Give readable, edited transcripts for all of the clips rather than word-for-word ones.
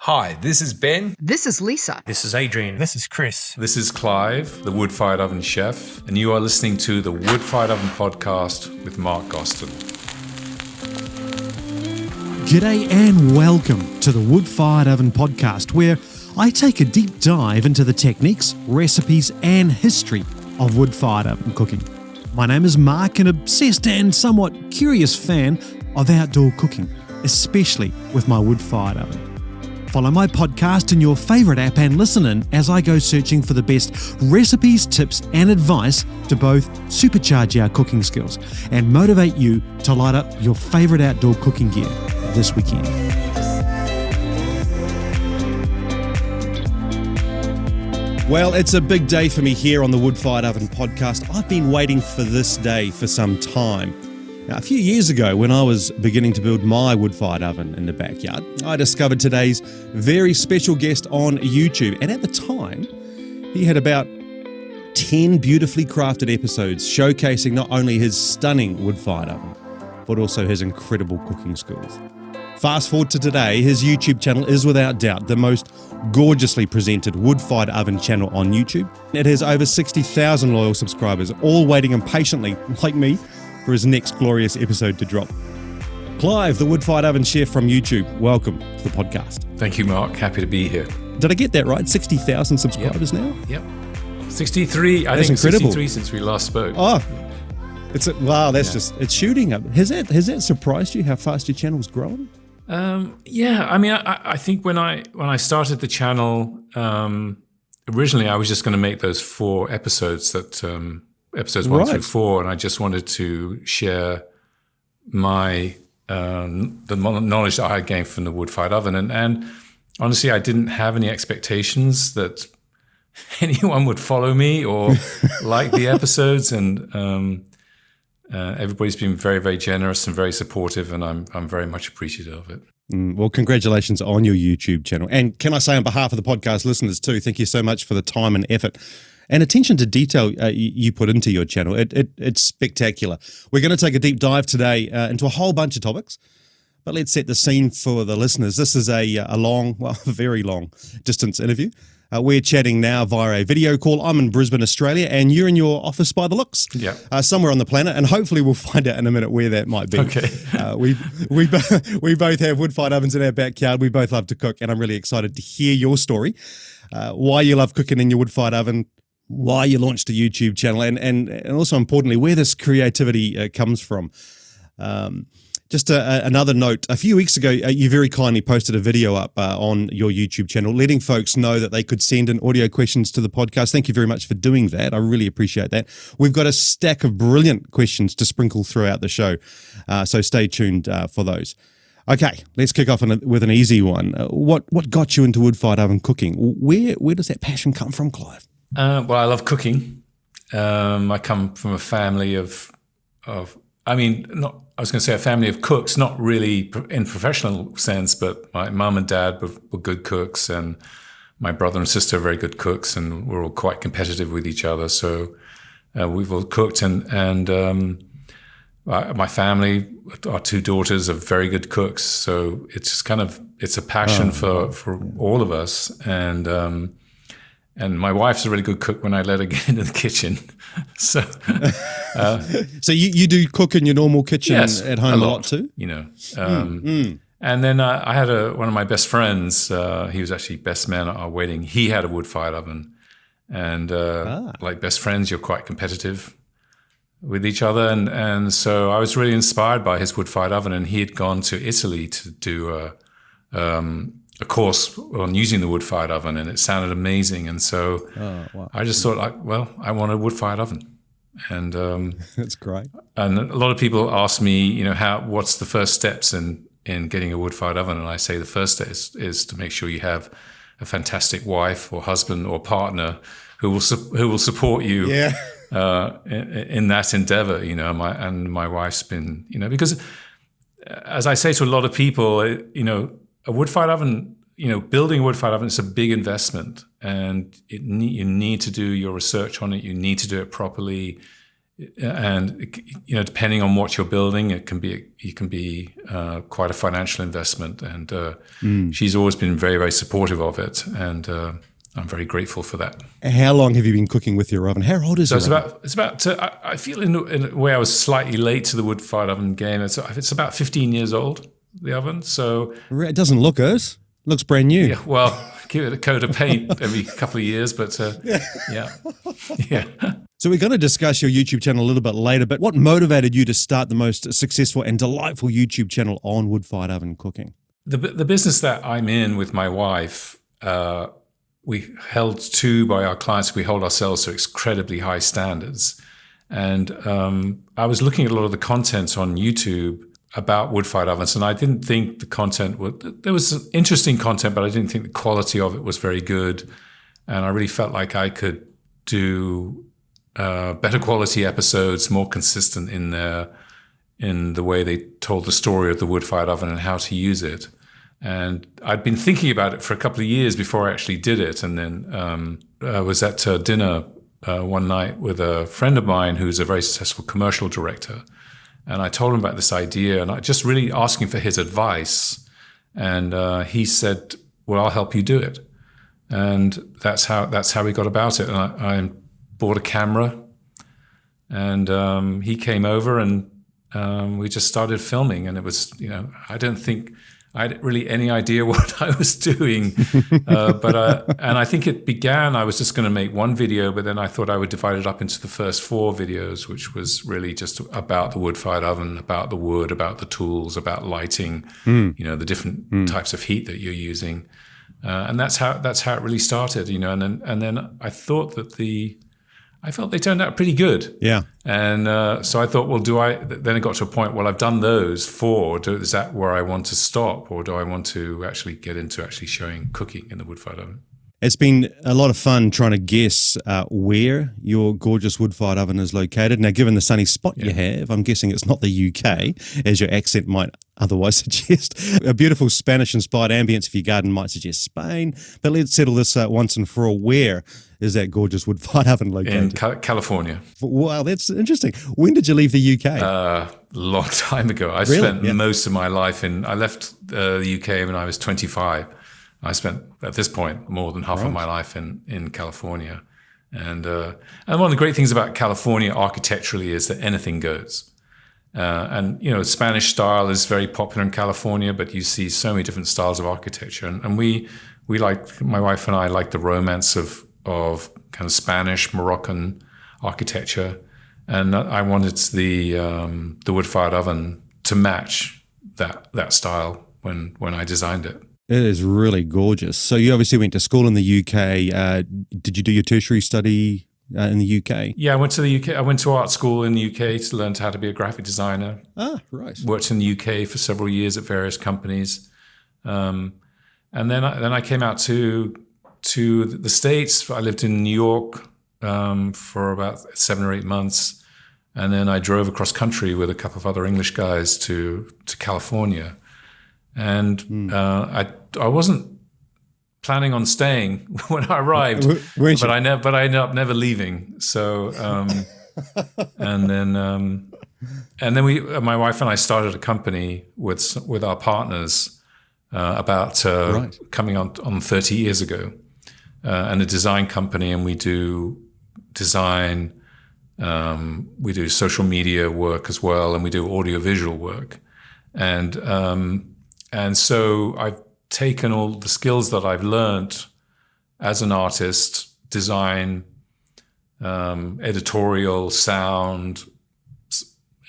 Hi, this is Ben. This is Lisa. This is Adrian. This is Chris. This is Clive, the wood-fired oven chef, and you are listening to the Wood-Fired Oven Podcast with Mark Gostin. G'day and welcome to the Wood-Fired Oven Podcast, where I take a deep dive into the techniques, recipes and history of wood-fired oven cooking. My name is Mark, an obsessed and somewhat curious fan of outdoor cooking, especially with my wood-fired oven. Follow my podcast in your favourite app and listen in as I go searching for the best recipes, tips and advice to both supercharge our cooking skills and motivate you to light up your favourite outdoor cooking gear this weekend. Well, it's a big day for me here on the Wood-Fired Oven Podcast. I've been waiting for this day for some time. Now, a few years ago, when I was beginning to build my wood-fired oven in the backyard, I discovered today's very special guest on YouTube. And at the time, he had about 10 beautifully crafted episodes showcasing not only his stunning wood-fired oven, but also his incredible cooking skills. Fast forward to today, his YouTube channel is without doubt the most gorgeously presented wood-fired oven channel on YouTube. It has over 60,000 loyal subscribers, all waiting impatiently, like me, for his next glorious episode to drop. Clive, the wood-fired oven chef from YouTube, welcome to the podcast. Thank you, Mark. Happy to be here. Did I get that right? 60,000 subscribers now? Yep. 63. I think incredible. 63 since we last spoke. Oh, it's shooting up. Has that surprised you how fast your channel's growing? I think when I started the channel, originally I was just going to make those 4 episodes that episodes 1 through 4, and I just wanted to share my the knowledge that I had gained from the wood-fired oven, and honestly, I didn't have any expectations that anyone would follow me or like the episodes, and everybody's been very, very generous and very supportive, and I'm very much appreciative of it. Well, congratulations on your YouTube channel, and can I say on behalf of the podcast listeners too, thank you so much for the time and effort and attention to detail you put into your channel. It's spectacular. We're going to take a deep dive today into a whole bunch of topics, but let's set the scene for the listeners. This is a very long distance interview. We're chatting now via a video call. I'm in Brisbane, Australia, and you're in your office by the looks. Yeah. Somewhere on the planet, and hopefully we'll find out in a minute where that might be. Okay. We both have wood-fired ovens in our backyard. We both love to cook, and I'm really excited to hear your story, why you love cooking in your wood-fired oven, why you launched a YouTube channel, and also importantly, where this creativity comes from. Just another note, a few weeks ago, you very kindly posted a video up on your YouTube channel, letting folks know that they could send in audio questions to the podcast. Thank you very much for doing that. I really appreciate that. We've got a stack of brilliant questions to sprinkle throughout the show, so stay tuned for those. Okay, let's kick off with an easy one. What got you into wood-fired oven cooking? Where does that passion come from, Clive? Well, I love cooking. I come from a family a family of cooks, not really in professional sense, but my mum and dad were good cooks, and my brother and sister are very good cooks, and we're all quite competitive with each other. So we've all cooked, and my family, our 2 daughters, are very good cooks. So it's just it's a passion for all of us, and my wife's a really good cook when I let her get into the kitchen. So you do cook in your normal kitchen at home a lot too? You know. And then I had one of my best friends, he was actually best man at our wedding. He had a wood-fired oven. And like best friends, you're quite competitive with each other. And so I was really inspired by his wood-fired oven. And he had gone to Italy to do a course on using the wood-fired oven, and it sounded amazing. And so I just thought, I want a wood-fired oven. And that's great. And a lot of people ask me, what's the first steps in getting a wood-fired oven? And I say the first step is to make sure you have a fantastic wife or husband or partner who will support you in that endeavor. My wife's been, because as I say to a lot of people, a wood-fired oven, building a wood-fired oven is a big investment, and you need to do your research on it. You need to do it properly. and depending on what you're building, it can be quite a financial investment. And she's always been very, very supportive of it, and I'm very grateful for that. How long have you been cooking with your oven? How old is it? It's about. I feel in a way I was slightly late to the wood-fired oven game. It's about 15 years old, the oven. So it doesn't look it. Looks brand new. Yeah, well, give it a coat of paint every couple of years, but yeah. So we're going to discuss your YouTube channel a little bit later, but what motivated you to start the most successful and delightful YouTube channel on wood-fired oven cooking? The business that I'm in with my wife, we held to by our clients. We hold ourselves to incredibly high standards. And I was looking at a lot of the content on YouTube about wood-fired ovens, and I didn't think the content there was some interesting content, but I didn't think the quality of it was very good. And I really felt like I could do better quality episodes, more consistent in the way they told the story of the wood-fired oven and how to use it. And I'd been thinking about it for a couple of years before I actually did it. And then I was at dinner one night with a friend of mine who's a very successful commercial director. And I told him about this idea, and I just really asking for his advice. And he said, "Well, I'll help you do it." And that's how we got about it. And I bought a camera, and he came over, and we just started filming. And it was, I don't think I had really any idea what I was doing, and I think it began. I was just going to make one video, but then I thought I would divide it up into the first 4 videos, which was really just about the wood-fired oven, about the wood, about the tools, about lighting, the different types of heat that you're using, and that's how it really started. And then I thought that I felt they turned out pretty good. Yeah. And so I thought, well, then it got to a point, well, I've done those 4. Is that where I want to stop? Or do I want to actually get into actually showing cooking in the wood-fired oven? It's been a lot of fun trying to guess where your gorgeous wood-fired oven is located. Now, given the sunny spot you have, I'm guessing it's not the UK, as your accent might otherwise suggest. A beautiful Spanish-inspired ambience of your garden might suggest Spain. But let's settle this once and for all. Where is that gorgeous wood-fired oven located? In California. Wow, that's interesting. When did you leave the UK? Long time ago. I spent most of my life I left the UK when I was 25. I spent, at this point, more than half of my life in California. And one of the great things about California architecturally is that anything goes. And Spanish style is very popular in California, but you see so many different styles of architecture. And we like, my wife and I like the romance of kind of Spanish, Moroccan architecture. And I wanted the wood-fired oven to match that style when I designed it. It is really gorgeous. So you obviously went to school in the UK. Did you do your tertiary study in the UK? Yeah, I went to the UK. I went to art school in the UK to learn how to be a graphic designer. Ah, right. Worked in the UK for several years at various companies. And then I came out to the States. I lived in New York for about 7 or 8 months. And then I drove across country with a couple of other English guys to California. And I wasn't planning on staying when I arrived, but I ended up never leaving. So, and then my wife and I started a company with our partners about coming on 30 years ago, and a design company, and we do design, we do social media work as well, and we do audiovisual work, and so I've taken all the skills that I've learned as an artist, design, editorial, sound,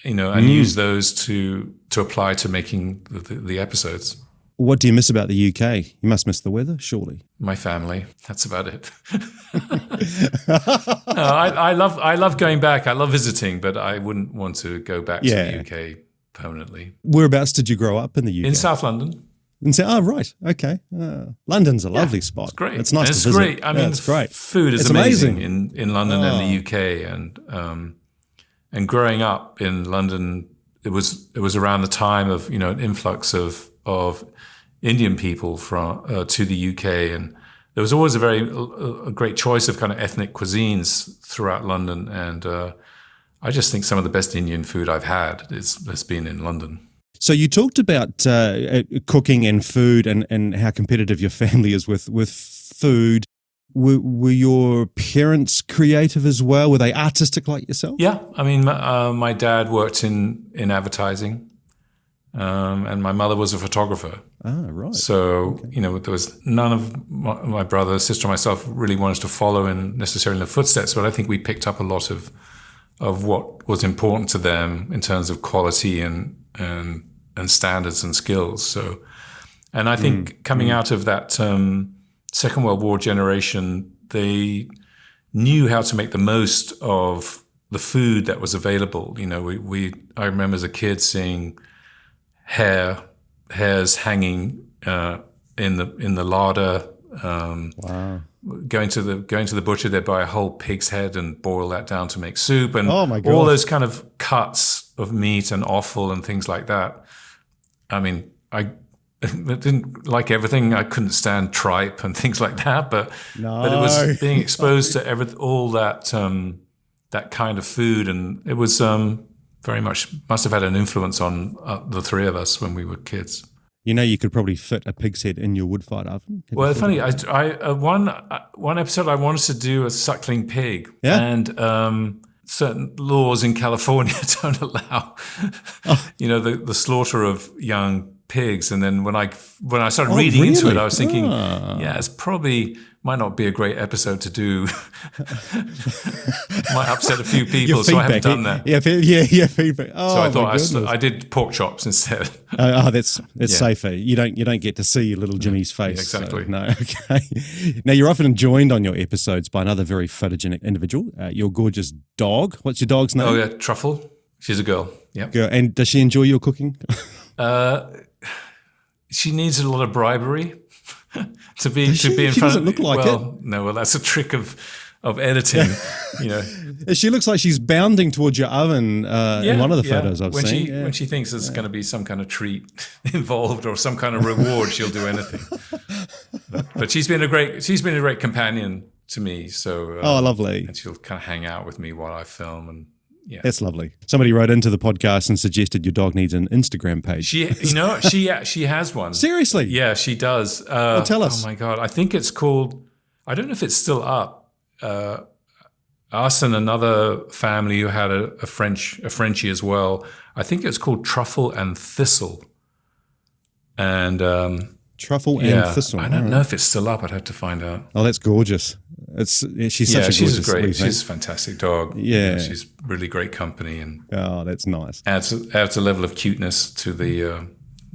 and use those to apply to making the episodes. What do you miss about the UK? You must miss the weather, surely. My family. That's about it. No, I love going back. I love visiting, but I wouldn't want to go back to the UK permanently. Whereabouts did you grow up in the UK? In South London. Right. Okay. London's a lovely spot. It's great. It's nice to visit. It's great. I mean, it's great. Food is amazing in London and the UK. And growing up in London, it was around the time of an influx of Indian people to the UK, and there was always a great choice of kind of ethnic cuisines throughout London. And I just think some of the best Indian food I've had has been in London. So you talked about cooking and food and how competitive your family is with food. Were your parents creative as well? Were they artistic like yourself? Yeah. I mean, my dad worked in advertising, and my mother was a photographer. Ah, right. So, there was none of my brother, sister, myself really wanted to follow necessarily in the footsteps, but I think we picked up a lot of what was important to them in terms of quality and standards and skills. So, and I think coming out of that Second World War generation, they knew how to make the most of the food that was available. I remember as a kid seeing hairs hanging in the larder. Wow. Going to the butcher, they'd buy a whole pig's head and boil that down to make soup, and oh my God, all those kind of cuts of meat and offal and things like that. I mean, I didn't like everything. I couldn't stand tripe and things like that, but it was being exposed to all that that kind of food, and it was very much must have had an influence on the three of us when we were kids. You could probably fit a pig's head in your wood-fired oven. Well, it's funny. One episode I wanted to do a suckling pig, and certain laws in California don't allow, the slaughter of young pigs. And then when I started reading into it, I was thinking, it's probably might not be a great episode to do. Might upset a few people, so I haven't done that. Yeah, feedback. Oh, so I thought I did pork chops instead. That's safer. You don't get to see little Jimmy's face. Exactly. So, no, okay. Now you're often joined on your episodes by another very photogenic individual. Your gorgeous dog. What's your dog's name? Oh yeah, Truffle. She's a girl. Yeah. Girl. And does she enjoy your cooking? She needs a lot of bribery. to be in she front doesn't of look like it. No, that's a trick of editing. She looks like she's bounding towards your oven in one of the photos I've seen. When she thinks there's going to be some kind of treat involved or some kind of reward, she'll do anything. But she's been a great companion to me. So lovely. And she'll kind of hang out with me while I film, and yeah, that's lovely. Somebody wrote into the podcast and suggested your dog needs an Instagram page. She has one. Seriously? Yeah, she does. Tell us. Oh my God, I think it's called. I don't know if it's still up. Us and another family who had a Frenchie as well. I think it's called Truffle and Thistle. And Truffle and Thistle. I don't know if it's still up. I'd have to find out. Oh, that's gorgeous. She's such a gorgeous. She's a fantastic dog. Yeah, she's really great company, and that's nice. Adds a level of cuteness to the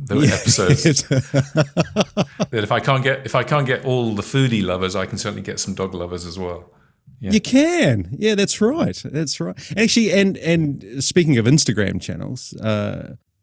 episodes. That if I can't get all the foodie lovers, I can certainly get some dog lovers as well. Yeah. You can. Yeah, that's right. That's right. Actually, and speaking of Instagram channels,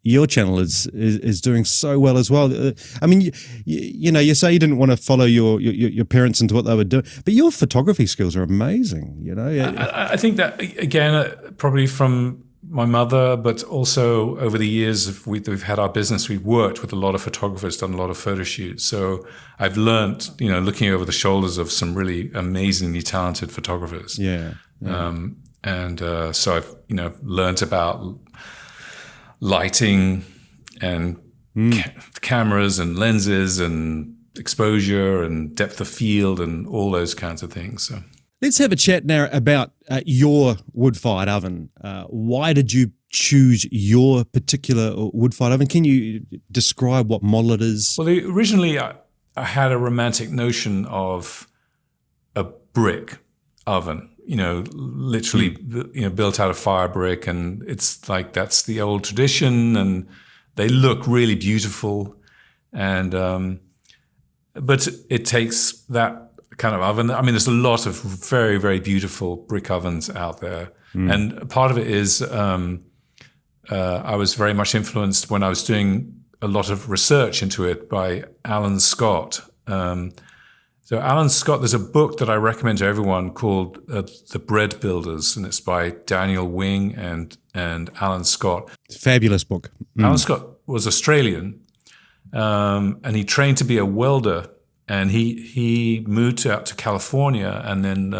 your channel is doing so well as well. I mean, you say you didn't want to follow your parents into what they were doing, but your photography skills are amazing. I think that again, probably from my mother, but also over the years we've had our business, we've worked with a lot of photographers, done a lot of photo shoots. So I've learned, looking over the shoulders of some really amazingly talented photographers. Yeah. So I've learned about lighting and cameras and lenses and exposure and depth of field and all those kinds of things. So let's have a chat now about your wood-fired oven. Why did you choose your particular wood-fired oven? Can you describe what model it is? Well, originally I had a romantic notion of a brick oven. Literally, built out of fire brick, and it's like that's the old tradition, and they look really beautiful, and but it takes that kind of oven. I mean, there's a lot of very, very beautiful brick ovens out there, and part of it is I was very much influenced when I was doing a lot of research into it by Alan Scott. So Alan Scott, there's a book that I recommend to everyone called The Bread Builders, and it's by Daniel Wing and Alan Scott. Fabulous book. Alan Scott was Australian, and he trained to be a welder, and he moved out to California, and then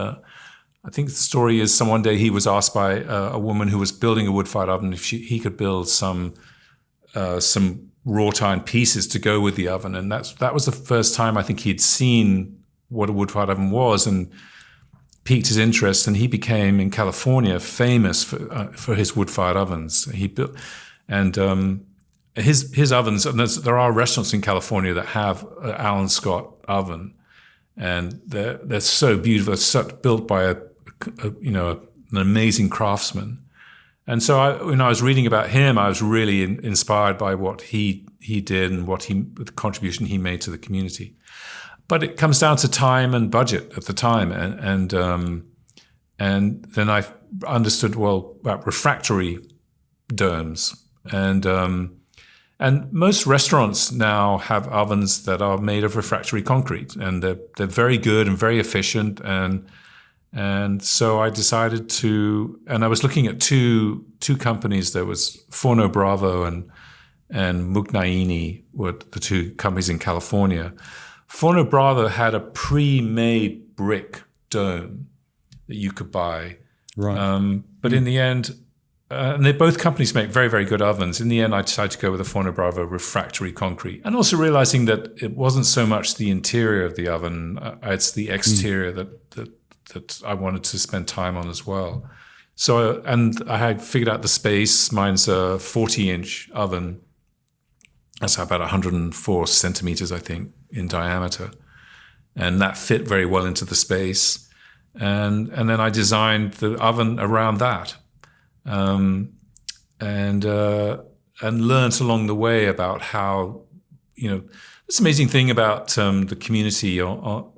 I think the story is one day he was asked by a woman who was building a wood-fired oven if he could build some wrought iron pieces to go with the oven, and that was the first time I think he'd seen what a wood-fired oven was, and piqued his interest. And he became in California famous for his wood-fired ovens. He built his ovens. And there are restaurants in California that have an Alan Scott oven, and they're so beautiful. They're built by an amazing craftsman. And so when I was reading about him, I was really inspired by what he did and the contribution he made to the community. But it comes down to time and budget at the time, and then I understood about refractory domes, and most restaurants now have ovens that are made of refractory concrete, and they're very good and very efficient, and so I decided to, and I was looking at two companies. There was Forno Bravo and Muknaini were the two companies in California. Forno Bravo had a pre-made brick dome that you could buy. Right. But in the end, and both companies make very, very good ovens. In the end, I decided to go with the Forno Bravo refractory concrete, and also realizing that it wasn't so much the interior of the oven, it's the exterior that I wanted to spend time on as well. So, and I had figured out the space. Mine's a 40-inch oven. That's about 104 centimeters, I think, in diameter. And that fit very well into the space. And then I designed the oven around that. And learned along the way about how, this amazing thing about the community of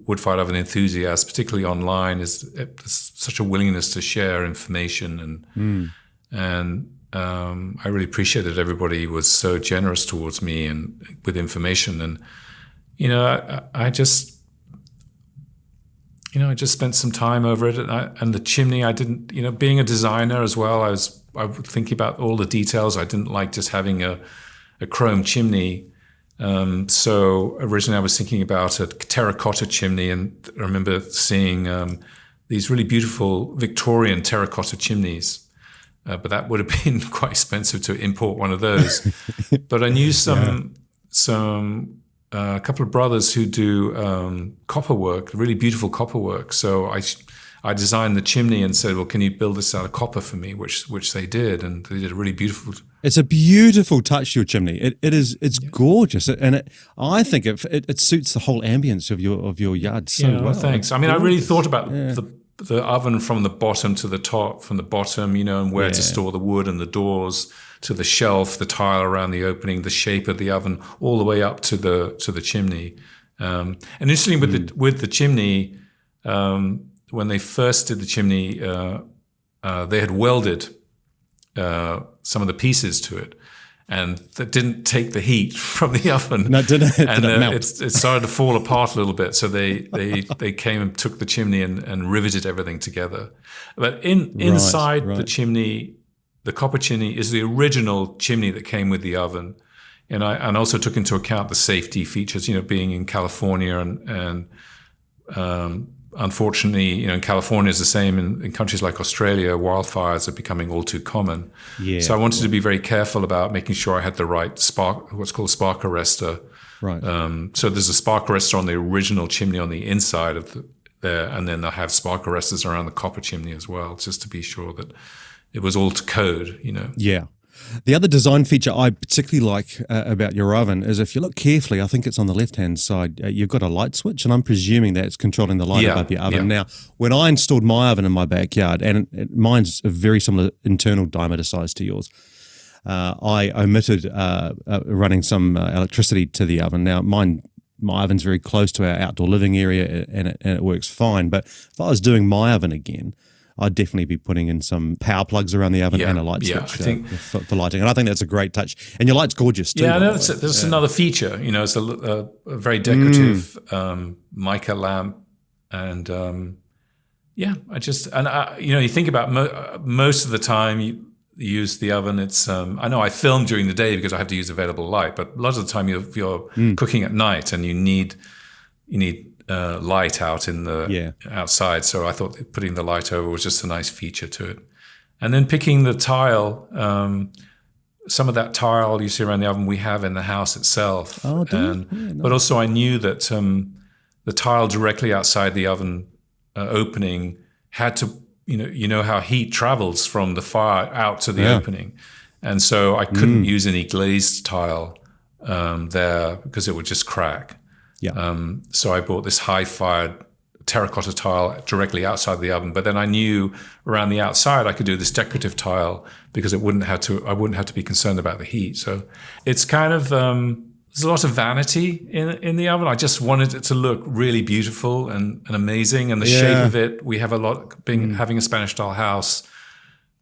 wood-fired oven enthusiasts, particularly online, is there's such a willingness to share information, and I really appreciated everybody was so generous towards me and with information, and I just spent some time over it, and the chimney. I didn't, being a designer as well, I was thinking about all the details. I didn't like just having a chrome chimney. So originally I was thinking about a terracotta chimney, and I remember seeing these really beautiful Victorian terracotta chimneys. But that would have been quite expensive to import one of those. But I knew a couple of brothers who do copper work, really beautiful copper work. So I designed the chimney and said, well, can you build this out of copper for me? Which they did, and they did a really beautiful. It's a beautiful touch to your chimney. It's gorgeous, and I think it suits the whole ambience of your yard so well. Thanks. I mean, I really thought about the oven from the bottom to the top, from the bottom, and where to store the wood and the doors, to the shelf, the tile around the opening, the shape of the oven, all the way up to the chimney. And interestingly, with the chimney, when they first did the chimney, they had welded some of the pieces to it, and that didn't take the heat from the oven. No, did it? And did it melt? It started to fall apart a little bit. So they came and took the chimney and riveted everything together. But inside the chimney, the copper chimney is the original chimney that came with the oven. And I also took into account the safety features, being in California and unfortunately, in California is the same in countries like Australia. Wildfires are becoming all too common. Yeah, so I wanted to be very careful about making sure I had the right what's called spark arrestor. Right. So there's a spark arrestor on the original chimney on the inside of there, and then I have spark arrestors around the copper chimney as well, just to be sure that it was all to code. Yeah. The other design feature I particularly like about your oven is, if you look carefully, I think it's on the left-hand side, you've got a light switch, and I'm presuming that's contring the light above your oven. Now, when I installed my oven in my backyard, and mine's a very similar internal diameter size to yours, I omitted running some electricity to the oven. Now, my oven's very close to our outdoor living area, and it works fine. But if I was doing my oven again, I'd definitely be putting in some power plugs around the oven and a light switch for lighting. And I think that's a great touch. And your light's gorgeous too. Yeah, that's another feature. It's a very decorative mica lamp. And you think about most of the time you use the oven. It's I know I film during the day because I have to use available light, but a lot of the time you're cooking at night and you need light out in the outside. So I thought that putting the light over was just a nice feature to it. And then picking the tile, some of that tile you see around the oven we have in the house itself. Oh, nice. But also I knew that the tile directly outside the oven opening had to, you know how heat travels from the fire out to the opening. And so I couldn't use any glazed tile there because it would just crack. So I bought this high-fired terracotta tile directly outside the oven. But then I knew around the outside I could do this decorative tile because I wouldn't have to be concerned about the heat. So it's kind of there's a lot of vanity in the oven. I just wanted it to look really beautiful and amazing, and the shape of it. We have a lot having a Spanish style house.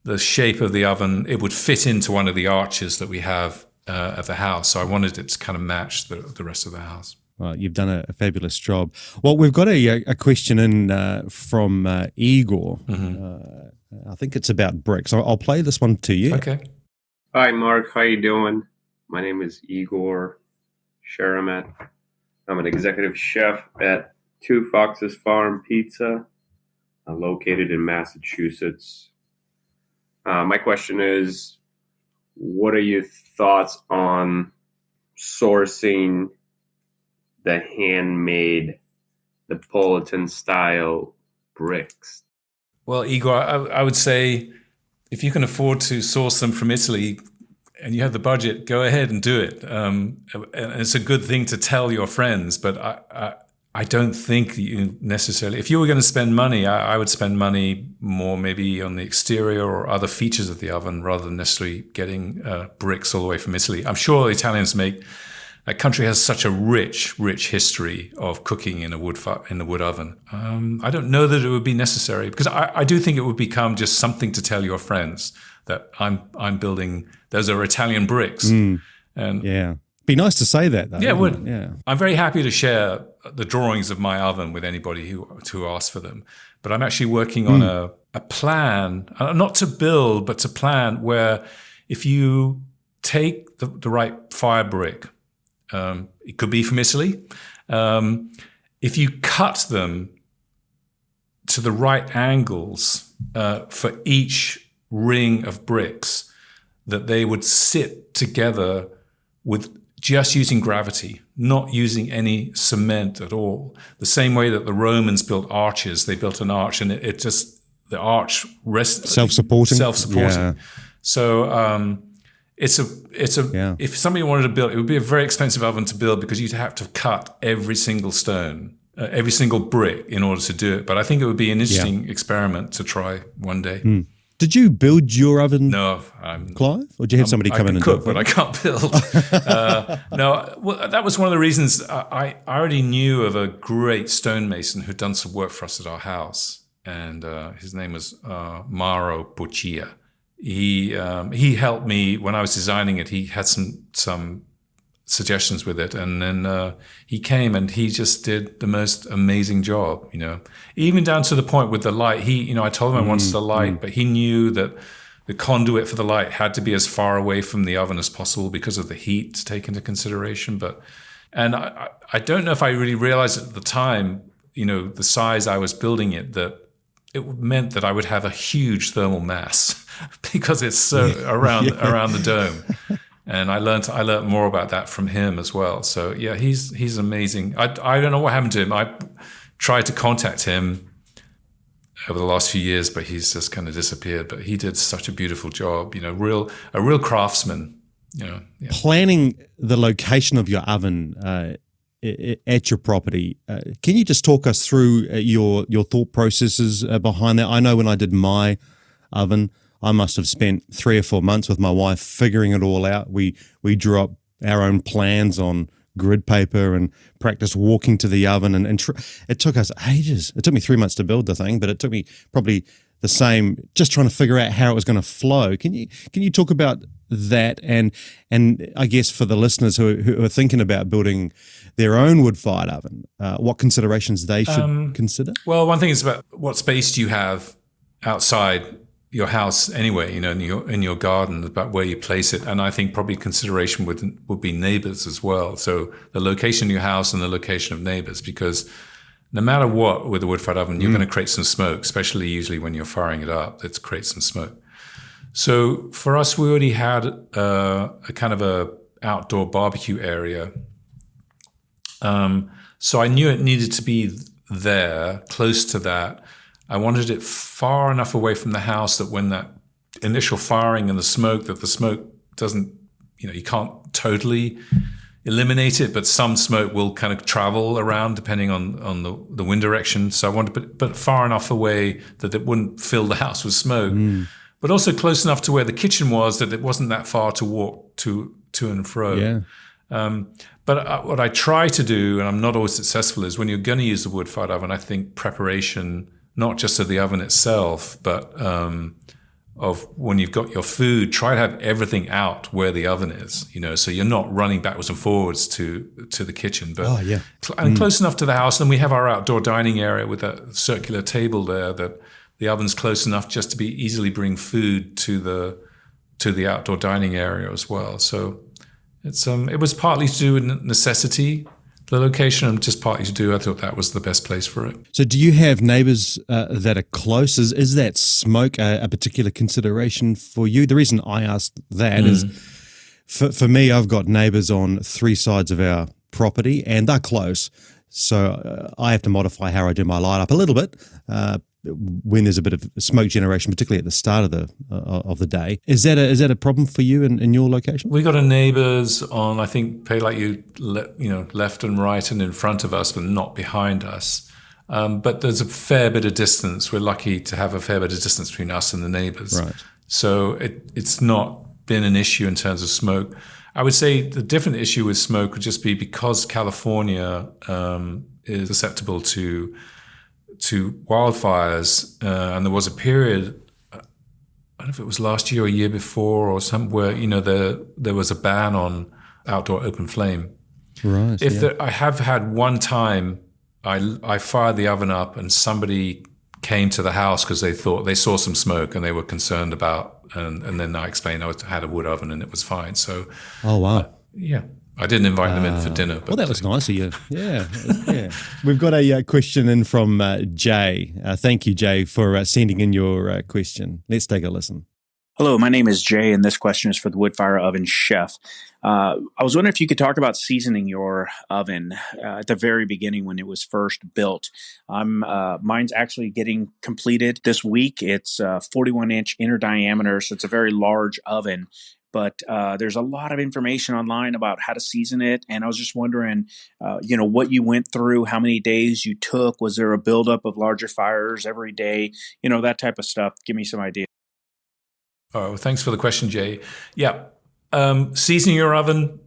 The shape of the oven, it would fit into one of the arches that we have at the house. So I wanted it to kind of match the rest of the house. Well, you've done a fabulous job. Well, we've got a question in from Igor. I think it's about bricks. I'll play this one to you. Okay. Hi, Mark. How you doing? My name is Igor Sharamat. I'm an executive chef at Two Foxes Farm Pizza, located in Massachusetts. My question is, what are your thoughts on sourcing the handmade Napolitan-style bricks? Well, Igor, I would say if you can afford to source them from Italy and you have the budget, go ahead and do it. And it's a good thing to tell your friends, but I don't think you necessarily, if you were going to spend money, I would spend money more maybe on the exterior or other features of the oven rather than necessarily getting bricks all the way from Italy. I'm sure Italians that country has such a rich history of cooking in the wood oven. I don't know that it would be necessary because I do think it would become just something to tell your friends that I'm building. Those are Italian bricks, and be nice to say that though. Yeah, it would. Yeah, I'm very happy to share the drawings of my oven with anybody who asks for them. But I'm actually working on a plan, not to build, but to plan where if you take the right fire brick. It could be from Italy. If you cut them to the right angles for each ring of bricks, that they would sit together with just using gravity, not using any cement at all. The same way that the Romans built arches, they built an arch and the arch rests self-supporting. Yeah. So if somebody wanted to build, it would be a very expensive oven to build because you'd have to cut every single stone, every single brick in order to do it. But I think it would be an interesting experiment to try one day. Did you build your oven? No, Clive, or did you have somebody come in and cook, but I can't build. No, well, that was one of the reasons I already knew of a great stonemason who'd done some work for us at our house, and his name was Mauro Boccia. He helped me when I was designing it. He had some suggestions with it, and then he came and he just did the most amazing job. Even down to the point with the light. I told him I wanted the light, but he knew that the conduit for the light had to be as far away from the oven as possible because of the heat to take into consideration. And I don't know if I really realized at the time, the size I was building it, that it meant that I would have a huge thermal mass because it's so around the dome. And I learned more about that from him as well. So yeah, he's amazing. I don't know what happened to him. I tried to contact him over the last few years, but he's just kind of disappeared. But he did such a beautiful job. A real craftsman. Planning the location of your oven at your property. Can you just talk us through your thought processes behind that? I know when I did my oven, I must have spent 3 or 4 months with my wife figuring it all out. We drew up our own plans on grid paper and practiced walking to the oven. And it took us ages. It took me 3 months to build the thing, but it took me probably the same, just trying to figure out how it was going to flow. Can you talk about that? And I guess for the listeners who are thinking about building their own wood-fired oven, what considerations they should consider? Well, one thing is about what space do you have outside your house anyway, in your garden, about where you place it. And I think probably consideration would be neighbors as well. So the location of your house and the location of neighbors, because no matter what with a wood-fired oven, you're going to create some smoke, especially usually when you're firing it up, it creates some smoke. So for us, we already had a kind of a outdoor barbecue area. So I knew it needed to be there, close to that. I wanted it far enough away from the house that when that initial firing and the smoke doesn't, you can't totally eliminate it, but some smoke will kind of travel around depending on the wind direction. So I wanted to put it far enough away that it wouldn't fill the house with smoke, but also close enough to where the kitchen was that it wasn't that far to walk to and fro. Yeah. But what I try to do, and I'm not always successful, is when you're going to use the wood-fired oven, I think preparation, not just of the oven itself, but of when you've got your food, try to have everything out where the oven is, so you're not running backwards and forwards to the kitchen, but and close enough to the house. And we have our outdoor dining area with a circular table there that the oven's close enough just to be easily bring food to the outdoor dining area as well. So it was partly to do with necessity, the location, and just partly to do, I thought that was the best place for it. So do you have neighbors that are close? Is that smoke a particular consideration for you? The reason I ask that is for me, I've got neighbors on 3 sides of our property and they're close. So I have to modify how I do my light up a little bit when there's a bit of smoke generation, particularly at the start of the day. Is that a problem for you in your location? We got a neighbors on, I think, like you, left and right and in front of us, but not behind us. But there's a fair bit of distance. We're lucky to have a fair bit of distance between us and the neighbors. Right. So it's not been an issue in terms of smoke. I would say the different issue with smoke would just be because California is susceptible to wildfires, and there was a period, I don't know if it was last year or a year before or somewhere, there was a ban on outdoor open flame. Right. I have had one time I fired the oven up and somebody came to the house because they saw some smoke and they were concerned about, and then I explained I had a wood oven and it was fine. So, oh wow, yeah. I didn't invite them in for dinner. But, well, that was nice of you. Yeah. We've got a question in from Jay. Thank you, Jay, for sending in your question. Let's take a listen. Hello, my name is Jay, and this question is for the Woodfire Oven Chef. I was wondering if you could talk about seasoning your oven at the very beginning when it was first built. Mine's actually getting completed this week. It's 41-inch inner diameter, so it's a very large oven. But there's a lot of information online about how to season it. And I was just wondering, what you went through, how many days you took. Was there a buildup of larger fires every day? That type of stuff. Give me some idea. Oh, well, thanks for the question, Jay. Yeah. Seasoning your oven,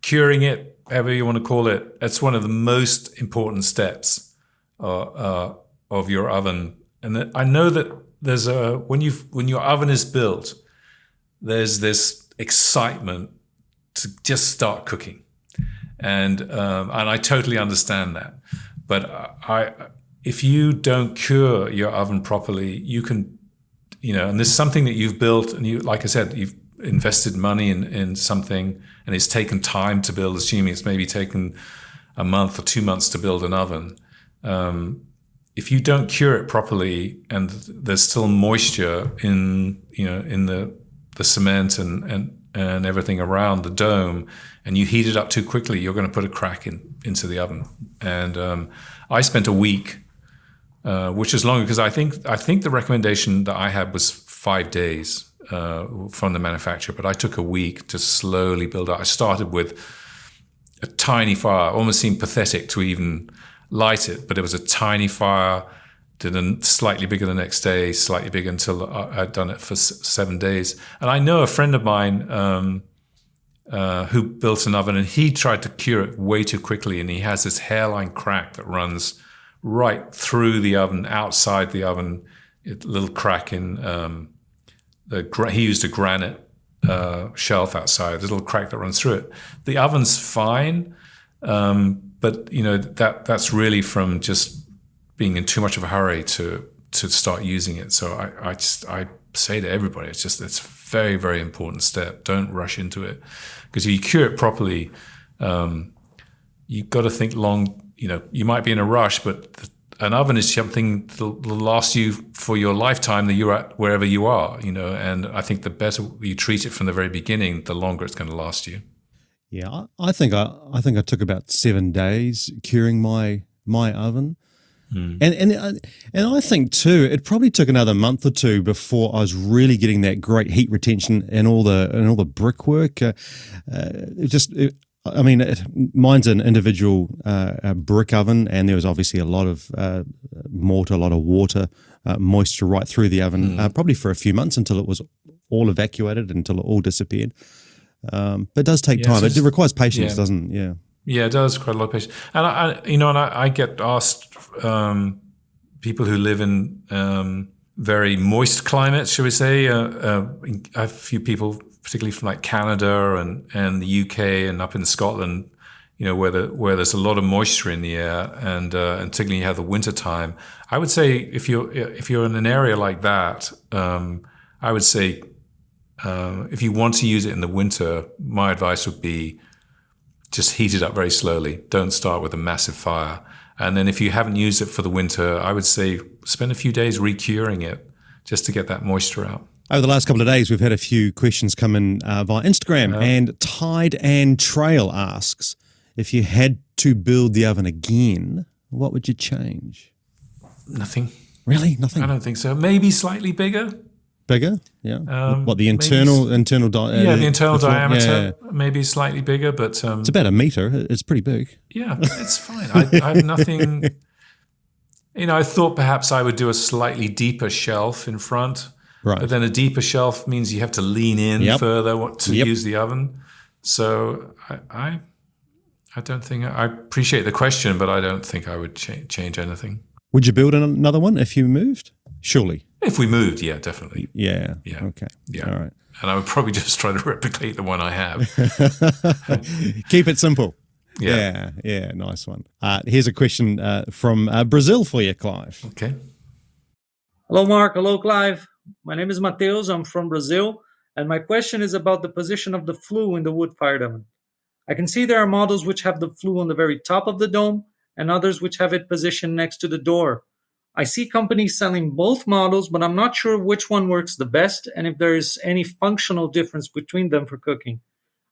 curing it, however you want to call it, it's one of the most important steps of your oven. And I know that there's when your oven is built, there's this excitement to just start cooking, and I totally understand that. But if you don't cure your oven properly, you can, and there's something that you've built, and you, like I said, you've invested money in something, and it's taken time to build. Assuming it's maybe taken a month or 2 months to build an oven. If you don't cure it properly, and there's still moisture in the cement and everything around the dome, and you heat it up too quickly, you're going to put a crack into the oven. And I spent a week, which is longer because I think the recommendation that I had was 5 days from the manufacturer, but I took a week to slowly build up. I started with a tiny fire, almost seemed pathetic to even light it, but it was a tiny fire. Did a slightly bigger the next day, slightly bigger until I'd done it for 7 days. And I know a friend of mine who built an oven, and he tried to cure it way too quickly, and he has this hairline crack that runs right through the oven, outside the oven, a little crack in he used a granite shelf outside, a little crack that runs through it. The oven's fine, but that's really from just being in too much of a hurry to start using it. So I say to everybody, it's a very, very important step. Don't rush into it, because if you cure it properly, you've got to think long. you might be in a rush, but an oven is something that'll last you for your lifetime that you're at wherever you are, and I think the better you treat it from the very beginning, the longer it's going to last you. Yeah, I think I took about 7 days curing my oven. And I think too, it probably took another month or two before I was really getting that great heat retention and all the brickwork. Mine's an individual brick oven, and there was obviously a lot of mortar, a lot of water, moisture right through the oven, probably for a few months until it was all evacuated, until it all disappeared. But it does take time. It requires patience, doesn't it? Yeah. Yeah, it does, quite a lot of patience. And I get asked, people who live in very moist climates, shall we say, I have a few people, particularly from like Canada and the UK and up in Scotland, where there's a lot of moisture in the air, and particularly you have the winter time. I would say if you're in an area like that, I would say if you want to use it in the winter, my advice would be just heat it up very slowly. Don't start with a massive fire. And then if you haven't used it for the winter, I would say spend a few days re-curing it just to get that moisture out. Over the last couple of days, we've had a few questions come in via Instagram, and Tide and Trail asks, if you had to build the oven again, what would you change? Nothing. Really? Nothing? I don't think so. Maybe slightly bigger. Bigger? Yeah. The internal the internal diameter, yeah. Maybe slightly bigger, but it's about a meter. It's pretty big. Yeah, it's fine. I have nothing. I thought perhaps I would do a slightly deeper shelf in front, right? But then a deeper shelf means you have to lean in further to use the oven. So I don't think I appreciate the question, but I don't think I would change anything. Would you build another one if you moved? Surely. If we moved, yeah, definitely. Yeah. Okay. Yeah. All right. And I would probably just try to replicate the one I have. Keep it simple. Yeah. Yeah. Nice one. Here's a question from Brazil for you, Clive. Okay. Hello, Mark. Hello, Clive. My name is Mateus. I'm from Brazil. And my question is about the position of the flue in the wood-fired oven. I can see there are models which have the flue on the very top of the dome and others which have it positioned next to the door. I see companies selling both models, but I'm not sure which one works the best and if there is any functional difference between them for cooking.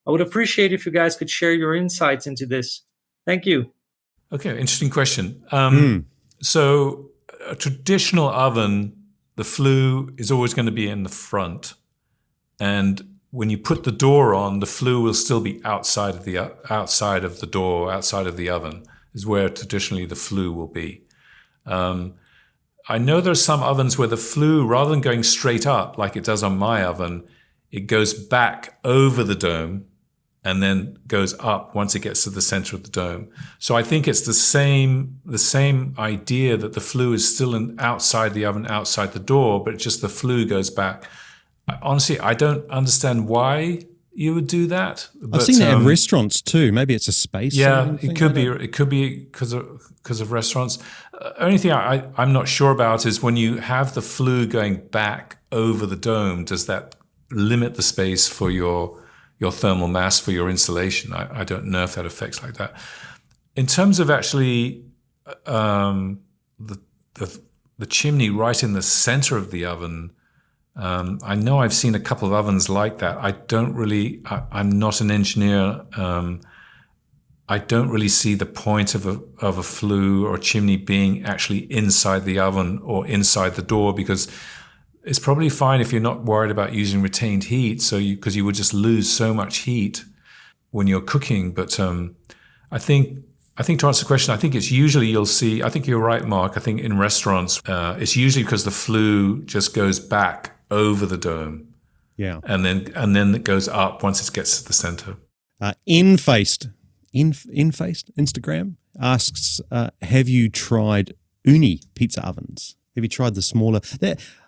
I would appreciate if you guys could share your insights into this. Thank you. Okay, interesting question. So a traditional oven, the flue is always going to be in the front. And when you put the door on, the flue will still be outside of the door, outside of the oven, is where traditionally the flue will be. I know there's some ovens where the flue, rather than going straight up like it does on my oven, it goes back over the dome and then goes up once it gets to the center of the dome. So I think it's the same idea that the flue is still outside the oven, outside the door, but just the flue goes back. Honestly, I don't understand why you would do that. I've seen that in restaurants too. Maybe it's a space. Yeah, it could be. It could be because of restaurants. Only thing I'm not sure about is when you have the flue going back over the dome, does that limit the space for your thermal mass for your insulation? I don't know if that affects like that. In terms of actually the chimney right in the center of the oven. I know I've seen a couple of ovens like that. I'm not an engineer. I don't really see the point of a flue or a chimney being actually inside the oven or inside the door, because it's probably fine if you're not worried about using retained heat. Because you would just lose so much heat when you're cooking. But I think to answer the question, I think it's usually you'll see. I think you're right, Mark. I think in restaurants, it's usually because the flue just goes back over the dome, and then it goes up once it gets to the center. Infaced Instagram asks, have you tried Uni pizza ovens? Have you tried the smaller?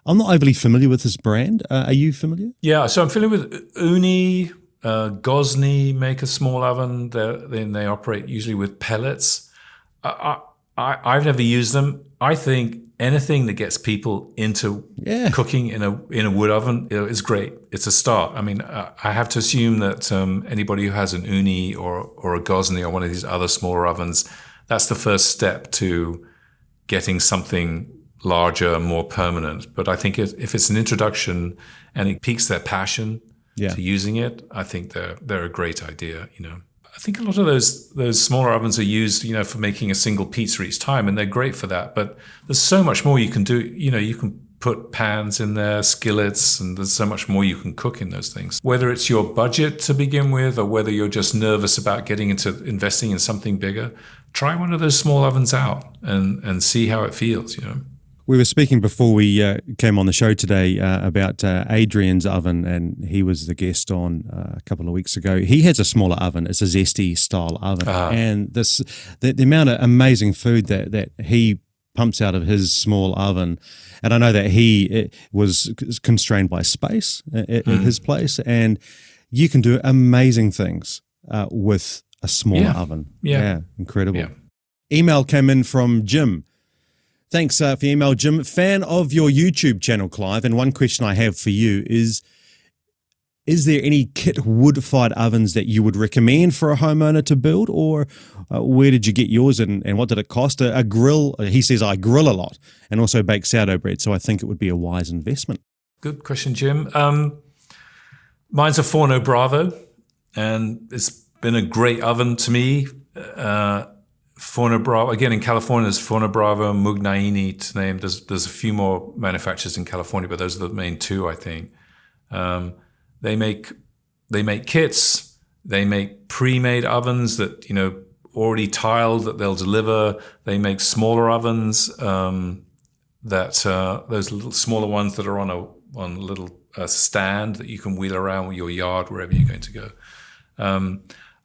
I'm not overly familiar with this brand. Are you familiar? Yeah, so I'm familiar with Uni. Gosney make a small oven. They operate usually with pellets. I've never used them. I think anything that gets people into cooking in a wood oven is great. It's a start. I mean, I have to assume that anybody who has an Uni or a Gosney or one of these other smaller ovens, that's the first step to getting something larger, more permanent. But I think if it's an introduction and it piques their passion to using it, I think they're a great idea. I think a lot of those smaller ovens are used, for making a single pizza each time, and they're great for that. But there's so much more you can do. You can put pans in there, skillets, and there's so much more you can cook in those things. Whether it's your budget to begin with, or whether you're just nervous about getting into investing in something bigger, try one of those small ovens out and see how it feels. We were speaking before we came on the show today about Adrian's oven, and he was the guest on a couple of weeks ago. He has a smaller oven. It's a Zesty style oven, and the amount of amazing food that he pumps out of his small oven. And I know that he was constrained by space at his place, and you can do amazing things with a smaller oven. Yeah, incredible. Yeah. Email came in from Jim. Thanks for your email, Jim. Fan of your YouTube channel, Clive, and one question I have for you is there any kit wood-fired ovens that you would recommend for a homeowner to build, or where did you get yours and what did it cost? A grill, he says, I grill a lot and also bake sourdough bread, so I think it would be a wise investment. Good question, Jim. Mine's a Forno Bravo, and it's been a great oven to me. Forno Bravo, again, in California, there's Forno Bravo, Mugnaini to name. There's a few more manufacturers in California, but those are the main two, I think. They make kits. They make pre-made ovens that, already tiled that they'll deliver. They make smaller ovens those little smaller ones that are on a little stand that you can wheel around with your yard wherever you're going to go.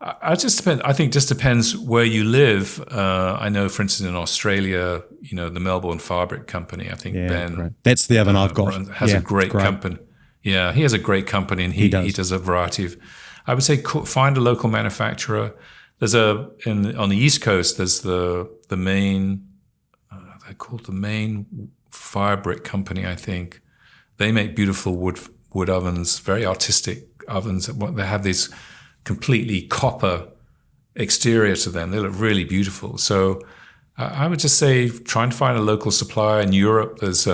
I think it just depends where you live. I know, for instance, in Australia, the Melbourne Fabric Company, I think Ben. Great. That's the oven I've got. Has a great company. Yeah, he has a great company, and he does a variety of. I would say find a local manufacturer. There's on the East Coast. There's the main. They're called the Main Fire Brick Company, I think. They make beautiful wood ovens, very artistic ovens. They have these completely copper exterior to them. They look really beautiful. So I would just say try and find a local supplier. In Europe, there's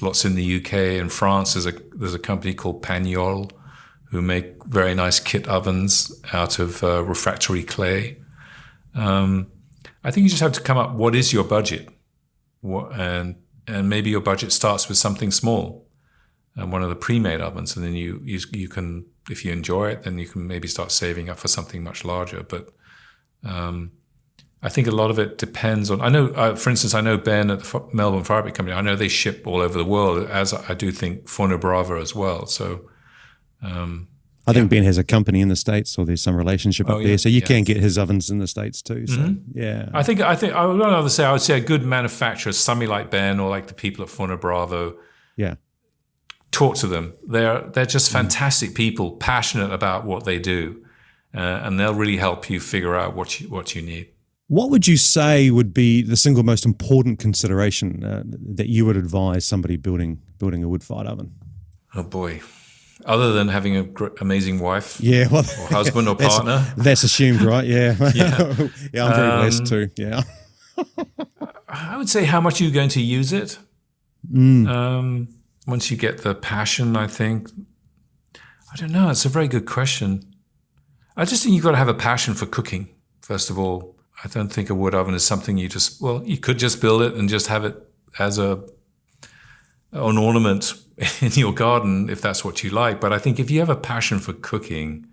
lots in the UK and France. There's a company called Pagnol who make very nice kit ovens out of refractory clay. I think you just have to come up, what is your budget? And maybe your budget starts with something small, and one of the pre-made ovens, and then you can, if you enjoy it, then you can maybe start saving up for something much larger. But I think a lot of it depends on. I know, for instance, I know Ben at the Melbourne Fabric Company. I know they ship all over the world, as I do think Forno Bravo as well. So I think Ben has a company in the States, or there's some relationship up there, so you can get his ovens in the States too. So yeah, I think I would say a good manufacturer, somebody like Ben or like the people at Forno Bravo. Yeah. Talk to them. They're just fantastic people, passionate about what they do, and they'll really help you figure out what you need. What would you say would be the single most important consideration that you would advise somebody building a wood-fired oven? Oh boy, other than having an amazing wife, or husband or partner. That's assumed, right? Yeah, yeah. I'm very blessed too. Yeah. I would say how much you're going to use it. Once you get the passion, I think, I don't know. It's a very good question. I just think you've got to have a passion for cooking, first of all. I don't think a wood oven is something you could just build it and just have it as an ornament in your garden if that's what you like. But I think if you have a passion for cooking,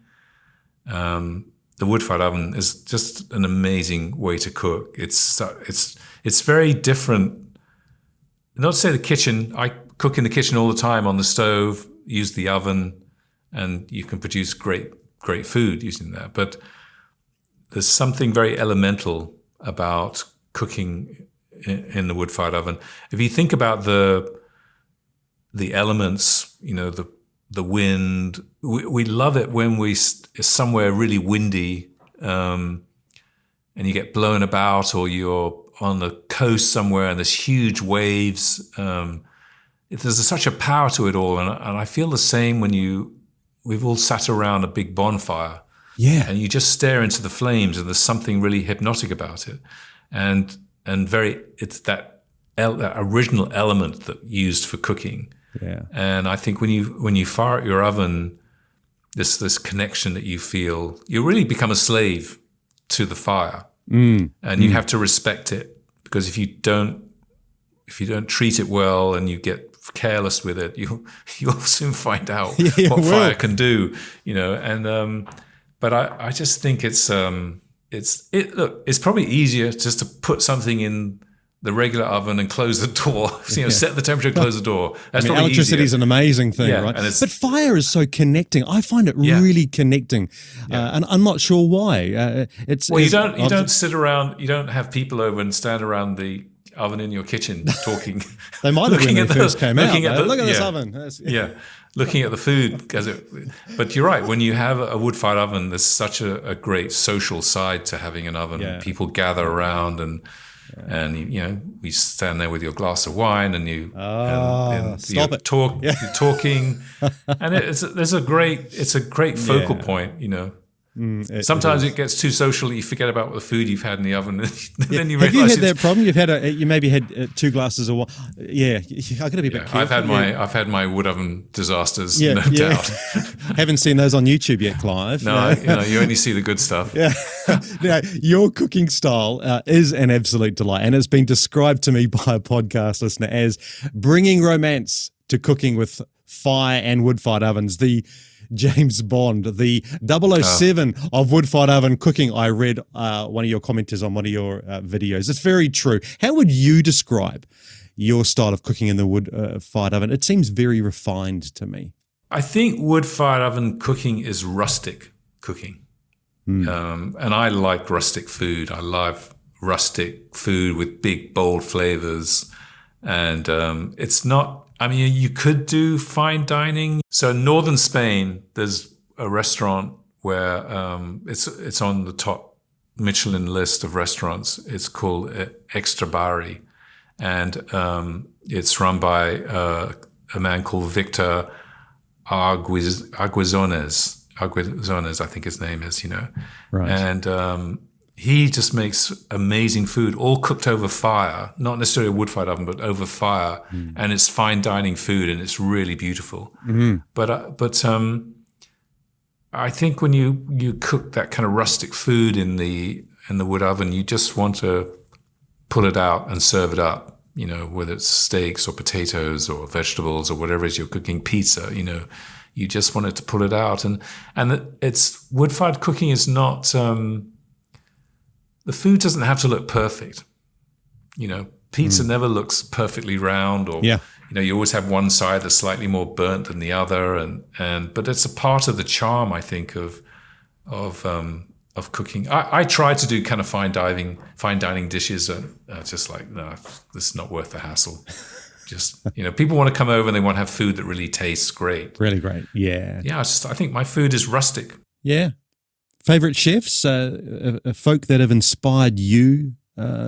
the wood-fired oven is just an amazing way to cook. It's very different. Not to say the kitchen, I cook in the kitchen all the time on the stove, use the oven, and you can produce great food using that. But there's something very elemental about cooking in the wood-fired oven. If you think about the elements, the wind, we love it when it's somewhere really windy, and you get blown about, or you're on the coast somewhere and there's huge waves. There's such a power to it all, and I feel the same when we've all sat around a big bonfire. Yeah. And you just stare into the flames, and there's something really hypnotic about it. And it's that original element that used for cooking. Yeah. And I think when you fire at your oven, this connection that you feel, you really become a slave to the fire. And you have to respect it, because if you don't treat it well and you get careless with it, you'll soon find out what fire can do, and but I just think it's probably easier just to put something in the regular oven and close the door, set the temperature, close the door. That's probably electricity is an amazing thing, right? But fire is so connecting. I find it really connecting, and I'm not sure why. You don't sit around, you don't have people over and stand around the oven in your kitchen talking. They might have when they first came out. Look at this oven. Looking at the food. But you're right. When you have a wood-fired oven, there's such a great social side to having an oven. Yeah. People gather around and we stand there with your glass of wine and you're talking, and it's a great focal point. Sometimes it gets too social that you forget about the food you've had in the oven. Then you have you had that problem? You maybe had 2 glasses of wine. Yeah, I got to be a bit careful. I've had my wood oven disasters, no doubt. Haven't seen those on YouTube yet, Clive. No, you only see the good stuff. Yeah, your cooking style is an absolute delight, and it's been described to me by a podcast listener as bringing romance to cooking with fire and wood-fired ovens. The James Bond, the 007 of wood-fired oven cooking. I read one of your commenters on one of your videos. It's very true. How would you describe your style of cooking in the wood-fired oven? It seems very refined to me. I think wood-fired oven cooking is rustic cooking. And I like rustic food. I love rustic food with big, bold flavors. And it's not... I mean, you could do fine dining. So in northern Spain, there's a restaurant where it's on the top Michelin list of restaurants. It's called Extrabarri, and it's run by a man called Victor Arguizones. Arguizones, I think his name is. Right. And he just makes amazing food, all cooked over fire, not necessarily a wood-fired oven, but over fire. And it's fine dining food, and it's really beautiful. But I think when you cook that kind of rustic food in the wood oven, you just want to pull it out and serve it up. Whether it's steaks or potatoes or vegetables or whatever it is you're cooking, pizza. You just want it to pull it out, and it's wood-fired cooking is not. The food doesn't have to look perfect. Pizza never looks perfectly round, or you always have one side that's slightly more burnt than the other, but it's a part of the charm, I think, of cooking. I try to do kind of fine dining dishes, and just like, no, this is not worth the hassle. Just people want to come over and they want to have food that really tastes great, really great. Yeah. I think my food is rustic. Yeah. Favorite chefs, folk that have inspired you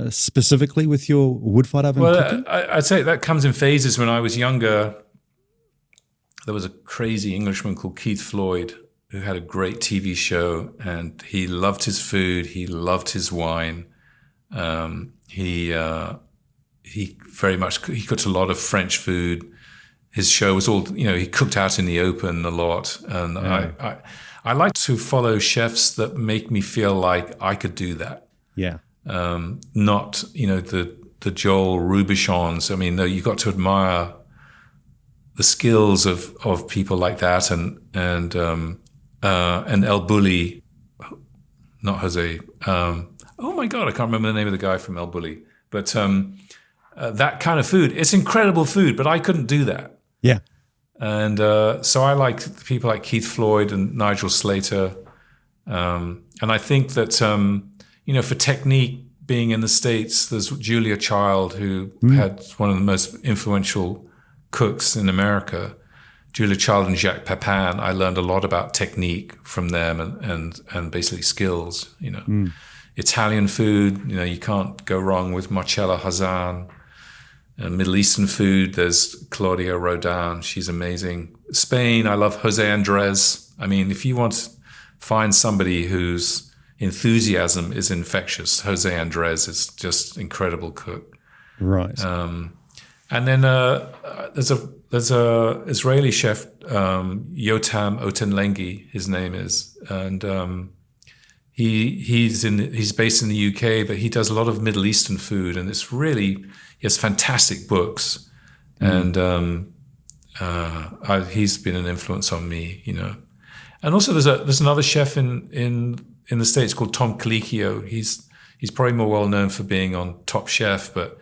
specifically with your wood-fired oven cooking? I'd say that comes in phases. When I was younger, there was a crazy Englishman called Keith Floyd who had a great TV show, and he loved his food. He loved his wine. He cooked a lot of French food. His show was all, he cooked out in the open a lot, and I like to follow chefs that make me feel like I could do that. Yeah. Not, the Joel Rubichons. I mean, you've got to admire the skills of people like that, and El Bulli, not Jose. Oh my God, I can't remember the name of the guy from El Bulli. But that kind of food, it's incredible food, but I couldn't do that. Yeah. And so I like people like Keith Floyd and Nigel Slater. And I think that, for technique, being in the States, there's Julia Child, who had one of the most influential cooks in America. Julia Child and Jacques Pepin, I learned a lot about technique from them and basically skills, Italian food, you can't go wrong with Marcella Hazan. Middle Eastern food, there's Claudia Rodin. She's amazing. Spain, I love Jose Andres. I mean, if you want find somebody whose enthusiasm is infectious. Jose Andres is just incredible cook. Right. And then there's a Israeli chef, Yotam Otenlengi, his name is, and he's based in the UK, but he does a lot of Middle Eastern food, and he has fantastic books, and he's been an influence on me, And also there's another chef in the States called Tom Colicchio. He's probably more well known for being on Top Chef, but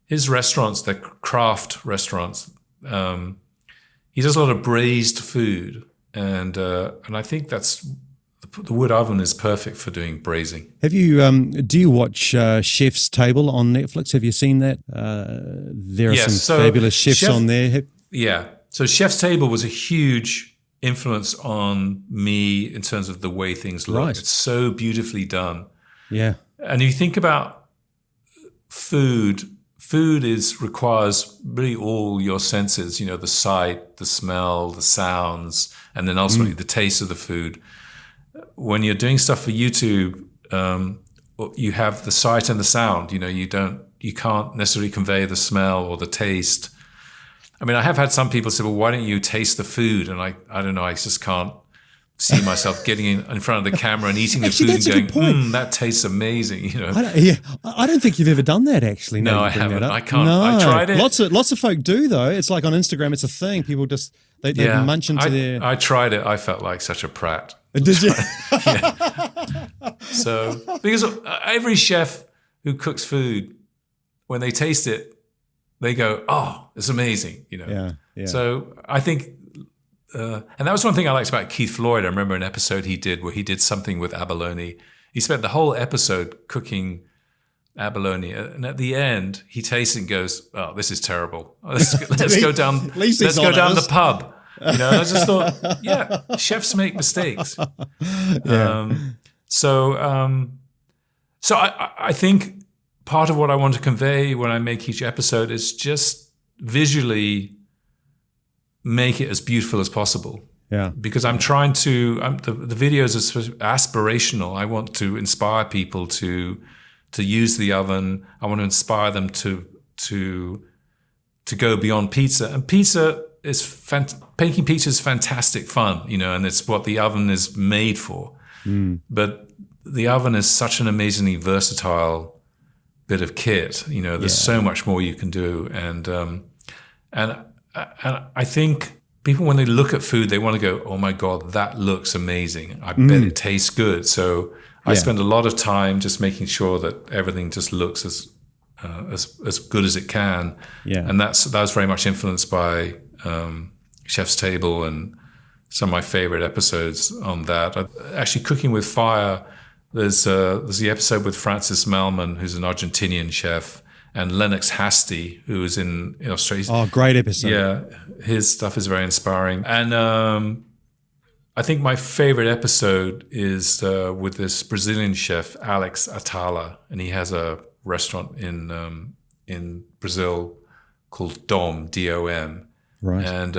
his restaurants, they're craft restaurants. He does a lot of braised food, and I think the wood oven is perfect for doing braising. Have you? Do you watch Chef's Table on Netflix? Have you seen that? There are some fabulous chefs on there. Yeah. So Chef's Table was a huge influence on me in terms of the way things look. Right. It's so beautifully done. Yeah. And you think about food requires really all your senses, the sight, the smell, the sounds, and then ultimately the taste of the food. When you're doing stuff for YouTube, you have the sight and the sound. You can't necessarily convey the smell or the taste. I mean, I have had some people say, "Well, why don't you taste the food?" And I don't know, I just can't see myself getting in front of the camera and eating the food and going, that tastes amazing. I don't think you've ever done that actually. No, I haven't. I can't. No. I tried it. Lots of folk do though. It's like on Instagram, it's a thing. People just they munch into their. I tried it. I felt like such a prat. Did you? Yeah. So because every chef who cooks food, when they taste it, they go, "Oh, it's amazing," Yeah. So I think, and that was one thing I liked about Keith Floyd. I remember an episode he did where he did something with abalone. He spent the whole episode cooking abalone, and at the end, he tastes it and goes, "Oh, this is terrible. Let's go down. Let's go down the pub." I just thought, chefs make mistakes. Yeah. So I think part of what I want to convey when I make each episode is just visually make it as beautiful as possible. Yeah. Because I'm trying to, the videos are aspirational. I want to inspire people to use the oven. I want to inspire them to go beyond pizza. And baking pizza is fantastic fun, and it's what the oven is made for. But the oven is such an amazingly versatile bit of kit. There's so much more you can do, and I think people, when they look at food, they want to go, "Oh my God, that looks amazing. I bet it tastes good." So I spend a lot of time just making sure that everything just looks as good as it can. Yeah. And that was very much influenced by Chef's Table and some of my favorite episodes on that. Actually, Cooking with Fire, there's the episode with Francis Malman, who's an Argentinian chef, and Lennox Hastie, who is in Australia. Oh, great episode. Yeah, his stuff is very inspiring. And I think my favorite episode is with this Brazilian chef, Alex Atala, and he has a restaurant in Brazil called Dom, D-O-M. Right. And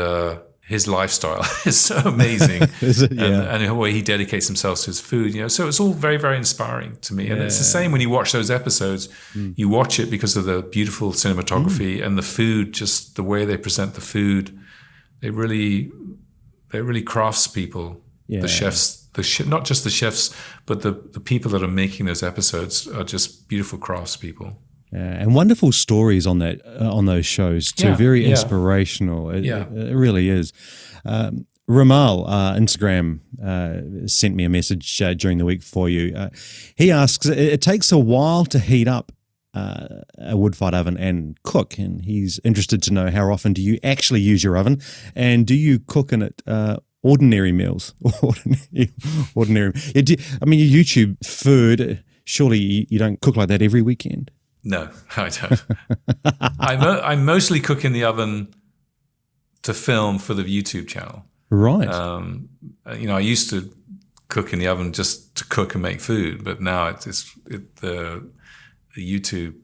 his lifestyle is so amazing. Is it? Yeah. And the way he dedicates himself to his food, so it's all very, very inspiring to me. And it's the same when you watch those episodes. You watch it because of the beautiful cinematography and the food, just the way they present the food. They're really craftspeople. Yeah. The chefs, not just the chefs, but the people that are making those episodes are just beautiful craftspeople. And wonderful stories on those shows too. Very inspirational. It really is. Ramal, Instagram, sent me a message during the week for you. He asks, it takes a while to heat up a wood-fired oven and cook, and he's interested to know how often do you actually use your oven, and do you cook in it ordinary meals? Ordinary. I mean, your YouTube food, surely you don't cook like that every weekend. No, I don't. I mostly cook in the oven to film for the YouTube channel. Right. I used to cook in the oven just to cook and make food, but now YouTube.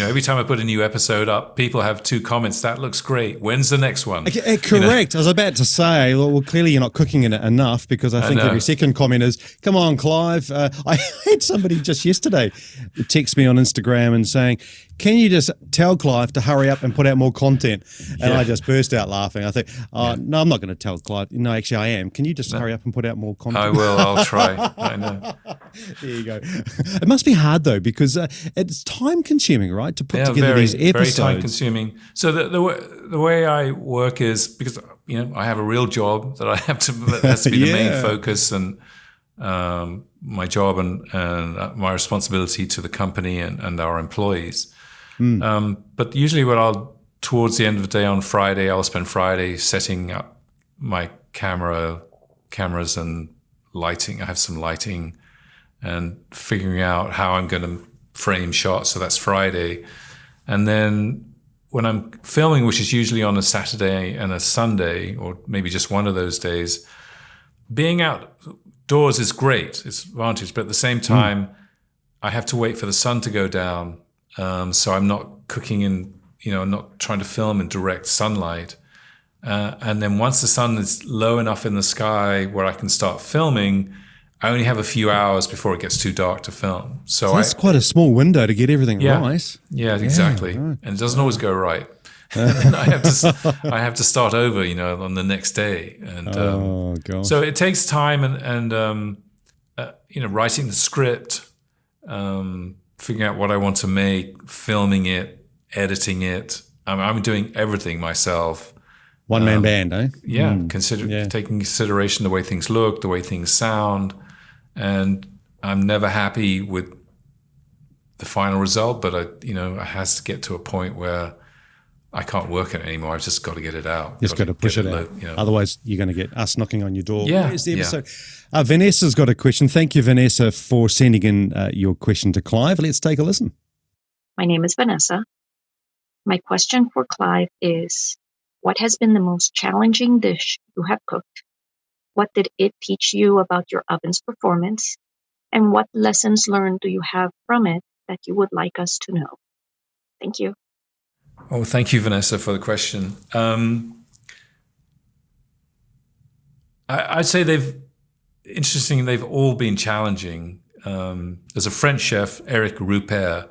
Every time I put a new episode up, people have 2 comments. That looks great. When's the next one? Correct. I was about to say, well, clearly you're not cooking in it enough, because I think every second comment is, come on, Clive. I had somebody just yesterday text me on Instagram and saying, can you just tell Clive to hurry up and put out more content? And I just burst out laughing. I think, no, I'm not going to tell Clive. No, actually I am. Can you just hurry up and put out more content? I will. I'll try. I know. There you go. It must be hard though, because it's time consuming, right? To put together these episodes. Very time consuming. So the way I work is, because, I have a real job that I have to, that has to be the main focus, and my job and my responsibility to the company and our employees. But usually towards the end of the day on Friday, I'll spend Friday setting up my cameras and lighting. I have some lighting and figuring out how I'm going to frame shots. So that's Friday. And then when I'm filming, which is usually on a Saturday and a Sunday, or maybe just one of those days, being outdoors is great. It's an advantage. But at the same time, I have to wait for the sun to go down. So I'm not cooking I'm not trying to film in direct sunlight. And then once the sun is low enough in the sky where I can start filming, I only have a few hours before it gets too dark to film. So that's quite a small window to get everything right. Yeah, exactly. Yeah, right. And it doesn't always go right. And I have to start over, on the next day. And so it takes time and writing the script, figuring out what I want to make, filming it, editing it. I'm doing everything myself. One-man band, eh? Yeah, taking consideration the way things look, the way things sound, and I'm never happy with the final result. But it has to get to a point where I can't work it anymore. I've just got to get it out. Just got to push it out. Otherwise, you're going to get us knocking on your door. Yeah. Where's the episode? Vanessa's got a question. Thank you, Vanessa, for sending in your question to Clive. Let's take a listen. My name is Vanessa. My question for Clive is, what has been the most challenging dish you have cooked? What did it teach you about your oven's performance? And what lessons learned do you have from it that you would like us to know? Thank you. Oh, thank you, Vanessa, for the question. I'd say they've all been challenging. There's a French chef, Eric Rupert,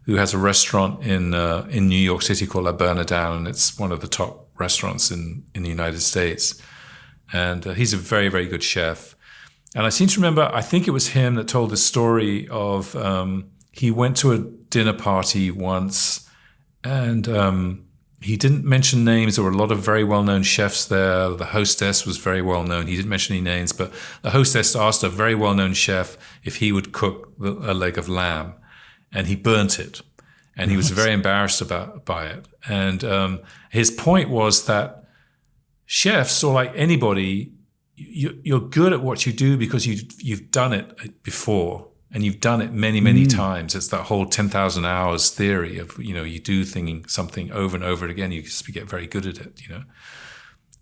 who has a restaurant in New York City called La Bernardin, and it's one of the top restaurants in the United States. And he's a very, very good chef. And I seem to remember, I think it was him that told the story of he went to a dinner party once, and he didn't mention names. There were a lot of very well-known chefs there. The hostess was very well-known. He didn't mention any names, but the hostess asked a very well-known chef if he would cook a leg of lamb, and he burnt it. And he was very embarrassed by it. And his point was that chefs, or like anybody, you're good at what you do because you've done it before, and you've done it many, many times. It's that whole 10,000 hours theory of, you do something over and over again. You just get very good at it,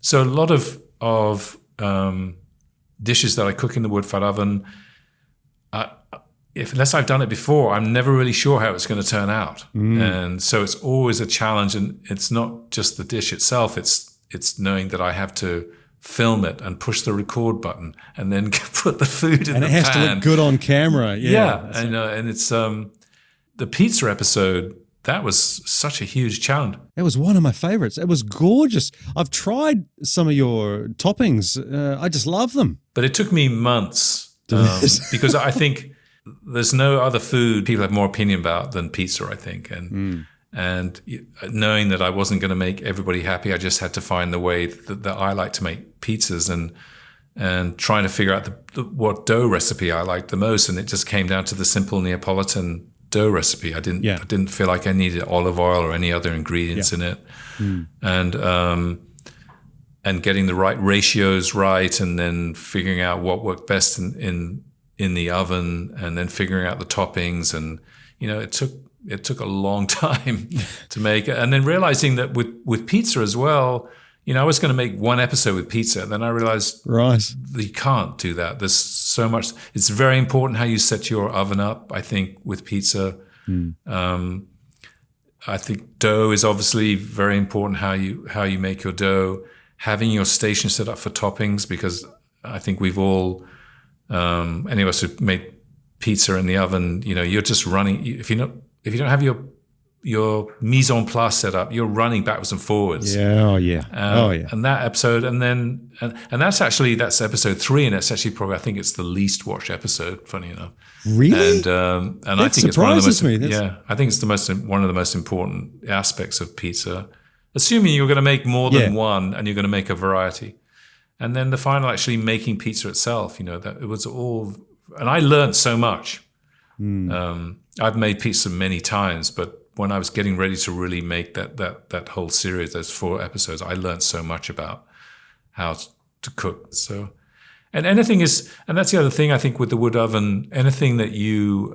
So a lot of dishes that I cook in the wood-fired oven, unless I've done it before, I'm never really sure how it's going to turn out. And so it's always a challenge. And it's not just the dish itself. It's knowing that I have to film it and push the record button and then put the food in the pan. And it has to look good on camera. And it's the pizza episode. That was such a huge challenge. It was one of my favorites. It was gorgeous. I've tried some of your toppings. I just love them. But it took me months because I think there's no other food people have more opinion about than pizza, I think. And knowing that I wasn't going to make everybody happy, I just had to find the way that I like to make pizzas, and trying to figure out what dough recipe I liked the most. And it just came down to the simple Neapolitan dough recipe. I didn't feel like I needed olive oil or any other ingredients in it. And getting the right ratios right, and then figuring out what worked best in the oven, and then figuring out the toppings. And it took a long time to make it. And then realizing that with pizza as well, I was going to make one episode with pizza. Then I realized you can't do that. There's so much. It's very important how you set your oven up, I think, with pizza. I think dough is obviously very important. How you make your dough, having your station set up for toppings, because I think we've all, any of us who've made pizza in the oven, you're just running. If you don't have your mise en place set up, you're running backwards and forwards. Yeah. And that episode, and that's episode 3, and it's actually probably, I think it's the least watched episode, funny enough. Really? And that I think it's one of the most, me. I think it's one of the most important aspects of pizza, assuming you're going to make more than one and you're going to make a variety. And then the final, actually making pizza itself, that it was all, and I learned so much. I've made pizza many times, but when I was getting ready to really make that whole series, those 4 episodes, I learned so much about how to cook. So, and anything is, and that's the other thing I think with the wood oven, anything that you,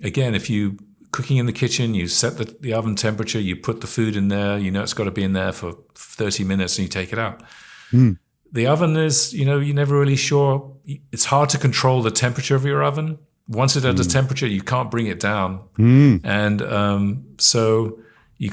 again, if you cooking in the kitchen, you set the oven temperature, you put the food in there, it's got to be in there for 30 minutes and you take it out. The oven is, you're never really sure. It's hard to control the temperature of your oven. Once it's at a temperature, you can't bring it down. And so you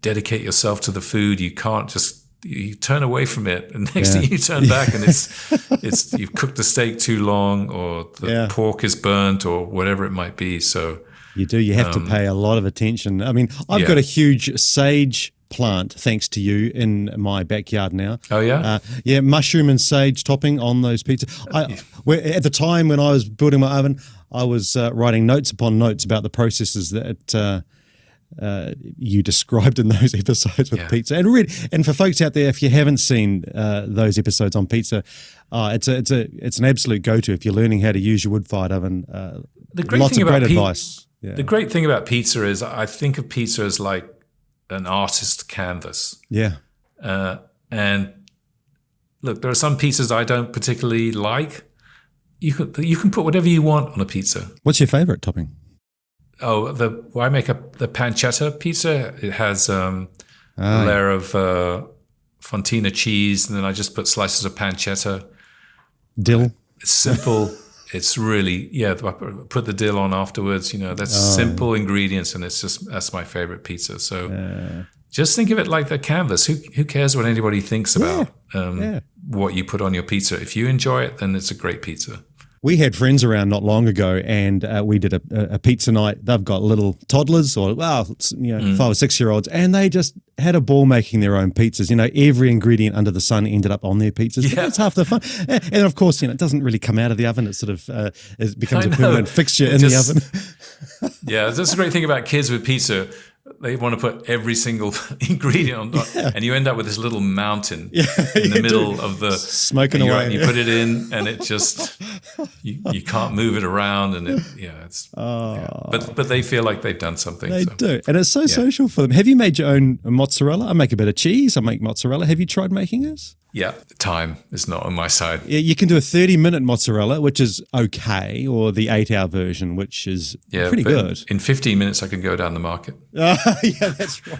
dedicate yourself to the food. You can't you turn away from it. And next thing you turn back and it's you've cooked the steak too long, or the pork is burnt, or whatever it might be. So you have to pay a lot of attention. I mean, I've got a huge sage plant, thanks to you, in my backyard now. Oh yeah, mushroom and sage topping on those pizzas. At the time when I was building my oven, I was writing notes upon notes about the processes that you described in those episodes with pizza. And for folks out there, if you haven't seen those episodes on pizza, it's an absolute go-to if you're learning how to use your wood-fired oven. Lots of great advice. Yeah. The great thing about pizza is I think of pizza as like an artist's canvas. Yeah. And look, there are some pizzas I don't particularly like. You can put whatever you want on a pizza. What's your favorite topping? Oh, I make the pancetta pizza. It has a layer of fontina cheese, and then I just put slices of pancetta. Dill. It's simple. It's really, I put the dill on afterwards. That's simple ingredients, and that's my favorite pizza. So just think of it like the canvas. Who cares what anybody thinks about what you put on your pizza? If you enjoy it, then it's a great pizza. We had friends around not long ago, and we did a pizza night. They've got little toddlers, or 5 or 6 year olds, and they just had a ball making their own pizzas. Every ingredient under the sun ended up on their pizzas. Yeah. That's half the fun. And of course, it doesn't really come out of the oven. It sort of it becomes a permanent fixture in the oven. Yeah, that's the great thing about kids with pizza. They want to put every single ingredient on, and you end up with this little mountain in the middle of the smoking away. And you put it in, and it just you can't move it around, and But they feel like they've done something. They do, and it's so social for them. Have you made your own mozzarella? I make a bit of cheese. I make mozzarella. Have you tried making this? Yeah, time is not on my side. Yeah, you can do a 30-minute mozzarella, which is okay, or the 8-hour version, which is pretty good. In 15 minutes, I can go down the market. Yeah, that's right.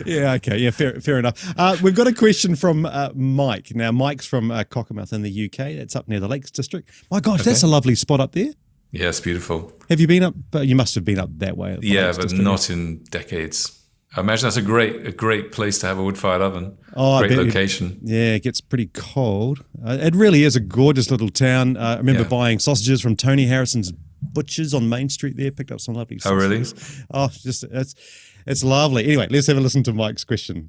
Yeah, okay. Yeah, fair enough. We've got a question from Mike. Now, Mike's from Cockermouth in the UK. It's up near the Lakes District. My gosh, that's a lovely spot up there. Yeah, it's beautiful. Have you been up? You must have been up that way. Yeah, but not in decades. I imagine that's a great place to have a wood-fired oven. Great location. Yeah, it gets pretty cold. It really is a gorgeous little town. I remember buying sausages from Tony Harrison's Butchers on Main Street there. Picked up some lovely sausages. Oh, really? Oh, it's lovely. Anyway, let's have a listen to Mike's question.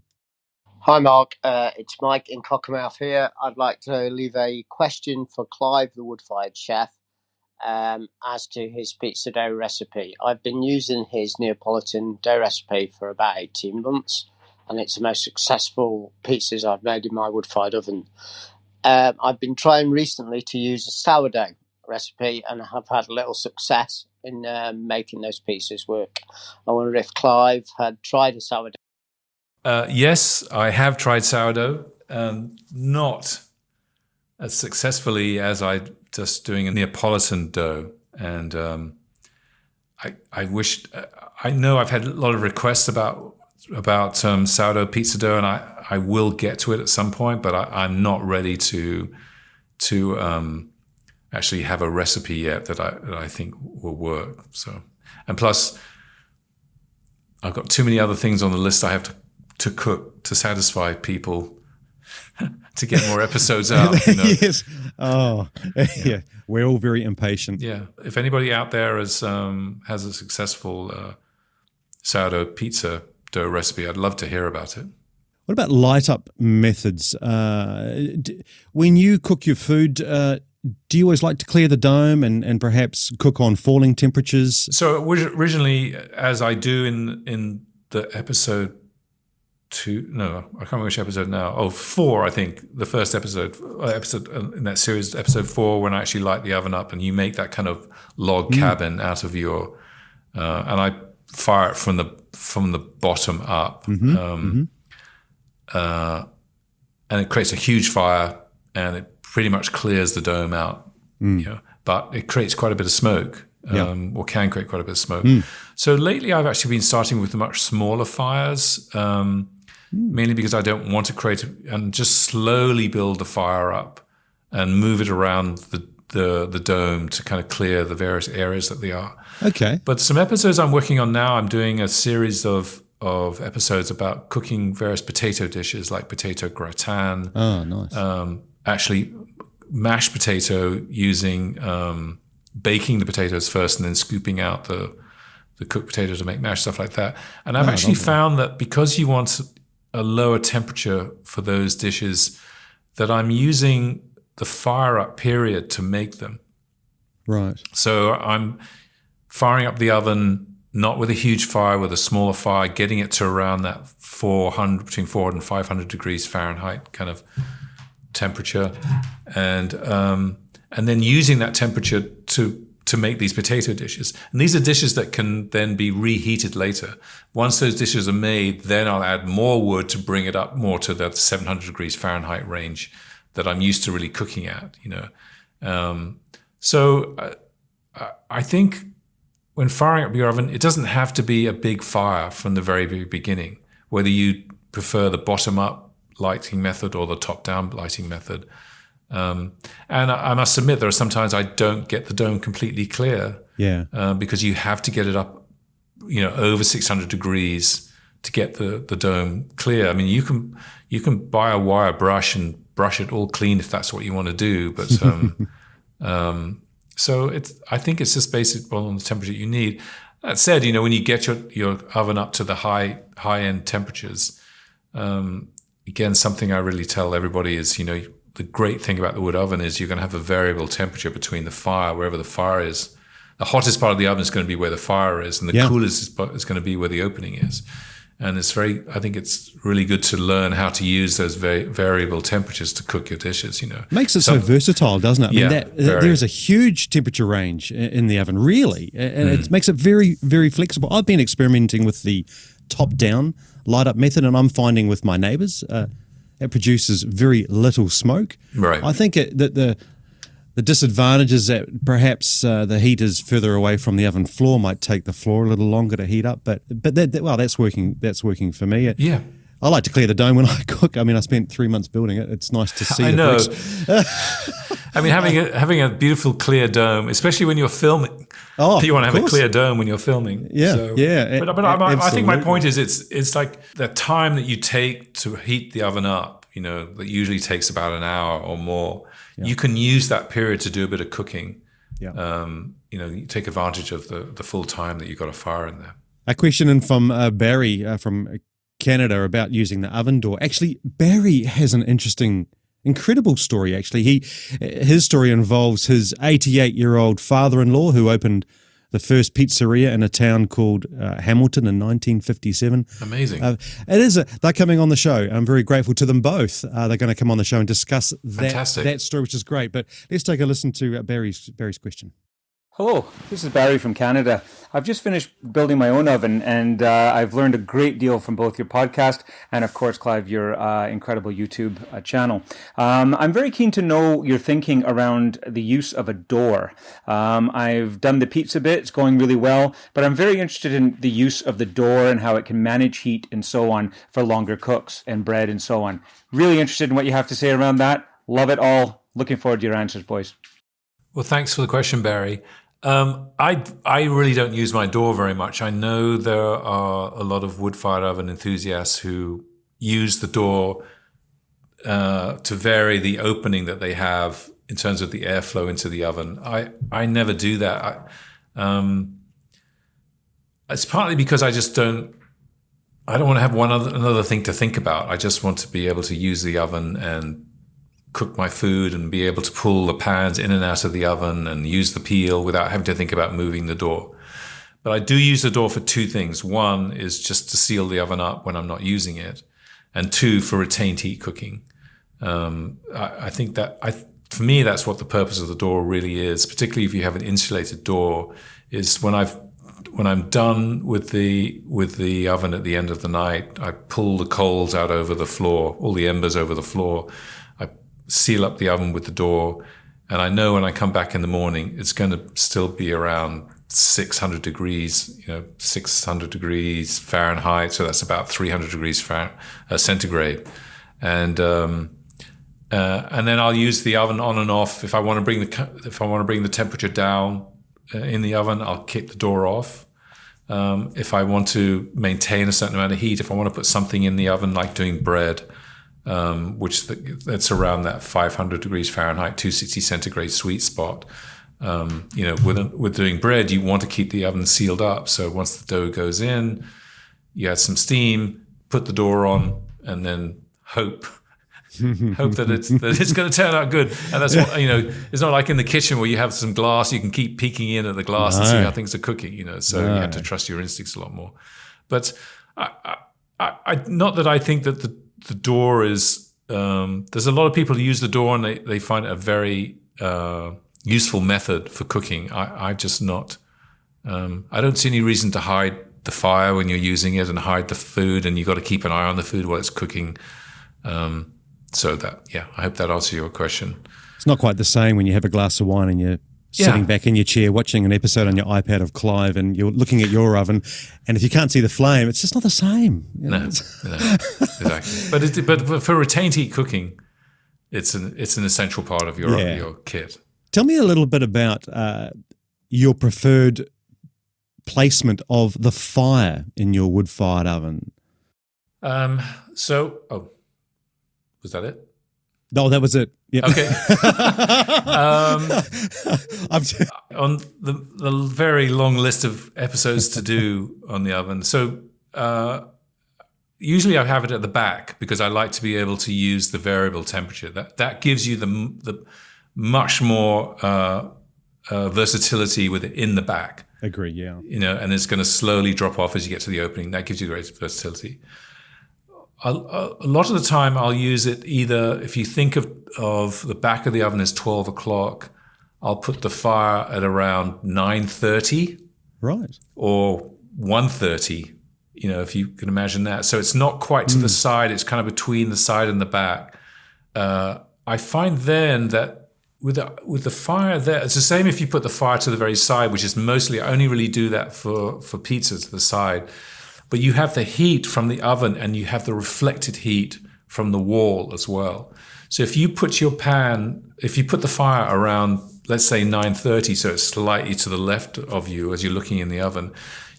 Hi, Mark. It's Mike in Cockermouth here. I'd like to leave a question for Clive, the wood-fired chef, as to his pizza dough recipe. I've been using his Neapolitan dough recipe for about 18 months, and it's the most successful pizzas I've made in my wood-fired oven. I've been trying recently to use a sourdough recipe, and I have had little success in making those pizzas work. I wonder if Clive had tried a sourdough. Yes, I have tried sourdough, not as successfully as I just doing a Neapolitan dough. And I wish, I know I've had a lot of requests about sourdough pizza dough, and I will get to it at some point, but I'm not ready to actually have a recipe yet that I think will work. So, and plus, I've got too many other things on the list I have to cook to satisfy people to get more episodes out. Yes. Oh, yeah. We're all very impatient. Yeah. If anybody out there has a successful sourdough pizza dough recipe, I'd love to hear about it. What about light up methods? When you cook your food, do you always like to clear the dome and perhaps cook on falling temperatures? So originally, as I do in the episode 2, no, I can't remember which episode now. Oh, 4, I think, the first episode in that series, episode 4, when I actually light the oven up and you make that kind of log cabin out of your, and I fire it from the bottom up. And it creates a huge fire, and it pretty much clears the dome out. But it creates quite a bit of smoke, or can create quite a bit of smoke. So lately, I've actually been starting with the much smaller fires, mainly because I don't want to create and just slowly build the fire up and move it around the dome to kind of clear the various areas that they are. Okay. But some episodes I'm working on now, I'm doing a series of episodes about cooking various potato dishes like potato gratin. Oh, nice. Actually, mashed potato using baking the potatoes first and then scooping out the cooked potato to make mash, stuff like that. And I've actually found that because you want a lower temperature for those dishes, that I'm using the fire up period to make them. Right. So I'm firing up the oven not with a huge fire, with a smaller fire, getting it to around that between 400 and 500 degrees Fahrenheit kind of temperature, and then using that temperature to make these potato dishes. And these are dishes that can then be reheated later. Once those dishes are made, then I'll add more wood to bring it up more to that 700 degrees Fahrenheit range that I'm used to really cooking at. So I think when firing up your oven, it doesn't have to be a big fire from the very, very beginning, whether you prefer the bottom-up lighting method or the top-down lighting method. And I must admit, there are sometimes I don't get the dome completely clear, because you have to get it up, over 600 degrees to get the dome clear. I mean, you can buy a wire brush and brush it all clean if that's what you want to do, but so I think it's just based on the temperature you need. That said, when you get your oven up to the high end temperatures, again, something I really tell everybody is, the great thing about the wood oven is you're going to have a variable temperature between the fire, wherever the fire is. The hottest part of the oven is going to be where the fire is, and the coolest is going to be where the opening is. And I think it's really good to learn how to use those variable temperatures to cook your dishes, Makes it so versatile, doesn't it? I mean, there's a huge temperature range in the oven, really. And it makes it very, very flexible. I've been experimenting with the top-down light-up method, and I'm finding with my neighbours, it produces very little smoke. Right. I think that the disadvantage is that perhaps the heat is further away from the oven floor, might take the floor a little longer to heat up. But that's working. That's working for me. Yeah. I like to clear the dome when I cook. I mean, I spent 3 months building it. It's nice to see. I know. I mean, having a beautiful clear dome, especially when you're filming. Oh, you want to have a clear dome when you're filming. Yeah, so, yeah. But I think my point is, it's like the time that you take to heat the oven up. That usually takes about an hour or more. Yeah. You can use that period to do a bit of cooking. Yeah. You take advantage of the full time that you've got a fire in there. A question in from Barry from Canada about using the oven door. Actually, Barry has an incredible story, actually. His story involves his 88-year-old father-in-law who opened the first pizzeria in a town called Hamilton in 1957. Amazing. They're coming on the show. I'm very grateful to them both. They're going to come on the show and discuss that story, which is great. But let's take a listen to Barry's question. Hello, this is Barry from Canada. I've just finished building my own oven, and I've learned a great deal from both your podcast and, of course, Clive, your incredible YouTube channel. I'm very keen to know your thinking around the use of a door. I've done the pizza bit, it's going really well, but I'm very interested in the use of the door and how it can manage heat and so on for longer cooks and bread and so on. Really interested in what you have to say around that. Love it all. Looking forward to your answers, boys. Well, thanks for the question, Barry. I really don't use my door very much. I know there are a lot of wood-fired oven enthusiasts who use the door to vary the opening that they have in terms of the airflow into the oven. I never do that. It's partly because I don't want to have another thing to think about. I just want to be able to use the oven and cook my food and be able to pull the pans in and out of the oven and use the peel without having to think about moving the door. But I do use the door for two things. One is just to seal the oven up when I'm not using it, and two, for retained heat cooking. I think that for me, that's what the purpose of the door really is, particularly if you have an insulated door, is when I'm done with the oven at the end of the night, I pull the coals out over the floor, all the embers over the floor. I seal up the oven with the door, and I know when I come back in the morning, it's going to still be around 600 degrees, 600 degrees Fahrenheit. So that's about 300 degrees centigrade. And then I'll use the oven on and off. If I want to bring the temperature down in the oven, I'll kick the door off. If I want to maintain a certain amount of heat, if I want to put something in the oven, like doing bread, that's around that 500 degrees Fahrenheit, 260 centigrade sweet spot. With doing bread, you want to keep the oven sealed up. So once the dough goes in, you add some steam, put the door on, and then hope that it's going to turn out good. And that's what, it's not like in the kitchen where you have some glass, you can keep peeking in at the glass and see how things are cooking, so you have to trust your instincts a lot more. But I not that I think that the door is, there's a lot of people who use the door and they find it a very useful method for cooking. I just not, I don't see any reason to hide the fire when you're using it and hide the food, and you've got to keep an eye on the food while it's cooking. So I hope that answers your question. It's not quite the same when you have a glass of wine and you're sitting back in your chair watching an episode on your iPad of Clive and you're looking at your oven, and if you can't see the flame, it's just not the same. No, exactly. But for retained heat cooking, it's an essential part of your kit. Tell me a little bit about your preferred placement of the fire in your wood-fired oven. Was that it? No, that was it. Yep. Okay. On the very long list of episodes to do on the oven. So usually I have it at the back because I like to be able to use the variable temperature. That gives you the much more versatility with it in the back. Agree, yeah. And it's going to slowly drop off as you get to the opening. That gives you great versatility. A lot of the time I'll use it either, if you think of the back of the oven as 12 o'clock, I'll put the fire at around 9:30. Right. Or 1:30, if you can imagine that. So it's not quite to the side, it's kind of between the side and the back. I find then that with the fire there, it's the same if you put the fire to the very side, which is mostly, I only really do that for pizza to the side. But you have the heat from the oven and you have the reflected heat from the wall as well. So if you put the fire around, let's say 9:30, so it's slightly to the left of you as you're looking in the oven,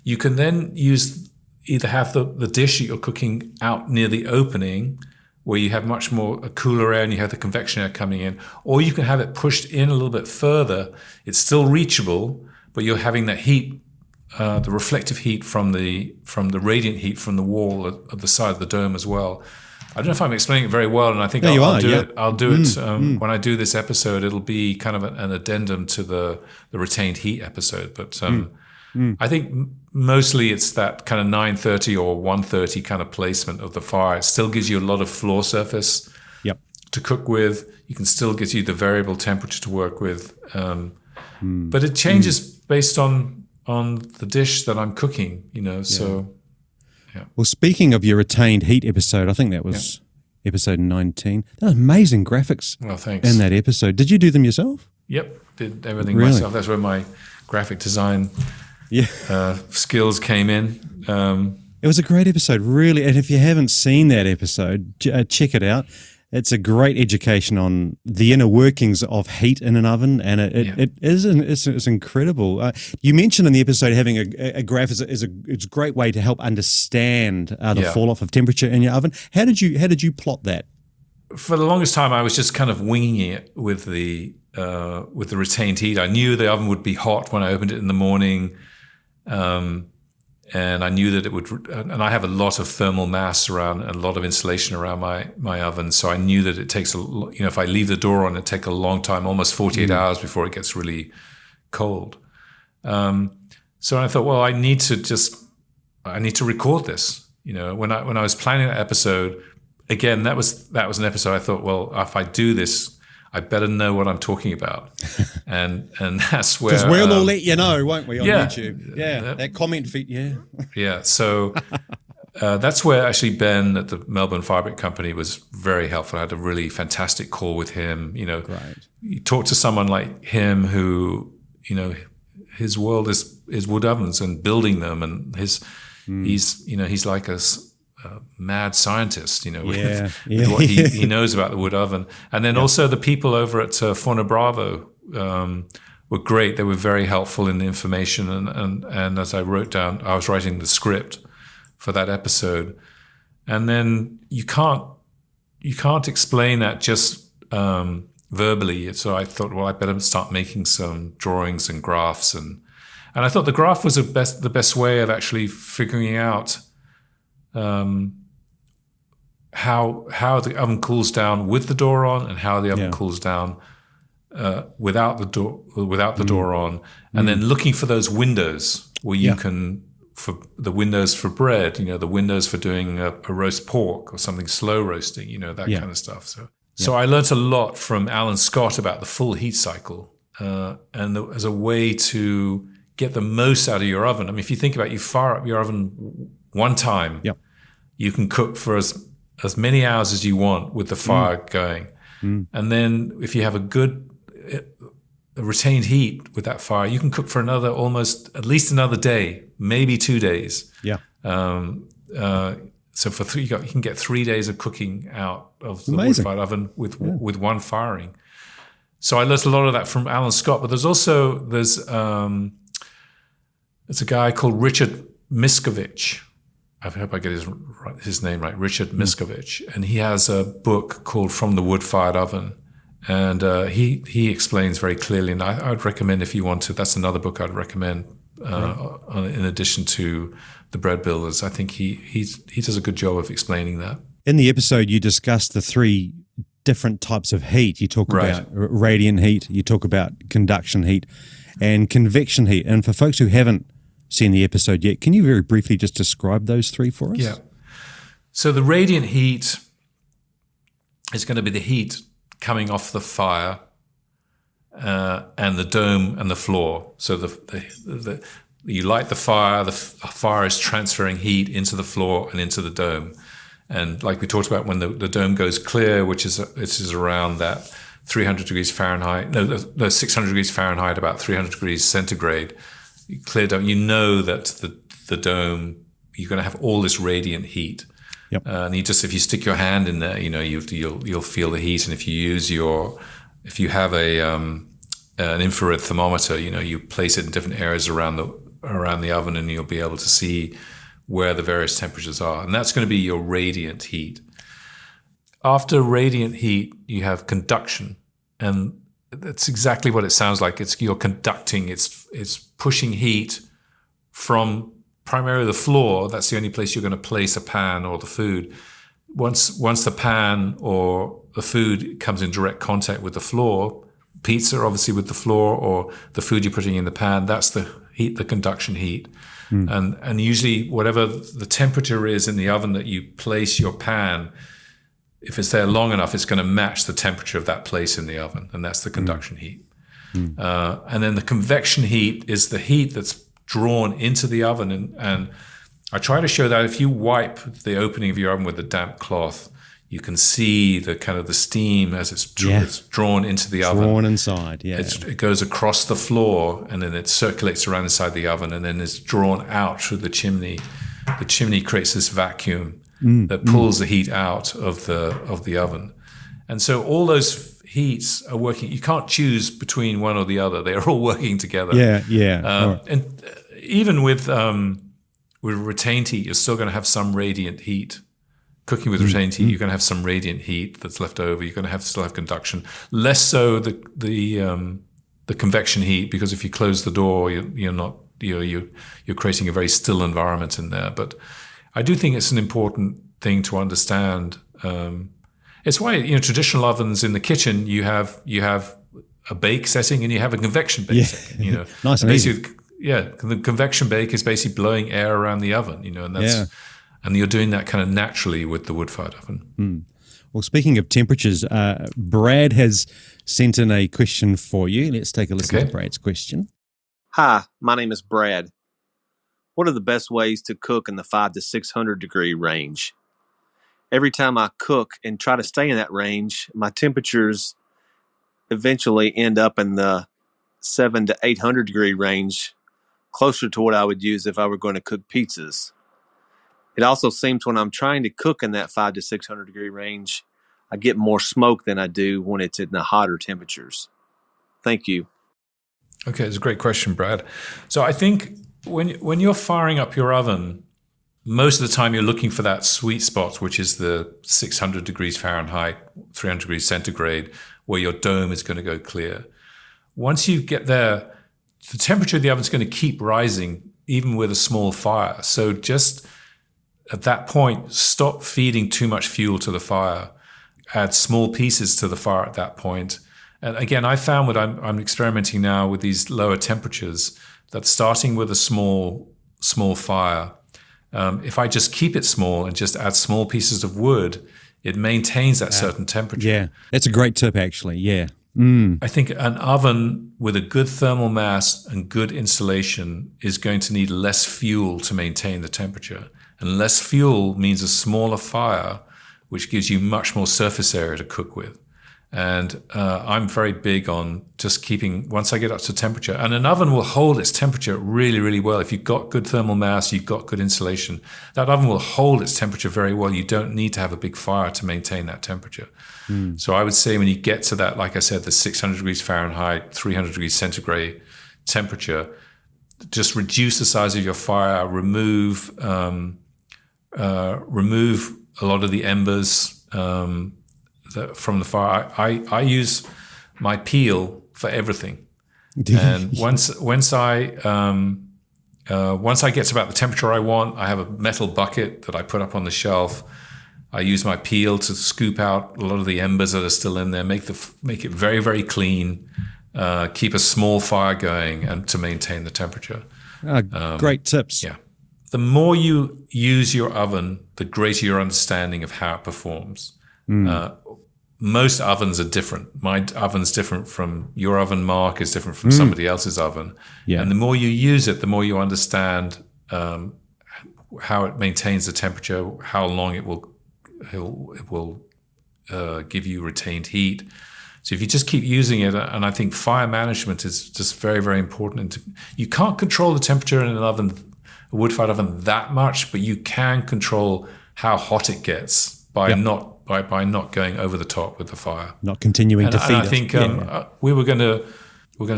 you can then either have the dish that you're cooking out near the opening where you have much more a cooler air and you have the convection air coming in, or you can have it pushed in a little bit further. It's still reachable, but you're having that heat, the reflective heat from the radiant heat from the wall of the side of the dome as well. I don't know if I'm explaining it very well, and I think I'll do it when I do this episode. It'll be kind of an addendum to the retained heat episode. But I think mostly it's that kind of 9:30 or 1:30 kind of placement of the fire. It still gives you a lot of floor surface to cook with. You can still gives you the variable temperature to work with, but it changes based on the dish that I'm cooking. So. Yeah. Well, speaking of your retained heat episode, I think that was episode 19. There were amazing graphics in that episode. Did you do them yourself? Yep, did everything myself. That's where my graphic design skills came in. It was a great episode, really. And if you haven't seen that episode, check it out. It's a great education on the inner workings of heat in an oven, and it's incredible. You mentioned in the episode having a graph is a great way to help understand the fall off of temperature in your oven. How did you plot that? For the longest time, I was just kind of winging it with the retained heat. I knew the oven would be hot when I opened it in the morning. And I knew that it would, and I have a lot of thermal mass around, a lot of insulation around my oven. So I knew that it takes if I leave the door on, it takes a long time, almost 48 hours before it gets really cold. So I thought, well, I need to record this. When I was planning that episode, again, that was an episode I thought, well, if I do this, I better know what I'm talking about, and that's where, because we'll all let you know, won't we, on YouTube? Yeah, that comment feed, yeah. So that's where actually Ben at the Melbourne Fabric Company was very helpful. I had a really fantastic call with him. Great. You talk to someone like him who, his world is wood ovens and building them, and he's like a mad scientist, with what he knows about the wood oven. And then also the people over at Fauna Bravo were great. They were very helpful in the information. And as I was writing the script for that episode. And then you can't explain that just verbally. So I thought, well, I better start making some drawings and graphs. And I thought the graph was the best way of actually figuring out how the oven cools down with the door on, and how the oven cools down without the door on, and then looking for those windows where you can, for the windows for bread, the windows for doing a roast pork or something slow roasting, that kind of stuff. So I learned a lot from Alan Scott about the full heat cycle, and as a way to get the most out of your oven. I mean, if you think about it, you fire up your oven one time, you can cook for as many hours as you want with the fire going. And then if you have a good retained heat with that fire, you can cook for at least another day, maybe 2 days. So for you can get 3 days of cooking out of the wood-fired oven with one firing. So I learned a lot of that from Alan Scott, but there's a guy called Richard Miskovich. I hope I get his name right, Richard Miskovich. And he has a book called From the Wood-Fired Oven. And he explains very clearly, and I would recommend, if you want to, that's another book I'd recommend in addition to The Bread Builders. I think he does a good job of explaining that. In the episode, you discussed the 3 different types of heat. You talk about radiant heat, you talk about conduction heat, and convection heat. And for folks who haven't seen the episode yet, can you very briefly just describe those 3 for us? Yeah. So the radiant heat is going to be the heat coming off the fire and the dome and the floor. So you light the fire is transferring heat into the floor and into the dome. And like we talked about, when the dome goes clear, which is around that 300 degrees Fahrenheit, no, 600 degrees Fahrenheit, about 300 degrees centigrade, clear dome, you know that the dome, you're going to have all this radiant heat. And if you stick your hand in there, you'll feel the heat. And if you have an infrared thermometer, you place it in different areas around the oven, and you'll be able to see where the various temperatures are. And that's going to be your radiant heat. After radiant heat, you have conduction, and that's exactly what it sounds like. You're conducting. It's pushing heat from primarily the floor. That's the only place you're going to place a pan or the food. Once the pan or the food comes in direct contact with the floor, pizza obviously with the floor, or the food you're putting in the pan, that's the heat, the conduction heat. And usually whatever the temperature is in the oven that you place your pan, if it's there long enough, it's going to match the temperature of that place in the oven, and that's the conduction heat. And then the convection heat is the heat that's drawn into the oven. And I try to show that if you wipe the opening of your oven with a damp cloth, you can see the kind of the steam as it's drawn into the oven. Drawn inside, It goes across the floor, and then it circulates around inside the oven, and then it's drawn out through the chimney. The chimney creates this vacuum that pulls the heat out of the oven. And so all those heats are working. You can't choose between one or the other. They're all working together. Yeah. And even with retained heat, you're still going to have some radiant heat. Cooking with retained heat, you're going to have some radiant heat that's left over. You're going to still have conduction. Less so the convection heat, because if you close the door, you're creating a very still environment in there. But I do think it's an important thing to understand. It's why traditional ovens in the kitchen you have a bake setting and you have a convection bake setting. Nice and easy. The convection bake is basically blowing air around the oven. And that's. And you're doing that kind of naturally with the wood-fired oven. Well, speaking of temperatures, Brad has sent in a question for you. Let's take a listen to Brad's question. Hi, my name is Brad. What are the best ways to cook in the 500 to 600 degree range? Every time I cook and try to stay in that range, my temperatures eventually end up in the 700 to 800 degree range, closer to what I would use if I were going to cook pizzas. It also seems when I'm trying to cook in that 500 to 600 degree range, I get more smoke than I do when it's in the hotter temperatures. Thank you. Okay, it's a great question, Brad. So I think when you're firing up your oven, most of the time you're looking for that sweet spot, which is the 600 degrees Fahrenheit, 300 degrees centigrade, where your dome is going to go clear. Once you get there, the temperature of the oven is going to keep rising, even with a small fire. So just at that point, stop feeding too much fuel to the fire. Add small pieces to the fire at that point. And again, I found when I'm experimenting now with these lower temperatures that starting with a small fire, if I just keep it small and just add small pieces of wood, it maintains that certain temperature. Yeah, that's a great tip, actually. Yeah. I think an oven with a good thermal mass and good insulation is going to need less fuel to maintain the temperature. And less fuel means a smaller fire, which gives you much more surface area to cook with. And I'm very big on just keeping, once I get up to temperature, and an oven will hold its temperature really, really well. If you've got good thermal mass, you've got good insulation, that oven will hold its temperature very well. You don't need to have a big fire to maintain that temperature. So I would say when you get to that, like I said, the 600 degrees Fahrenheit, 300 degrees centigrade temperature, just reduce the size of your fire, remove a lot of the embers from the fire. I use my peel for everything, and once I get to about the temperature I want, I have a metal bucket that I put up on the shelf. I use my peel to scoop out a lot of the embers that are still in there, make it very, very clean, keep a small fire going, and to maintain the temperature. Great tips. Yeah. The more you use your oven, the greater your understanding of how it performs. Most ovens are different. My oven's different from your oven, Mark, is different from somebody else's oven. Yeah. And the more you use it, the more you understand how it maintains the temperature, how long it will give you retained heat. So if you just keep using it, and I think fire management is just very, very important. You can't control the temperature in an oven, a wood-fired oven, that much, but you can control how hot it gets by not going over the top with the fire, not continuing to feed. And I think we're going to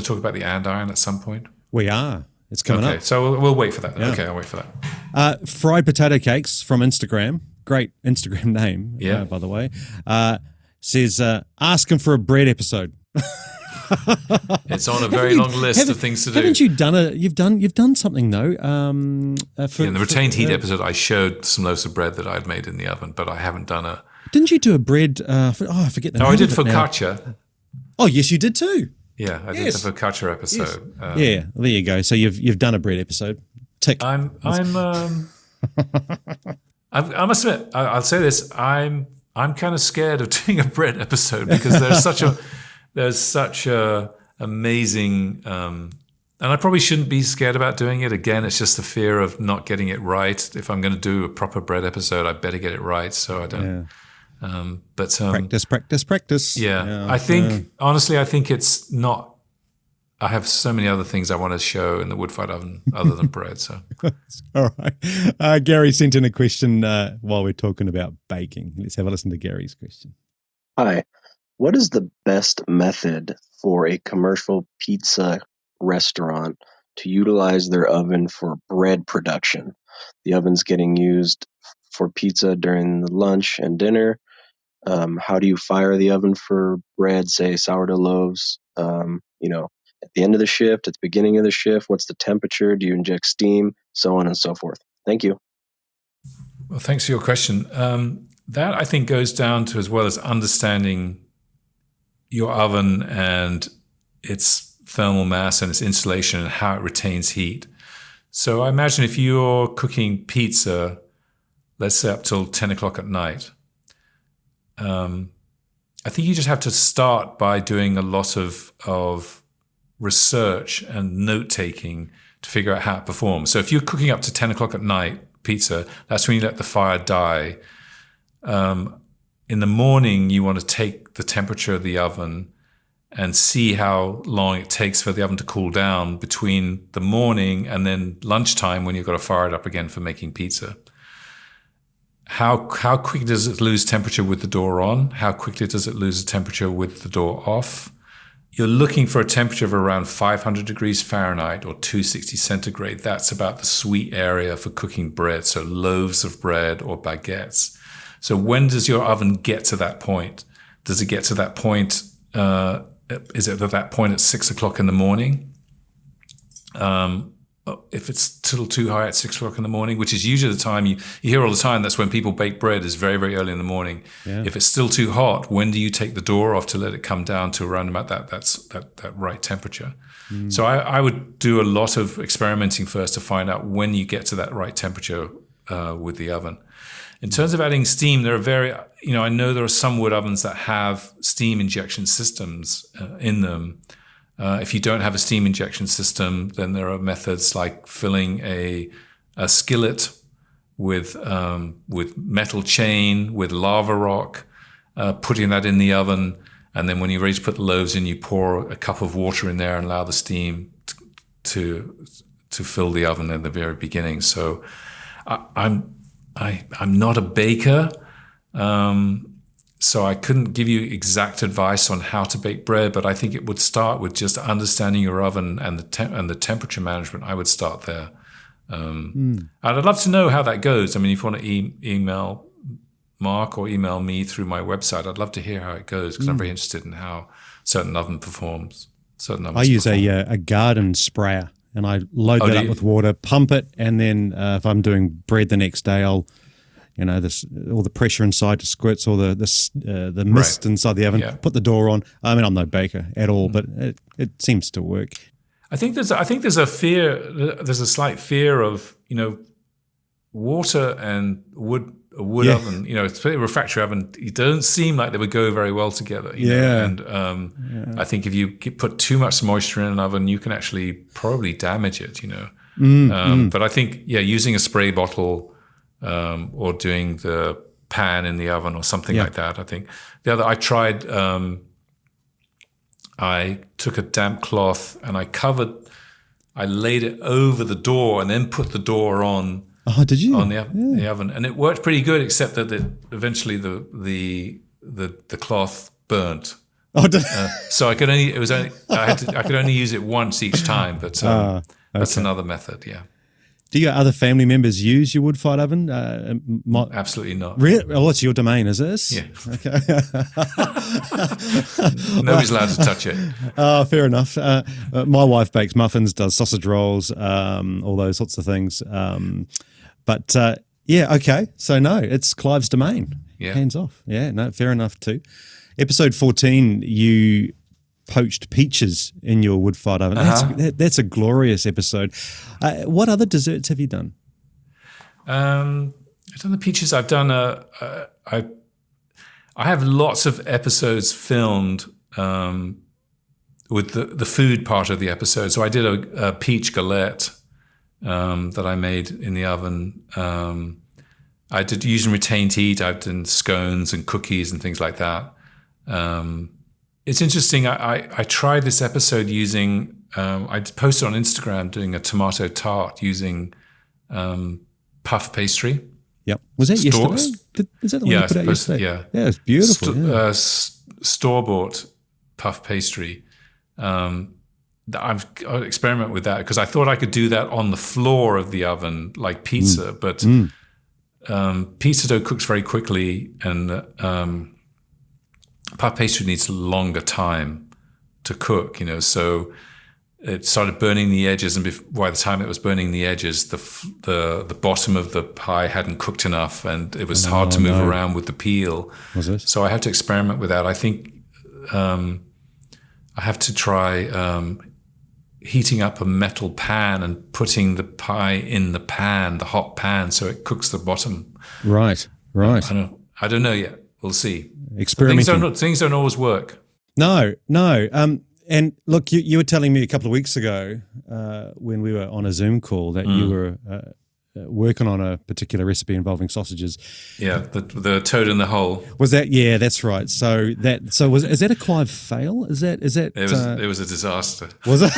talk about the andiron at some point. We are. It's coming up. Okay, so we'll wait for that. Yeah. Okay, I'll wait for that. Fried Potato Cakes from Instagram. Great Instagram name, by the way. Says, asking for a bread episode. It's on a very long list of things to do. Haven't you done you've done something though? In the retained heat episode, I showed some loaves of bread that I had made in the oven, but I haven't done a. Didn't you do a bread? I forget the name. No, I did focaccia. Oh, yes, you did too. Yeah, I did the focaccia episode. Yes. There you go. So you've done a bread episode. Tick. I must admit, I'll say this. I'm kind of scared of doing a bread episode because there's such a amazing, and I probably shouldn't be scared about doing it. Again, it's just the fear of not getting it right. If I'm going to do a proper bread episode, I better get it right so I don't. Yeah. Practice. Yeah. I think, honestly, it's not. I have so many other things I want to show in the wood-fired oven other than bread. So, all right. Gary sent in a question while we're talking about baking. Let's have a listen to Gary's question. Hi. What is the best method for a commercial pizza restaurant to utilize their oven for bread production? The oven's getting used for pizza during the lunch and dinner. How do you fire the oven for bread, say sourdough loaves? At the end of the shift, at the beginning of the shift, what's the temperature? Do you inject steam? So on and so forth. Thank you. Well, thanks for your question. That I think goes down to as well as understanding your oven and its thermal mass and its insulation and how it retains heat. So I imagine if you're cooking pizza, let's say up till 10 o'clock at night, I think you just have to start by doing a lot of research and note-taking to figure out how it performs. So if you're cooking up to 10 o'clock at night pizza, that's when you let the fire die. In the morning, you want to take the temperature of the oven and see how long it takes for the oven to cool down between the morning and then lunchtime when you've got to fire it up again for making pizza. How quickly does it lose temperature with the door on? How quickly does it lose the temperature with the door off? You're looking for a temperature of around 500 degrees Fahrenheit or 260 centigrade. That's about the sweet area for cooking bread, so loaves of bread or baguettes. So when does your oven get to that point? Does it get to that point? Is it at that point at 6 o'clock in the morning? If it's still too high at 6 o'clock in the morning, which is usually the time you hear all the time, that's when people bake bread, is very, very early in the morning. Yeah. If it's still too hot, when do you take the door off to let it come down to around about that right temperature? Mm. So I would do a lot of experimenting first to find out when you get to that right temperature with the oven. In terms of adding steam, there are I know there are some wood ovens that have steam injection systems in them. If you don't have a steam injection system, then there are methods like filling a skillet with metal chain, with lava rock, putting that in the oven, and then when you're ready to put the loaves in, you pour a cup of water in there and allow the steam to fill the oven in the very beginning. So I'm not a baker. So I couldn't give you exact advice on how to bake bread, but I think it would start with just understanding your oven and the temperature management. I would start there. And I'd love to know how that goes. I mean, if you want to email Mark or email me through my website, I'd love to hear how it goes because I'm very interested in how certain oven performs. I use a garden sprayer and I load that up with water, pump it, and then if I'm doing bread the next day, I'll all the pressure inside just squirts all the mist inside the oven. Yeah. Put the door on. I mean, I'm no baker at all, but it seems to work. I think there's a fear. There's a slight fear of water and wood oven. Especially a refractory oven. It doesn't seem like they would go very well together. And I think if you put too much moisture in an oven, you can actually probably damage it. But I think using a spray bottle. Or doing the pan in the oven or something like that. I think I tried, I took a damp cloth and I laid it over the door and then put the door on. Oh, did you? On the oven. And it worked pretty good, except that eventually the cloth burnt. Oh, so I could only use it once each time, but that's another method, yeah. Do your other family members use your wood-fired oven? Absolutely not. Really? Oh, it's your domain, is this? Yeah. Okay. Nobody's allowed to touch it. Fair enough. My wife bakes muffins, does sausage rolls, all those sorts of things. Okay. So no, it's Clive's domain. Yeah. Hands off. Yeah, no, fair enough too. Episode 14, you poached peaches in your wood-fired oven. That's a glorious episode. What other desserts have you done? I've done the peaches. I've done I have lots of episodes filmed with the food part of the episode. So I did a peach galette that I made in the oven. I did using retained heat. I've done scones and cookies and things like that. It's interesting. I tried this episode using, I posted on Instagram doing a tomato tart using puff pastry. Yep. Was that yesterday? Is that the one you put out yesterday? Yeah. Yeah, it's beautiful. Store-bought puff pastry. I've experiment with that because I thought I could do that on the floor of the oven like pizza, but pizza dough cooks very quickly, and puff pastry needs longer time to cook, so it started burning the edges, and by the time it was burning the edges, the bottom of the pie hadn't cooked enough, and it was hard to move around with the peel. Was it? So I had to experiment with that. I think I have to try heating up a metal pan and putting the pie in the pan, the hot pan, so it cooks the bottom. Right. I don't know yet. We'll see. Experimenting. Things don't always work. No. And look, you were telling me a couple of weeks ago when we were on a Zoom call that you were working on a particular recipe involving sausages. Yeah, the toad in the hole. Was that? Yeah, that's right. Is that a Clive fail? Is that? It was a disaster. Was it?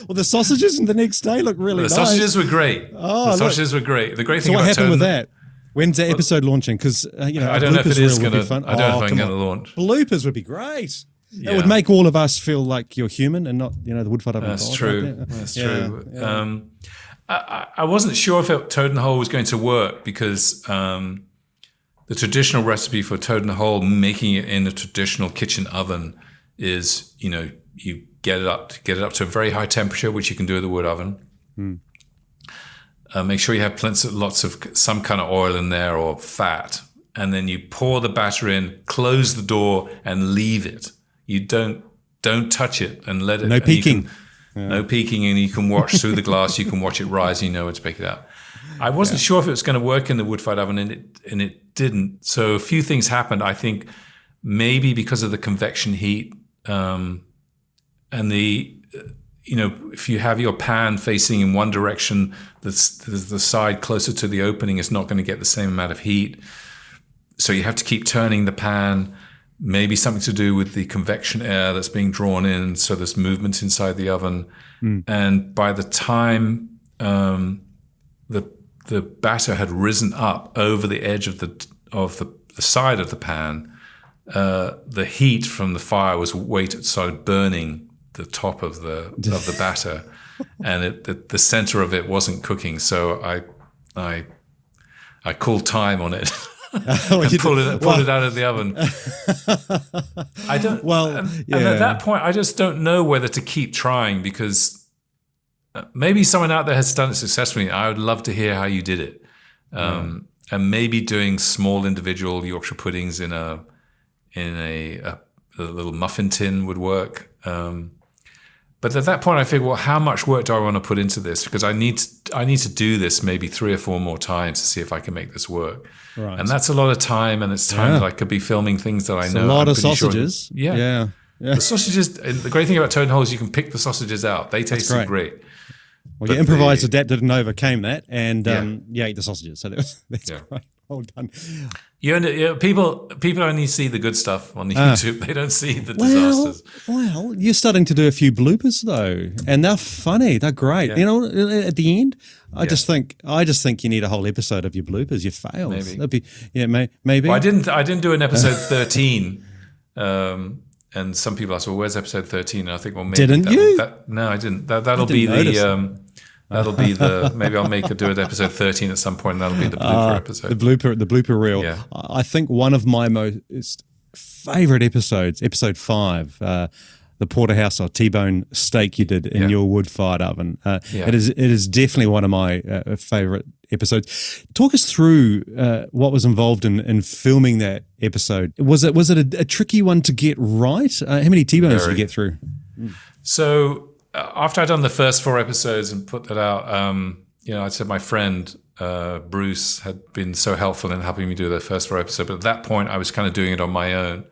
Well, the sausages the next day look really nice. The sausages were great. The sausages were great. The great thing about what happened with that? When's that episode launching? Because I don't know if it is going to. I don't know if I'm going to launch. Bloopers would be great. Yeah. It would make all of us feel like you're human and not, the wood-fired oven. That's true. Right. That's true. Yeah. I wasn't sure if toad in the hole was going to work because the traditional recipe for toad in the hole, making it in a traditional kitchen oven, is you get it up to a very high temperature, which you can do with a wood oven. Make sure you have lots of some kind of oil in there or fat, and then you pour the batter in, close the door, and leave it. You don't touch it and let it. No peeking. No peeking, and you can watch through the glass. You can watch it rise. You know when to pick it up. I wasn't sure if it was going to work in the wood-fired oven, and it didn't. So a few things happened. I think maybe because of the convection heat, and if you have your pan facing in one direction, the side closer to the opening is not going to get the same amount of heat. So you have to keep turning the pan. Maybe something to do with the convection air that's being drawn in, so there's movement inside the oven. And by the time the batter had risen up over the edge of the side of the pan, the heat from the fire started burning the top of the batter, and the center of it wasn't cooking. So I called time on it. And pulled it out of the oven. I don't. Well, and at that point, I just don't know whether to keep trying, because maybe someone out there has done it successfully. I would love to hear how you did it, and maybe doing small individual Yorkshire puddings in a little muffin tin would work. But at that point, I figured, well, how much work do I want to put into this? Because I need to do this maybe 3 or 4 more times to see if I can make this work. Right. And that's a lot of time, and it's time that I could be filming things that I know. A lot of sausages. Sure yeah. The sausages. The great thing about toad in the hole is you can pick the sausages out. They tasted great. Well, you improvised, adapted, and overcame that, and you ate the sausages. So that's great. Well done. People only see the good stuff on the YouTube. They don't see the disasters. Well, you're starting to do a few bloopers though, and they're funny. They're great. Yeah. At the end, I just think you need a whole episode of your bloopers, your fails. Maybe. That'd be, maybe. Well, I didn't do an episode 13. And some people ask, well, where's episode 13? And I think, well, maybe didn't you? No, I didn't. That'll be the. That'll be the. Maybe I'll do it episode 13 at some point. And that'll be the blooper episode. The blooper reel. Yeah. I think one of my most favorite episodes, episode 5, the porterhouse or T-bone steak you did in your wood-fired oven. It is definitely one of my favorite episodes. Talk us through what was involved in filming that episode. Was it a tricky one to get right? How many T-bones did you get through? So after I'd done the first 4 episodes and put that out, I said my friend Bruce had been so helpful in helping me do the first 4 episodes. But at that point, I was kind of doing it on my own.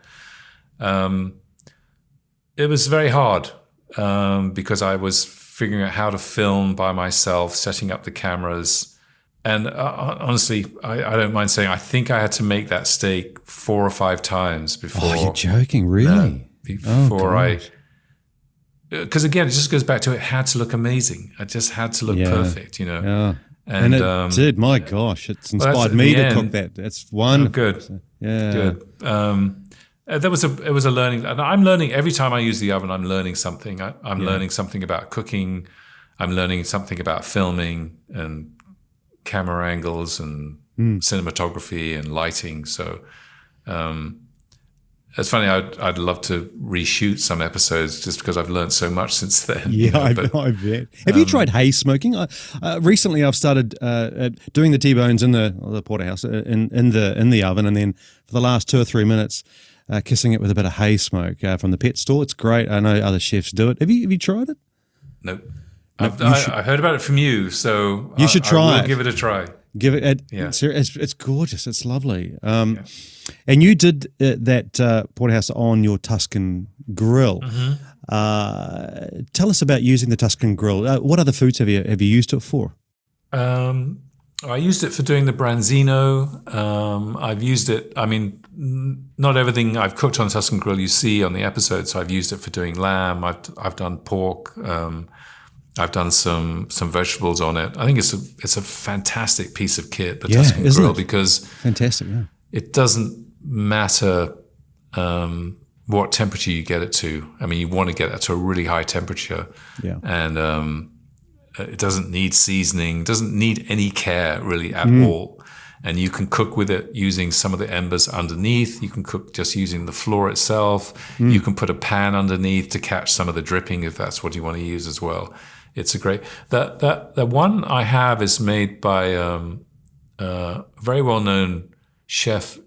It was very hard because I was figuring out how to film by myself, setting up the cameras. And honestly, I don't mind saying I think I had to make that steak 4 or 5 times before. Oh, you're joking, really? Because again, it just goes back to it had to look amazing. It just had to look perfect, Yeah. And it did. My gosh, it's inspired me to cook that. That's wonderful. Oh, good. So, yeah. Good. It was a learning, and I'm learning every time I use the oven. I'm learning something. I'm learning something about cooking. I'm learning something about filming and camera angles and cinematography and lighting. So it's funny. I'd love to reshoot some episodes just because I've learned so much since then. Yeah, I bet. Have you tried hay smoking? Recently, I've started doing the T-bones in the porterhouse in the oven, and then for the last 2 or 3 minutes, kissing it with a bit of hay smoke from the pet store. It's great. I know other chefs do it. Have you tried it? Nope. I heard about it from you, so you should try it. Give it a try. Give it. It's gorgeous. It's lovely. And you did that porterhouse on your Tuscan grill. Mm-hmm. Tell us about using the Tuscan grill. What other foods have you used it for? I used it for doing the branzino. I've used it. I mean, not everything I've cooked on the Tuscan grill you see on the episode. So I've used it for doing lamb. I've done pork. I've done some vegetables on it. I think it's a fantastic piece of kit, the Tuscan grill, because fantastic. Yeah. It doesn't matter what temperature you get it to. I mean, you want to get it to a really high temperature, and it doesn't need seasoning, doesn't need any care really at all. And you can cook with it using some of the embers underneath. You can cook just using the floor itself. You can put a pan underneath to catch some of the dripping if that's what you want to use as well. It's a great. The one I have is made by a very well-known chef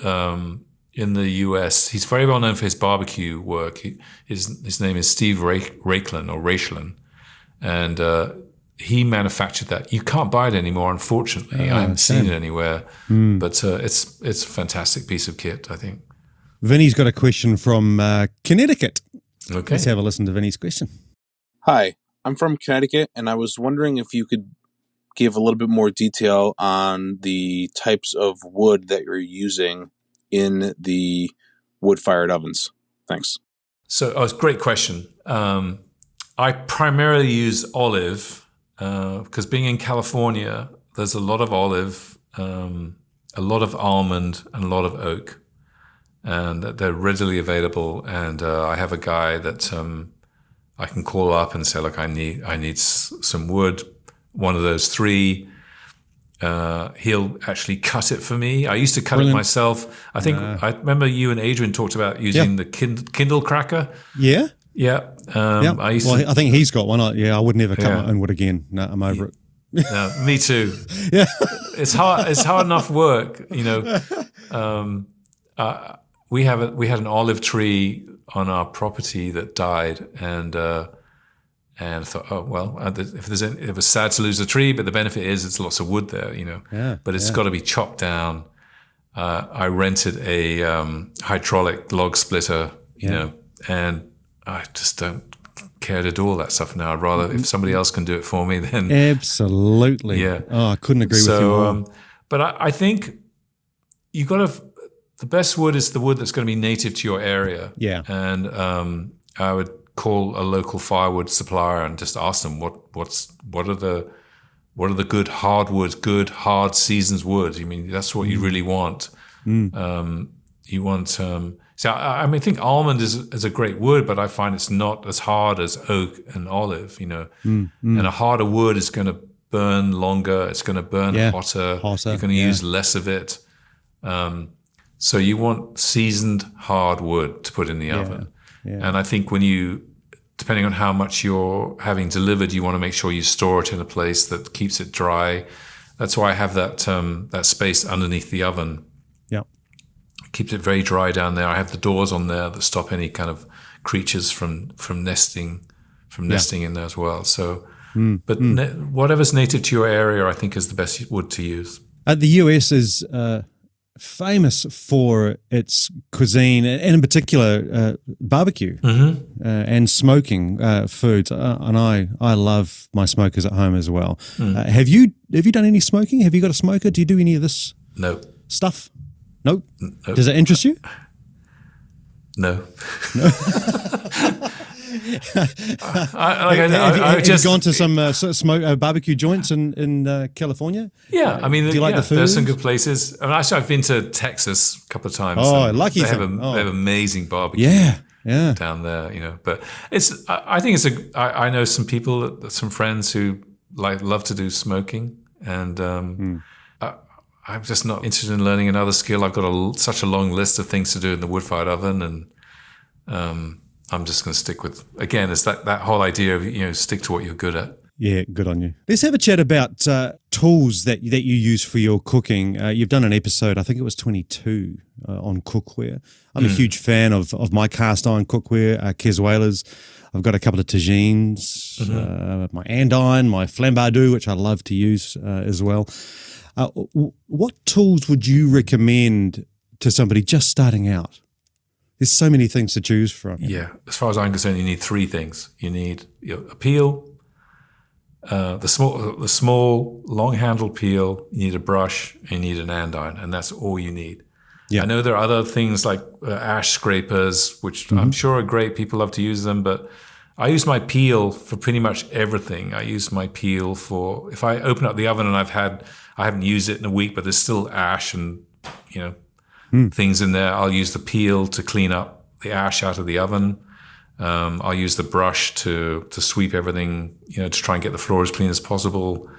in the U.S. He's very well known for his barbecue work. His name is Steve Raichlen, and he manufactured that. You can't buy it anymore, unfortunately. I haven't seen it anywhere, but it's a fantastic piece of kit, I think. Vinny's got a question from Connecticut. Okay. Let's have a listen to Vinny's question. Hi, I'm from Connecticut, and I was wondering if you could give a little bit more detail on the types of wood that you're using in the wood-fired ovens. Thanks. So, it's a great question. I primarily use olive because being in California, there's a lot of olive, a lot of almond, and a lot of oak, and they're readily available. And I have a guy that I can call up and say, look, I need some wood, one of those three. He'll actually cut it for me. I used to cut it myself. I think I remember you and Adrian talked about using the Kindle cracker. Yeah. Yeah. I think he's got one. I would never cut my own wood again. No, I'm over it. No, me too. Yeah. It's hard enough work, you know. We had an olive tree on our property that died, and I thought, oh well, it was sad to lose the tree, but the benefit is it's lots of wood there, you know. Yeah, but it's got to be chopped down. I rented a hydraulic log splitter, you know, and I just don't care to do all that stuff now. I'd rather if somebody else can do it for me, then absolutely. Yeah. Oh, I couldn't agree with you more. But I think you got to. The best wood is the wood that's going to be native to your area. Yeah. And I would call a local firewood supplier and just ask them what are the good hardwood, good hard seasons wood. I mean, that's what you really want. You want. So I mean, I think almond is a great wood, but I find it's not as hard as oak and olive. You know, and a harder wood is going to burn longer. It's going to burn hotter. You're going to use less of it. So you want seasoned hard wood to put in the oven. Yeah. And I think depending on how much you're having delivered, you want to make sure you store it in a place that keeps it dry. That's why I have that space underneath the oven. Yeah. Keeps it very dry down there. I have the doors on there that stop any kind of creatures from nesting in there as well. So, but whatever's native to your area, I think is the best wood to use. The US is famous for its cuisine, and in particular barbecue and smoking foods. And I love my smokers at home as well. Have you done any smoking? Have you got a smoker? Do you do any of this stuff? Nope. Does it interest you? No. Have you gone to some barbecue joints in California? Yeah, I mean, do you like the food? There's some good places. I mean, actually, I've been to Texas a couple of times. Oh, lucky they have amazing barbecue. Yeah, down there, But I think I know some people, some friends who love to do smoking, and I'm just not interested in learning another skill. I've got such a long list of things to do in the wood-fired oven, and I'm just going to stick with, again, it's that whole idea of stick to what you're good at. Yeah, good on you. Let's have a chat about tools that you use for your cooking. You've done an episode, I think it was 22, on cookware. I'm a huge fan of my cast iron cookware, Keswala's. I've got a couple of tagines, my andiron, my flambardou, which I love to use as well. What tools would you recommend to somebody just starting out? There's so many things to choose from. Yeah, as far as I'm concerned, you need three things. You need a peel, the small long-handled peel, you need a brush, and you need an andiron, and that's all you need. Yeah. I know there are other things like ash scrapers, which I'm sure are great. People love to use them, but I use my peel for pretty much everything. I use my peel for, if I open up the oven and I haven't used it in a week, but there's still ash and, things in there, I'll use the peel to clean up the ash out of the oven. I'll use the brush to sweep everything, to try and get the floor as clean as possible.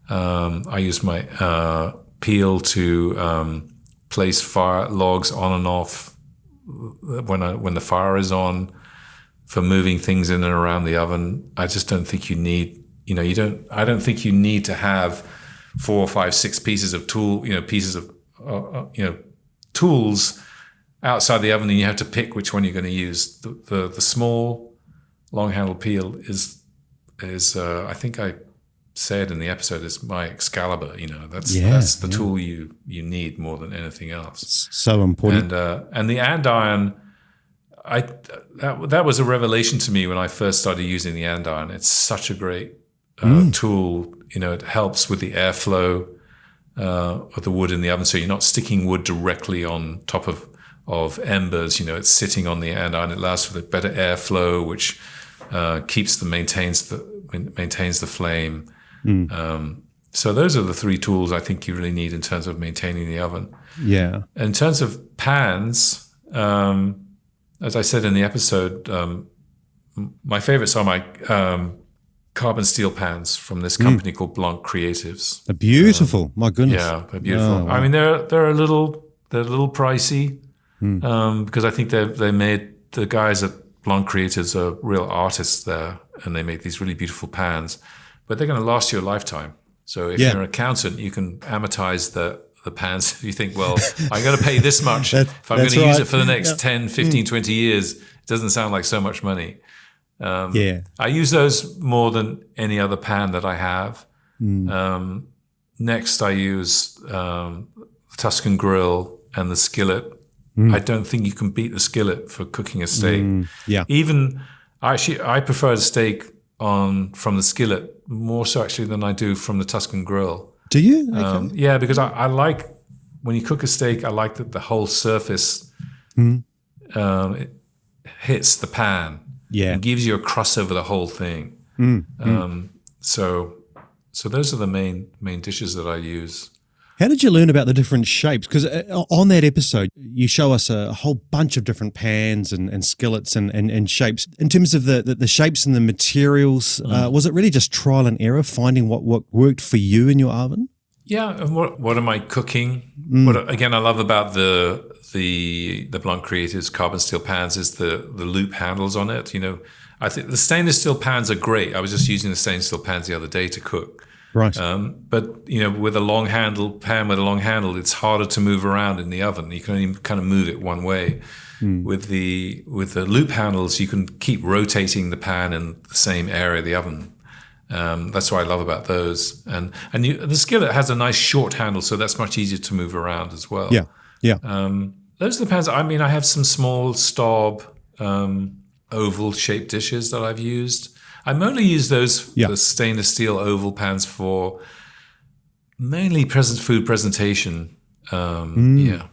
I use my peel to place fire logs on and off when the fire is on, for moving things in and around the oven. I just don't think you need, I don't think you need to have 4, 5, 6 pieces of tools outside the oven, and you have to pick which one you're going to use. The small long-handled peel is I think I said in the episode, is my Excalibur. That's the tool you need more than anything else. It's so important. And the andiron, that was a revelation to me when I first started using the andiron. It's such a great tool. It helps with the airflow of the wood in the oven, so you're not sticking wood directly on top of embers. It's sitting on the andiron. It allows for the better airflow, which maintains the flame. So those are the 3 tools I think you really need in terms of maintaining the oven. Yeah. In terms of pans, as I said in the episode, my favorites are my carbon steel pans from this company called Blanc Creatives. They're beautiful. My goodness. Yeah, they're beautiful. Oh, wow. I mean, they're a little pricey because I think they made, the guys at Blanc Creatives are real artists there, and they make these really beautiful pans, but they're going to last you a lifetime. So if you're an accountant, you can amortize the pans. If you think, well, I'm going to pay this much if I'm going to use it for the next 10, 15, 20 years, it doesn't sound like so much money. I use those more than any other pan that I have. Next, I use the Tuscan grill and the skillet. I don't think you can beat the skillet for cooking a steak. I prefer the steak from the skillet more so actually than I do from the Tuscan grill. Do you? Okay. Yeah, because I like, when you cook a steak, I like that the whole surface it hits the pan. Yeah, and gives you a crust over the whole thing. So those are the main dishes that I use. How did you learn about the different shapes? Because on that episode, you show us a whole bunch of different pans and skillets and shapes. In terms of the shapes and the materials, was it really just trial and error, finding what worked for you in your oven? Yeah, and what am I cooking? What again I love about the Blanc Creatives carbon steel pans is the loop handles on it. I think the stainless steel pans are great. I was just using the stainless steel pans the other day to cook. Right. But with a long handle pan with a long handle, it's harder to move around in the oven. You can only kind of move it one way. With the loop handles, you can keep rotating the pan in the same area of the oven. That's what I love about those. And the skillet has a nice short handle, so that's much easier to move around as well. Yeah. Those are the pans. I mean, I have some small Staub oval-shaped dishes that I've used. I mainly use those the stainless steel oval pans for mainly food presentation. Yeah.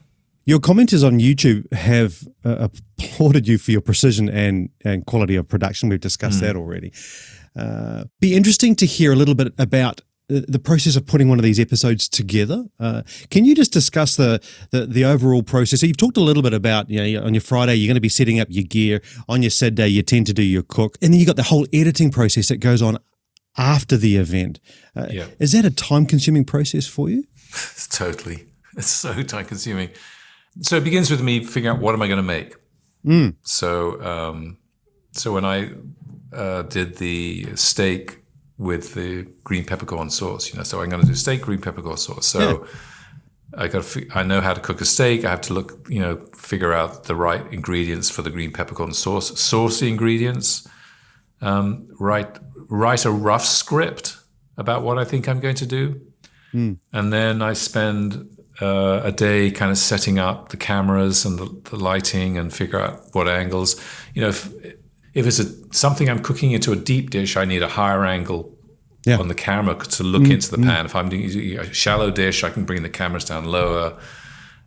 Your commenters on YouTube have a applauded you for your precision and quality of production. We've discussed that already. Be interesting to hear a little bit about the process of putting one of these episodes together. Can you just discuss the overall process? So you've talked a little bit about, on your Friday, you're going to be setting up your gear. On your Saturday, you tend to do your cook. And then you've got the whole editing process that goes on after the event. Is that a time-consuming process for you? Totally. It's so time-consuming. So it begins with me figuring out what am I going to make. So when I did the steak with the green peppercorn sauce, so I'm going to do steak, green peppercorn sauce. So I know how to cook a steak. I have to look, figure out the right ingredients for the green peppercorn sauce, source the ingredients, write a rough script about what I think I'm going to do. And then I spend a day kind of setting up the cameras and the lighting and figure out what angles. If it's something I'm cooking into a deep dish, I need a higher angle on the camera to look into the pan. If I'm doing a shallow dish, I can bring the cameras down lower.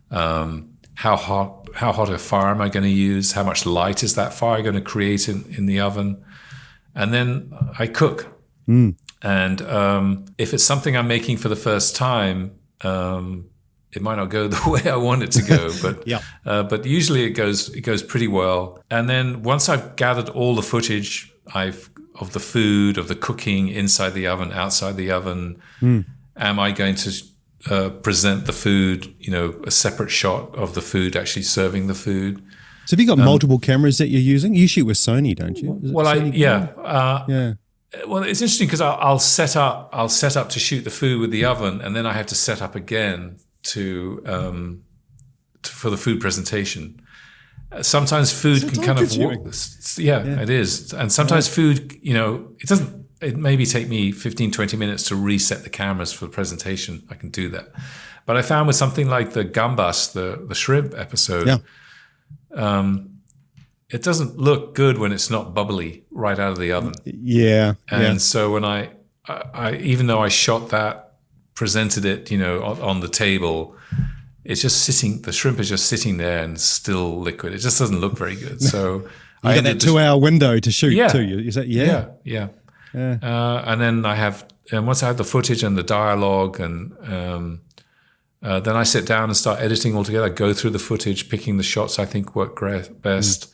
How hot a fire am I going to use? How much light is that fire going to create in the oven? And then I cook. And if it's something I'm making for the first time, it might not go the way I want it to go, but usually it goes pretty well. And then once I've gathered all the footage of the food, of the cooking inside the oven, outside the oven, am I going to present the food, a separate shot of the food, actually serving the food? So have you got multiple cameras that you're using? You shoot with Sony, don't you? Well, it's interesting because I'll set up to shoot the food with the oven, and then I have to set up again for the food presentation. Sometimes food can kind of it is, and sometimes food, it maybe take me 15-20 minutes to reset the cameras for the presentation. I can do that, but I found with something like the gambas, the shrimp episode, it doesn't look good when it's not bubbly right out of the oven. So when I even though I shot that, presented it, on the table, it's just sitting. The shrimp is just sitting there and still liquid. It just doesn't look very good. So you got that 2-hour window to shoot too. Is that and then once I have the footage and the dialogue, and then I sit down and start editing all together. I go through the footage, picking the shots I think work best.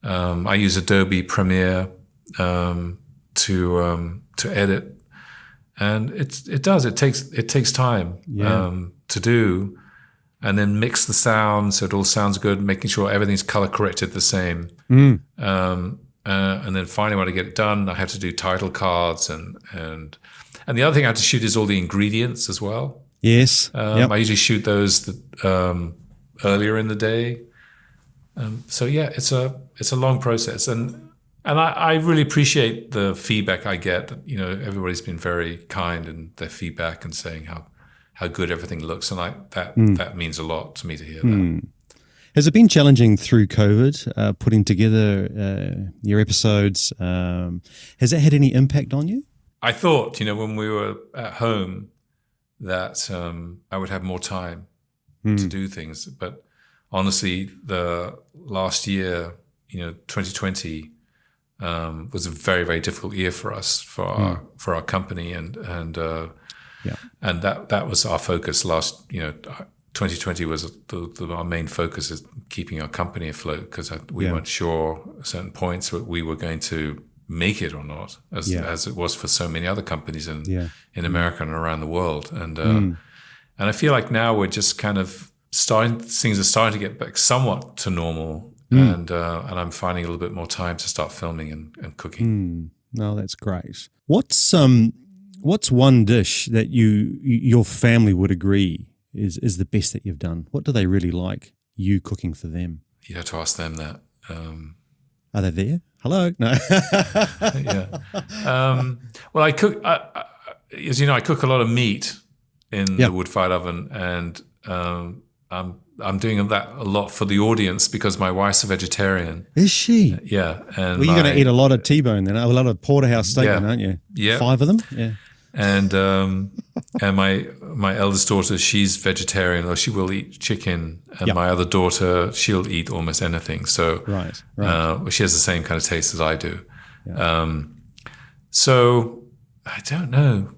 I use Adobe Premiere to edit. And it takes time to do, and then mix the sound so it all sounds good, making sure everything's color corrected the same. And then finally, when I get it done, I have to do title cards, and the other thing I have to shoot is all the ingredients as well. I usually shoot those earlier in the day. It's a long process, and I really appreciate the feedback I get. Everybody's been very kind in their feedback and saying how good everything looks, and that means a lot to me to hear that. Has it been challenging through COVID, putting together your episodes? Has that had any impact on you? I thought, when we were at home, that I would have more time to do things, but honestly, the last year, 2020. Was a very, very difficult year for us, for our company, and that was our focus. 2020 was our main focus, is keeping our company afloat, because we weren't sure at certain points that we were going to make it or not, as it was for so many other companies in America and around the world. And I feel like now we're just kind of things are starting to get back somewhat to normal. And I'm finding a little bit more time to start filming and cooking. No, that's great. What's one dish that your family would agree is the best that you've done? What do they really like you cooking for them? You have to ask them that. Are they there? Hello? No. Well, I cook. As you know, I cook a lot of meat in the wood-fired oven, and I'm doing that a lot for the audience because my wife's a vegetarian. Is she? Yeah. And you're going to eat a lot of T-bone then, a lot of porterhouse steak then, aren't you? Yeah. 5 of them? Yeah. And my eldest daughter, she's vegetarian, or she will eat chicken. And my other daughter, she'll eat almost anything. So right. She has the same kind of taste as I do. Yeah. So I don't know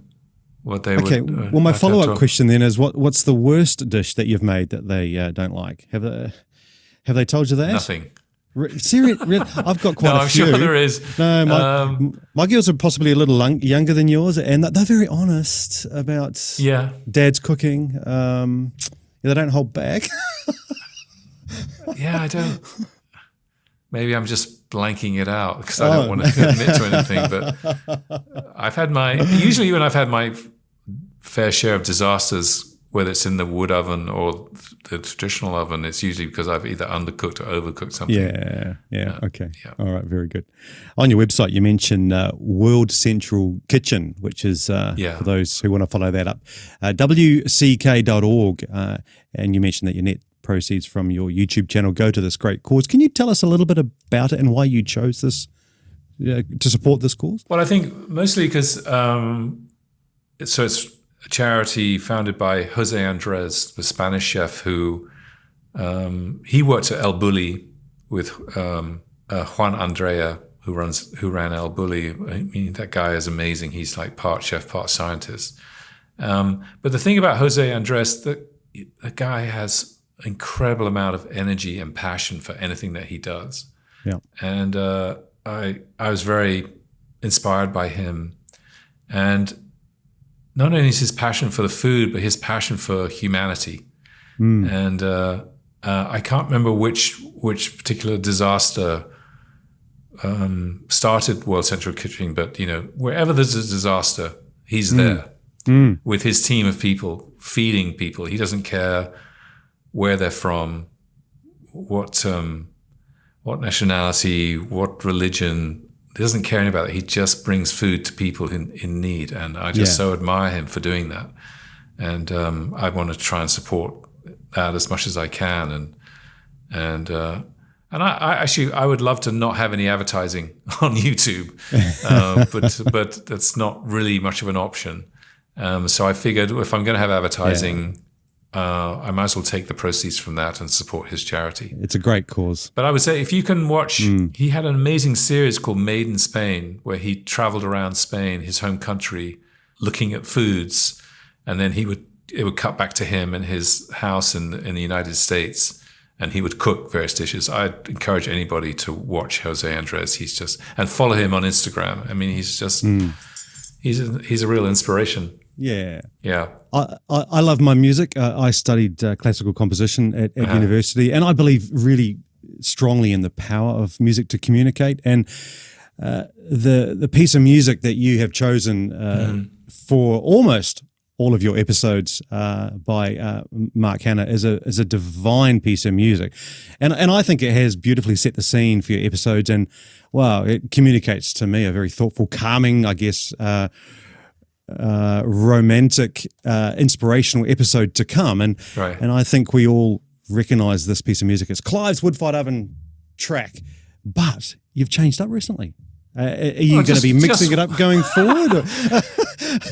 what they would. Okay. Well, my follow-up question then is, what's the worst dish that you've made that they don't like? Have they told you that? Nothing. Seriously, I've got quite a few. I'm sure there is. No, my girls are possibly a little younger than yours, and they're very honest about Dad's cooking. They don't hold back. I don't. Maybe I'm just blanking it out because I don't want to admit to anything. But I've had usually when I've had my fair share of disasters, whether it's in the wood oven or the traditional oven, it's usually because I've either undercooked or overcooked something. Yeah. Okay. Yeah. All right. Very good. On your website, you mentioned World Central Kitchen, which is for those who want to follow that up, wck.org. And you mentioned that your net proceeds from your YouTube channel go to this great cause. Can you tell us a little bit about it and why you chose this to support this cause? Well, I think mostly because it's a charity founded by Jose Andres, the Spanish chef who he worked at El Bulli with Juan Andrea, who ran El Bulli. I mean, that guy is amazing. He's like part chef, part scientist. But the thing about Jose Andres, the guy has an incredible amount of energy and passion for anything that he does. Yeah. And I was very inspired by him. And not only is his passion for the food, but his passion for humanity. And I can't remember which particular disaster started World Central Kitchen, but wherever there's a disaster, he's there with his team of people, feeding people. He doesn't care where they're from, what nationality, what religion. He doesn't care about it. He just brings food to people in need, and I just so admire him for doing that. And I want to try and support that as much as I can. And I would love to not have any advertising on YouTube, but that's not really much of an option. So I figured if I'm going to have advertising, I might as well take the proceeds from that and support his charity. It's a great cause. But I would say if you can watch, he had an amazing series called Made in Spain, where he traveled around Spain, his home country, looking at foods, and then it would cut back to him in his house in the United States, and he would cook various dishes. I'd encourage anybody to watch Jose Andres. And follow him on Instagram. I mean, he's just he's a real inspiration. Yeah. I love my music. I studied classical composition at university, and I believe really strongly in the power of music to communicate. And the piece of music that you have chosen for almost all of your episodes by Mark Hanna is a divine piece of music, and I think it has beautifully set the scene for your episodes. And wow, it communicates to me a very thoughtful, calming, I guess, romantic, inspirational episode to come. And I think we all recognize this piece of music as Clive's Wood-Fired Oven track, but you've changed up recently. Are you going to be mixing it up going forward?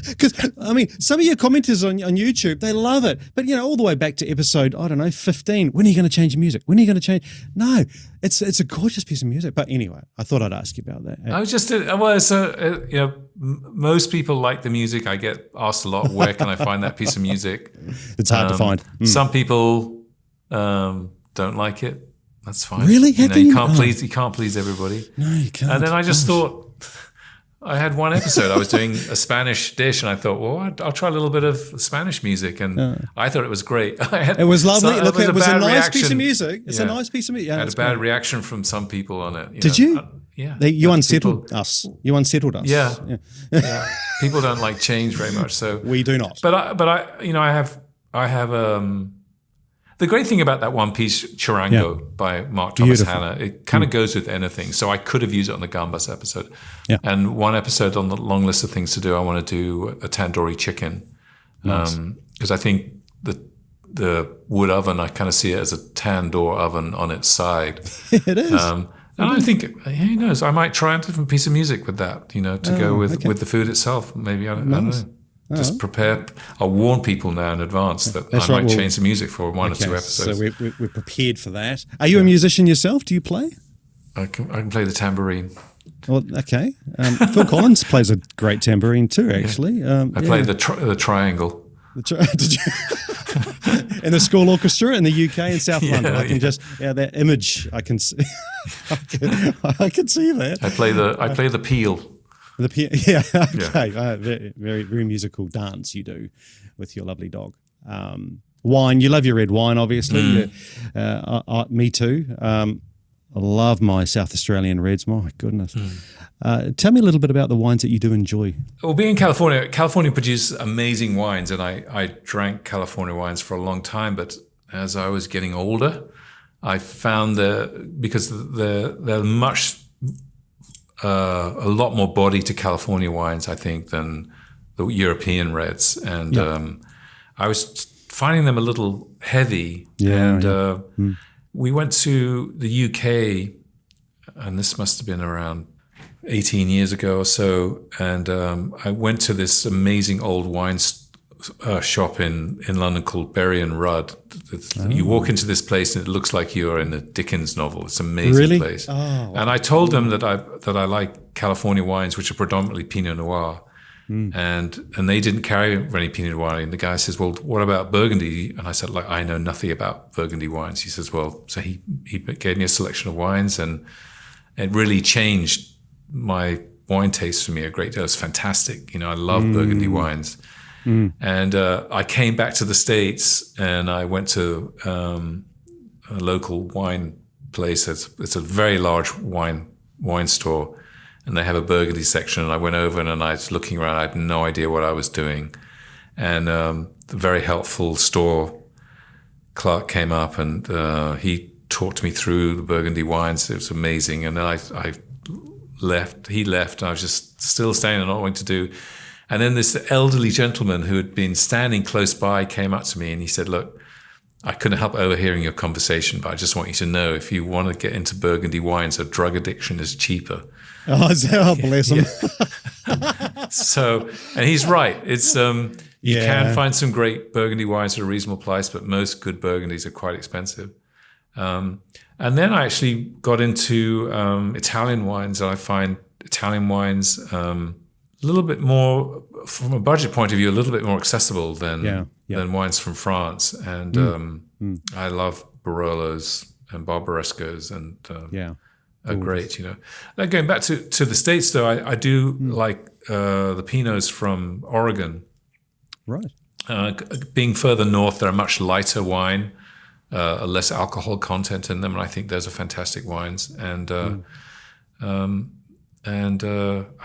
Because, I mean, some of your commenters on YouTube, they love it. But, all the way back to episode, 15, when are you going to change your music? When are you going to change? No, it's a gorgeous piece of music. But anyway, I thought I'd ask you about that. I was just, most people like the music. I get asked a lot, where can I find that piece of music? It's hard to find. Some people don't like it. That's fine. Really? You can't please everybody. No, you can't. And then I just thought, I had one episode. I was doing a Spanish dish, and I thought, well, I'll try a little bit of Spanish music, and I thought it was great. It was lovely. It was a nice piece of music. It's a nice piece of music. I had a bad reaction from some people on it. Did you? Yeah. You unsettled us. You unsettled us. Yeah. People don't like change very much, so we do not. But I have. The great thing about that one piece, Charango, by Mark Thomas Hanna, it kind of goes with anything. So I could have used it on the Gambas episode. Yeah. And one episode on the long list of things to do, I want to do a tandoori chicken. Because I think the wood oven, I kind of see it as a tandoor oven on its side. It is. And I think, who knows, I might try a different piece of music with that, to go with the food itself. Maybe, I don't know. Just prepare. I'll warn people now in advance that I might change the music for one or two episodes. So we're prepared for that. Are you a musician yourself? Do you play? I can play the tambourine. Well, okay. Phil Collins plays a great tambourine too, actually. I play the triangle. In the school orchestra in the UK in South London. I can just that image I can see. I can see that. I play the peel. Okay. Very, very, very musical dance you do with your lovely dog. Wine, you love your red wine, obviously. Me too. I love my South Australian reds. My goodness. Tell me a little bit about the wines that you do enjoy. Well, being in California produces amazing wines, and I drank California wines for a long time. But as I was getting older, I found because they're much a lot more body to California wines, I think, than the European reds, and I was finding them a little heavy. We went to the UK, and this must have been around 18 years ago or so, and I went to this amazing old wine shop in London called Berry and Rudd. You walk into this place and it looks like you're in a Dickens novel. It's an amazing place. Oh, and I told them that I like California wines, which are predominantly Pinot Noir. And they didn't carry any Pinot Noir. And the guy says, well, what about Burgundy? And I said, I know nothing about Burgundy wines. He says, well, so he gave me a selection of wines, and it really changed my wine taste for me a great deal. It's fantastic. I love Burgundy wines. And I came back to the States, and I went to a local wine place. It's a very large wine store. And they have a Burgundy section, and I went over and I was looking around. I had no idea what I was doing. And the very helpful store clerk came up, and he talked me through the Burgundy wines. It was amazing. And then I left. He left. And I was just still staying and not knowing what to do. And then this elderly gentleman who had been standing close by came up to me, and he said, look, I couldn't help overhearing your conversation, but I just want you to know, if you want to get into Burgundy wines, a drug addiction is cheaper. Oh, bless him. So, and he's right. It's you can find some great Burgundy wines at a reasonable price, but most good Burgundies are quite expensive. And then I actually got into Italian wines, and I find Italian wines a little bit more, from a budget point of view, a little bit more accessible than wines from France. And I love Barolos and Barbarescos, and are great, Now, going back to the States, though, I do like the Pinots from Oregon. Right. Being further north, they're a much lighter wine, a less alcohol content in them, and I think those are fantastic wines. And I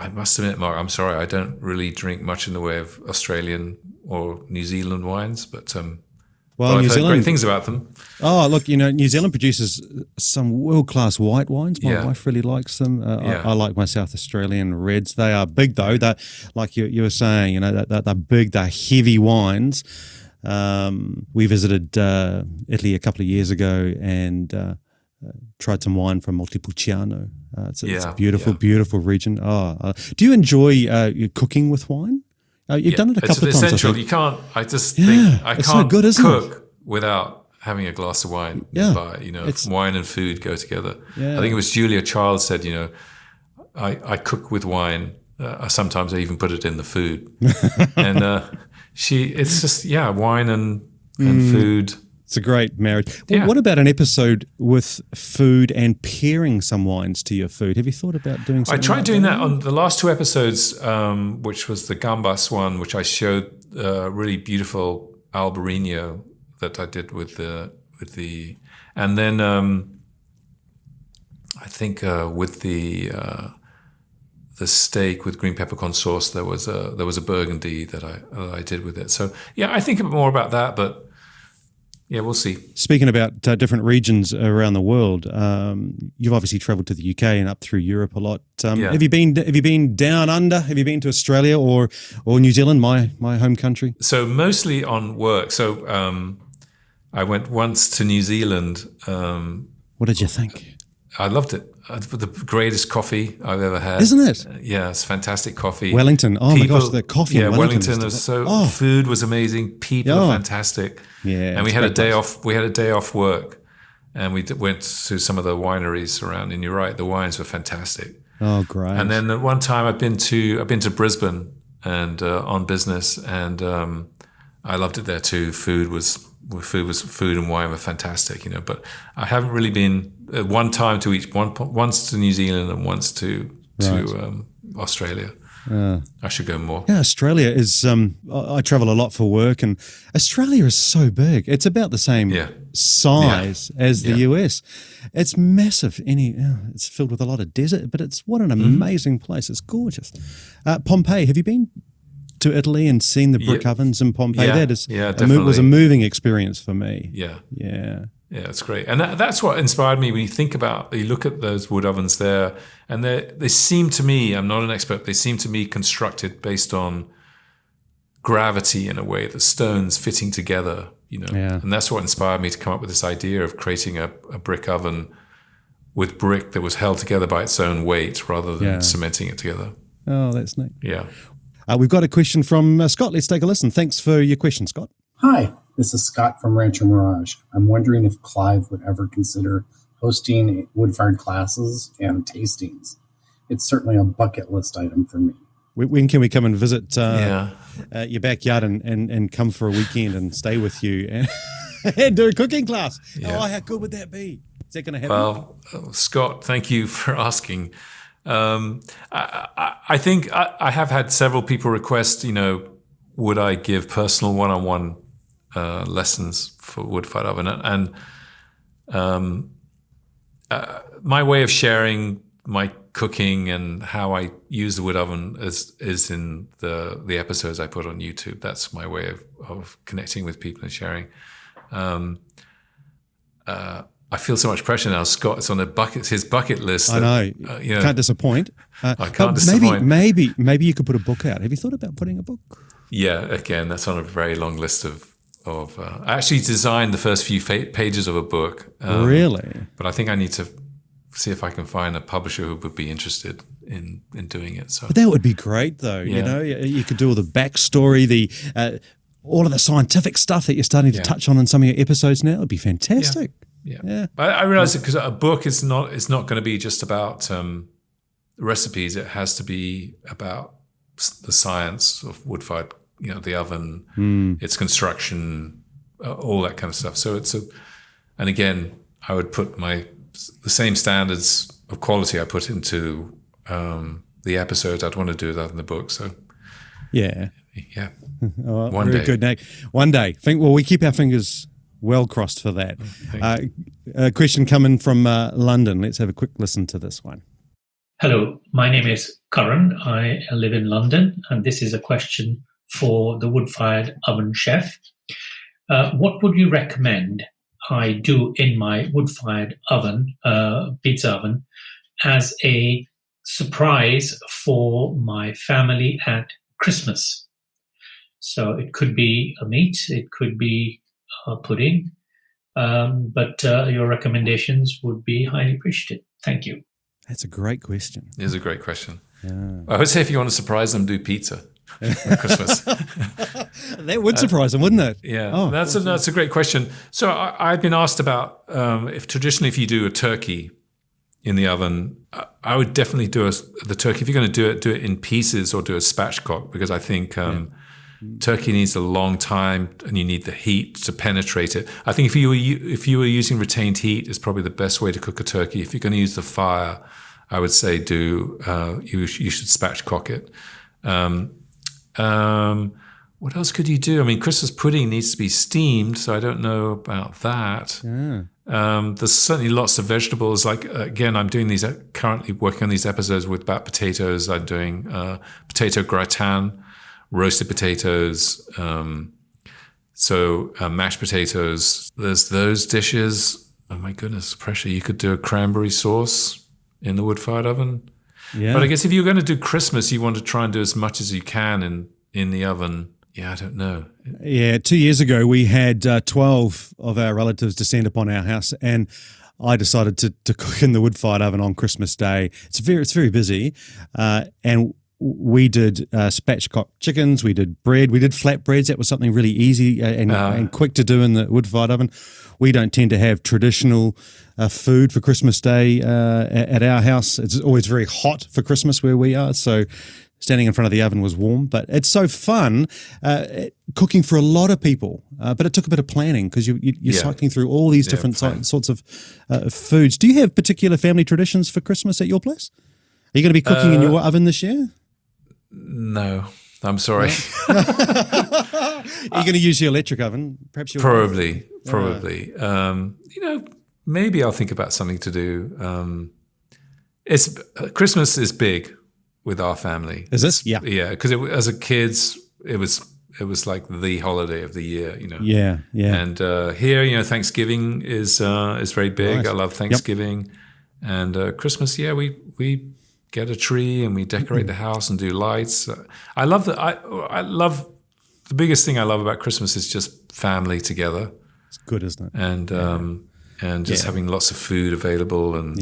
must admit, Mark, I'm sorry, I don't really drink much in the way of Australian or New Zealand wines, but Well, New Zealand, great things about them. Oh, look, New Zealand produces some world-class white wines. My wife really likes them. I like my South Australian reds. They are big, though. They're, like you were saying, they're big, they're heavy wines. We visited Italy a couple of years ago and tried some wine from Montepulciano. It's a beautiful, beautiful region. Do you enjoy cooking with wine? You've done it a couple of times. It's essential. You can't. I just think I can't so good, cook without having a glass of wine nearby. Wine and food go together. I think it was Julia Child said, I cook with wine. Sometimes I even put it in the food. And it's just wine and food. It's a great marriage. Well, what about an episode with food and pairing some wines to your food? Have you thought about doing something? I tried doing that on the last two episodes, which was the Gambas one, which I showed really beautiful Albarino that I did with the, and then I think with the steak with green peppercorn sauce, there was a Burgundy that I did with it. So I think more about that, but. Yeah, we'll see. Speaking about different regions around the world, you've obviously travelled to the UK and up through Europe a lot. Have you been down under? Have you been to Australia or New Zealand, my home country? So mostly on work. So I went once to New Zealand. What did you think? I loved it. the greatest coffee I've ever had. Isn't it? Yeah, it's fantastic coffee. Wellington. Oh my gosh, the coffee in Wellington was food was amazing. People are fantastic. Yeah. And we had a day off. We had a day off work, and we went to some of the wineries around. And you're right, the wines were fantastic. Oh, great. And then at one time I've been to Brisbane and on business, and I loved it there too. Food and wine were fantastic, but I haven't really been one time to each, once to New Zealand and once to Australia. I should go more. Yeah, Australia is, I travel a lot for work, and Australia is so big. It's about the same size as the US. It's massive. It's filled with a lot of desert, but what an amazing place. It's gorgeous. Pompeii, have you been to Italy and seen the brick ovens in Pompeii? That is, was a moving experience for me. Yeah, it's great, and that's what inspired me. When you look at those wood ovens there, and they seem to me, I'm not an expert, they seem to me constructed based on gravity in a way, the stones fitting together, and that's what inspired me to come up with this idea of creating a brick oven with brick that was held together by its own weight rather than cementing it together. Oh, that's neat. Yeah. We've got a question from Scott. Let's take a listen. Thanks for your question, Scott. Hi, this is Scott from Rancho Mirage. I'm wondering if Clive would ever consider hosting wood-fired classes and tastings. It's certainly a bucket list item for me. When can we come and visit your backyard and come for a weekend and stay with you and do a cooking class? Yeah. Oh, how good would that be? Is that going to happen? Well, Scott, thank you for asking. I think I have had several people request, would I give personal one-on-one lessons for wood-fired oven? And my way of sharing my cooking and how I use the wood oven is in the episodes I put on YouTube. That's my way of connecting with people and sharing. I feel so much pressure now. Scott, it's on his bucket list. I know. Can't disappoint. I can't disappoint. Maybe you could put a book out. Have you thought about putting a book? Yeah, again, that's on a very long list of I actually designed the first few pages of a book. Really? But I think I need to see if I can find a publisher who would be interested in doing it. So, but that would be great, though. Yeah. You could do all the backstory, all of the scientific stuff that you're starting to touch on in some of your episodes now. It would be fantastic. Yeah. I realize that because a book is not going to be just about recipes. It has to be about the science of wood-fired, the oven, its construction, all that kind of stuff. So and again, I would put the same standards of quality I put into the episodes. I'd want to do that in the book. So yeah. Oh, One day. Good, Nick. One day. We keep our fingers well crossed for that. A question coming from London. Let's have a quick listen to this one. Hello, my name is Karan. I live in London, and this is a question for the wood-fired oven chef. What would you recommend I do in my wood-fired oven, pizza oven, as a surprise for my family at Christmas? So it could be a meat, it could be a pudding, but your recommendations would be highly appreciated. Thank you. That's a great question. It is a great question. Yeah. I would say if you want to surprise them, do pizza for Christmas. That would surprise them, wouldn't it? Yeah, that's a great question. So I've been asked about if you do a turkey in the oven, I would definitely do the turkey. If you're going to do it in pieces or do a spatchcock, because I think turkey needs a long time and you need the heat to penetrate it. I think if you were using retained heat, is probably the best way to cook a turkey. If you're going to use the fire, I would say you should spatchcock it. What else could you do? I mean, Christmas pudding needs to be steamed, so I don't know about that. Yeah. There's certainly lots of vegetables. Like again, I'm doing currently working on these episodes with baked potatoes. I'm doing potato gratin, roasted potatoes, mashed potatoes. There's those dishes. Oh my goodness, pressure! You could do a cranberry sauce in the wood-fired oven. Yeah. But I guess if you're going to do Christmas, you want to try and do as much as you can in the oven. Yeah, I don't know. Yeah, 2 years ago, we had 12 of our relatives descend upon our house, and I decided to cook in the wood-fired oven on Christmas Day. It's very busy, and we did spatchcock chickens, we did bread, we did flatbreads. That was something really easy and quick to do in the wood-fired oven. We don't tend to have traditional food for Christmas Day at our house. It's always very hot for Christmas where we are, so standing in front of the oven was warm. But it's so fun cooking for a lot of people. But it took a bit of planning because you're cycling through all these different sorts of foods. Do you have particular family traditions for Christmas at your place? Are you going to be cooking in your oven this year? No, I'm sorry. Are you going to use the electric oven? Perhaps Probably. Maybe I'll think about something to do. Christmas is big with our family. Is this? Yeah, because as a kids, it was like the holiday of the year. Yeah. And here, Thanksgiving is very big. Nice. I love Thanksgiving, and Christmas. Yeah, we get a tree and we decorate the house and do lights. I love that. I love the biggest thing I love about Christmas is just family together. It's good, isn't it? And just having lots of food available and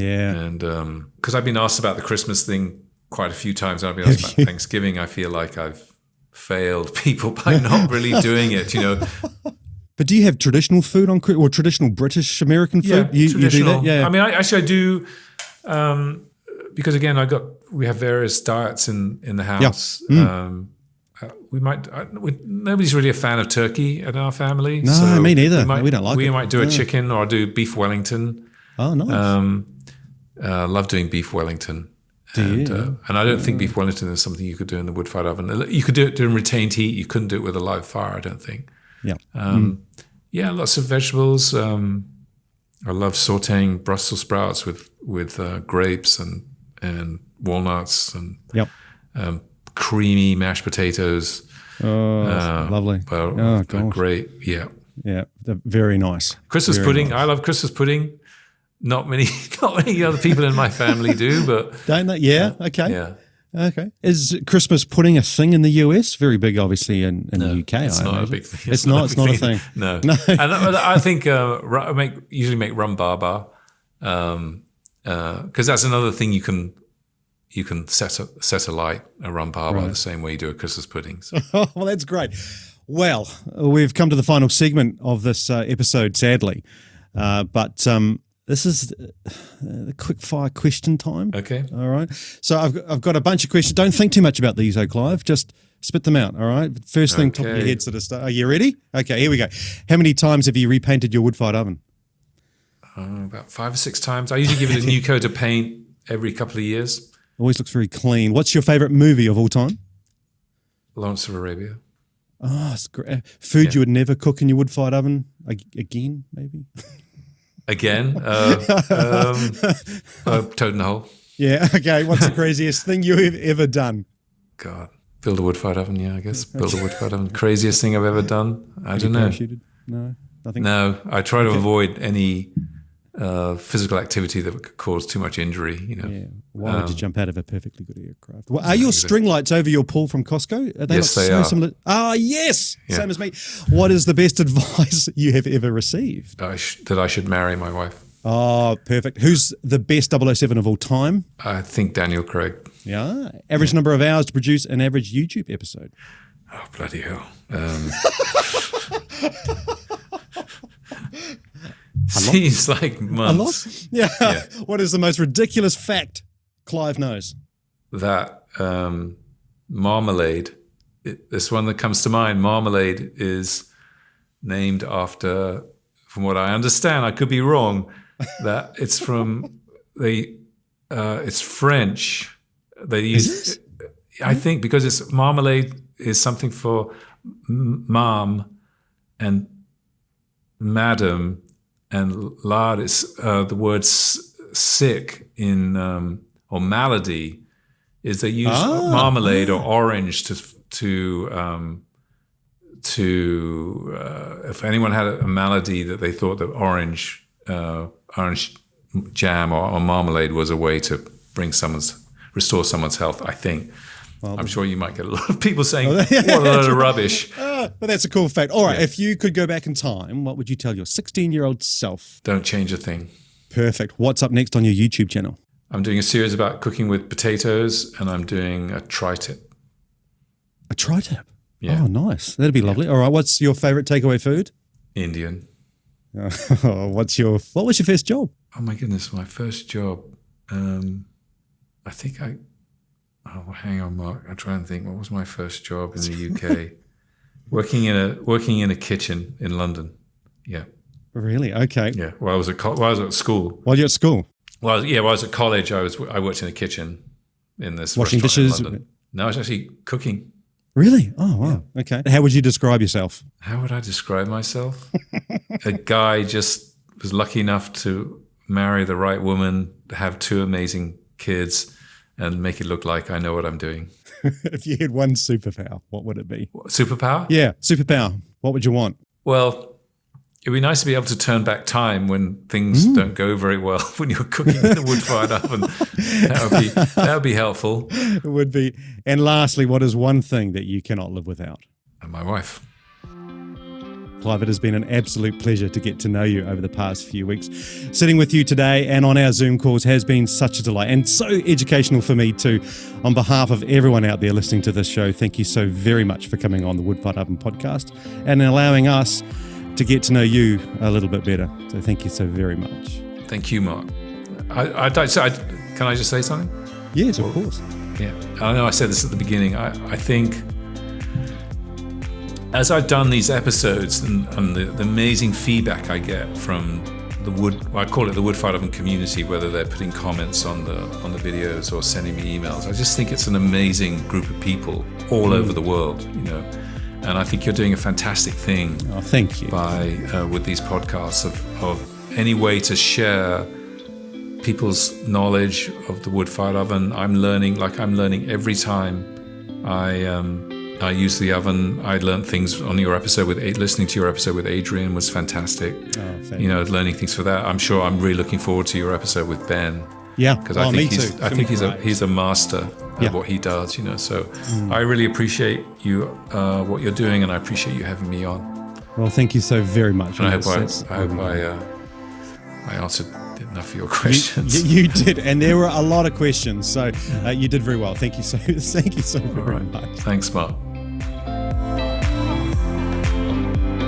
because I've been asked about the Christmas thing quite a few times. I've been asked about Thanksgiving. I feel like I've failed people by not really doing it. But do you have traditional food or traditional British American food? Yeah, traditional. You do that? Yeah. I mean, I do. Because again, we have various diets in the house. Yeah. Nobody's really a fan of turkey in our family. No, so me neither. We don't like it. We might do a chicken or do beef Wellington. Oh, nice. Love doing beef Wellington. And I don't think beef Wellington is something you could do in the wood-fired oven. You could do it during retained heat. You couldn't do it with a live fire, I don't think. Yeah. Lots of vegetables. I love sautéing Brussels sprouts with grapes and walnuts and creamy mashed potatoes. Oh, lovely. Great. Yeah. Yeah, they're very nice. Christmas pudding. Nice. I love Christmas pudding. Not many other people in my family do, but don't they? Yeah. Okay. Yeah. Okay. Is Christmas pudding a thing in the US? Very big, obviously, in the UK. It's not a big thing. It's not a thing. No. And I think I usually make rum baba because that's another thing you can set alight a rum baba the same way you do a Christmas pudding. So. Well, that's great. Well, we've come to the final segment of this episode, sadly, but this is the quick fire question time. Okay. All right. So I've got a bunch of questions. Don't think too much about these, Clive. Just spit them out. All right. First thing, top of your head, sort of stuff. Are you ready? Okay. Here we go. How many times have you repainted your wood-fired oven? About 5 or 6 times. I usually give it a new coat of paint every couple of years. Always looks very clean. What's your favorite movie of all time? Lawrence of Arabia. Oh, it's great. Food you would never cook in your wood-fired oven again, maybe. Again, toad in the hole. Yeah. Okay. What's the craziest thing you've ever done? God, build a wood-fired oven. Yeah, I guess build a wood-fired oven. Craziest thing I've ever done. I don't know. Parachuted? No, nothing. No, I try to avoid any physical activity that could cause too much injury. Yeah. Why would you jump out of a perfectly good aircraft? Well, are your string lights over your pool from Costco? Are they yes, they are. Similar? Ah, yes. Yeah. Same as me. What is the best advice you have ever received? That I should marry my wife. Oh, perfect. Who's the best 007 of all time? I think Daniel Craig. Yeah. Average number of hours to produce an average YouTube episode? Oh, bloody hell. Seems like months. Yeah. What is the most ridiculous fact Clive knows? That marmalade, this one that comes to mind, marmalade is named after, from what I understand, I could be wrong, that it's from it's French. They use, I think, because it's marmalade is something for mom and madam. And lard is the word sick in or malady is they use marmalade or orange to if anyone had a malady that they thought that orange jam or marmalade was a way to restore someone's health. I think. Well, I'm sure you might get a lot of people saying, what a load of rubbish. But that's a cool fact. All right, if you could go back in time, what would you tell your 16-year-old self? Don't change a thing. Perfect. What's up next on your YouTube channel? I'm doing a series about cooking with potatoes, and I'm doing a tri-tip. A tri-tip? Yeah. Oh, nice. That'd be lovely. All right. What's your favorite takeaway food? Indian. What was your first job? Oh my goodness, my first job. Hang on, Mark. I'm trying to think. What was my first job in the UK? working in a kitchen in London. Yeah. Really? Okay. Yeah. While I was at school. While you're at school? While I was at college, I worked in a kitchen in this washing restaurant dishes. in London. No, I was actually cooking. Really? Oh, wow. Yeah. Okay. How would you describe yourself? How would I describe myself? A guy just was lucky enough to marry the right woman, have 2 amazing kids, and make it look like I know what I'm doing. If you had one superpower, what would it be? Superpower? Yeah, superpower. What would you want? Well, it'd be nice to be able to turn back time when things don't go very well when you're cooking in a wood-fired oven. That would be helpful. It would be. And lastly, what is one thing that you cannot live without? And my wife. Clive, it has been an absolute pleasure to get to know you over the past few weeks. Sitting with you today and on our Zoom calls has been such a delight and so educational for me too. On behalf of everyone out there listening to this show, thank you so very much for coming on the Wood-Fired Oven podcast and allowing us to get to know you a little bit better. So thank you so very much. Thank you, Mark. Can I just say something? Yes, of course. Yeah, I know I said this at the beginning. I think as I've done these episodes and the amazing feedback I get from I call it the Wood-Fired Oven community, whether they're putting comments on the videos or sending me emails, I just think it's an amazing group of people all over the world, And I think you're doing a fantastic thing. Oh, thank you. With these podcasts of any way to share people's knowledge of the wood-fired oven. I'm learning every time I use the oven. I learned things on your episode listening to your episode with Adrian was fantastic. Oh, learning things for that. I'm sure I'm really looking forward to your episode with Ben. Yeah, because I think he's a master at what he does. So I really appreciate you what you're doing, and I appreciate you having me on. Well, thank you so very much. And I hope I answered enough of your questions. You did, and there were a lot of questions, so you did very well. Thank you so very much. Thanks, Mark.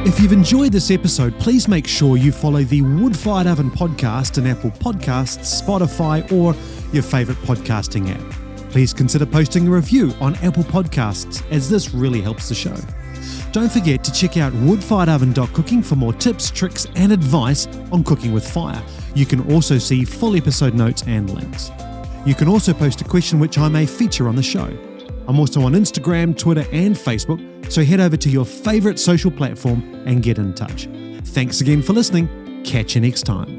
If you've enjoyed this episode, please make sure you follow the Wood-Fired Oven podcast in Apple Podcasts, Spotify, or your favorite podcasting app. Please consider posting a review on Apple Podcasts, as this really helps the show. Don't forget to check out woodfiredoven.cooking for more tips, tricks, and advice on cooking with fire. You can also see full episode notes and links. You can also post a question which I may feature on the show. I'm also on Instagram, Twitter, and Facebook, so head over to your favorite social platform and get in touch. Thanks again for listening. Catch you next time.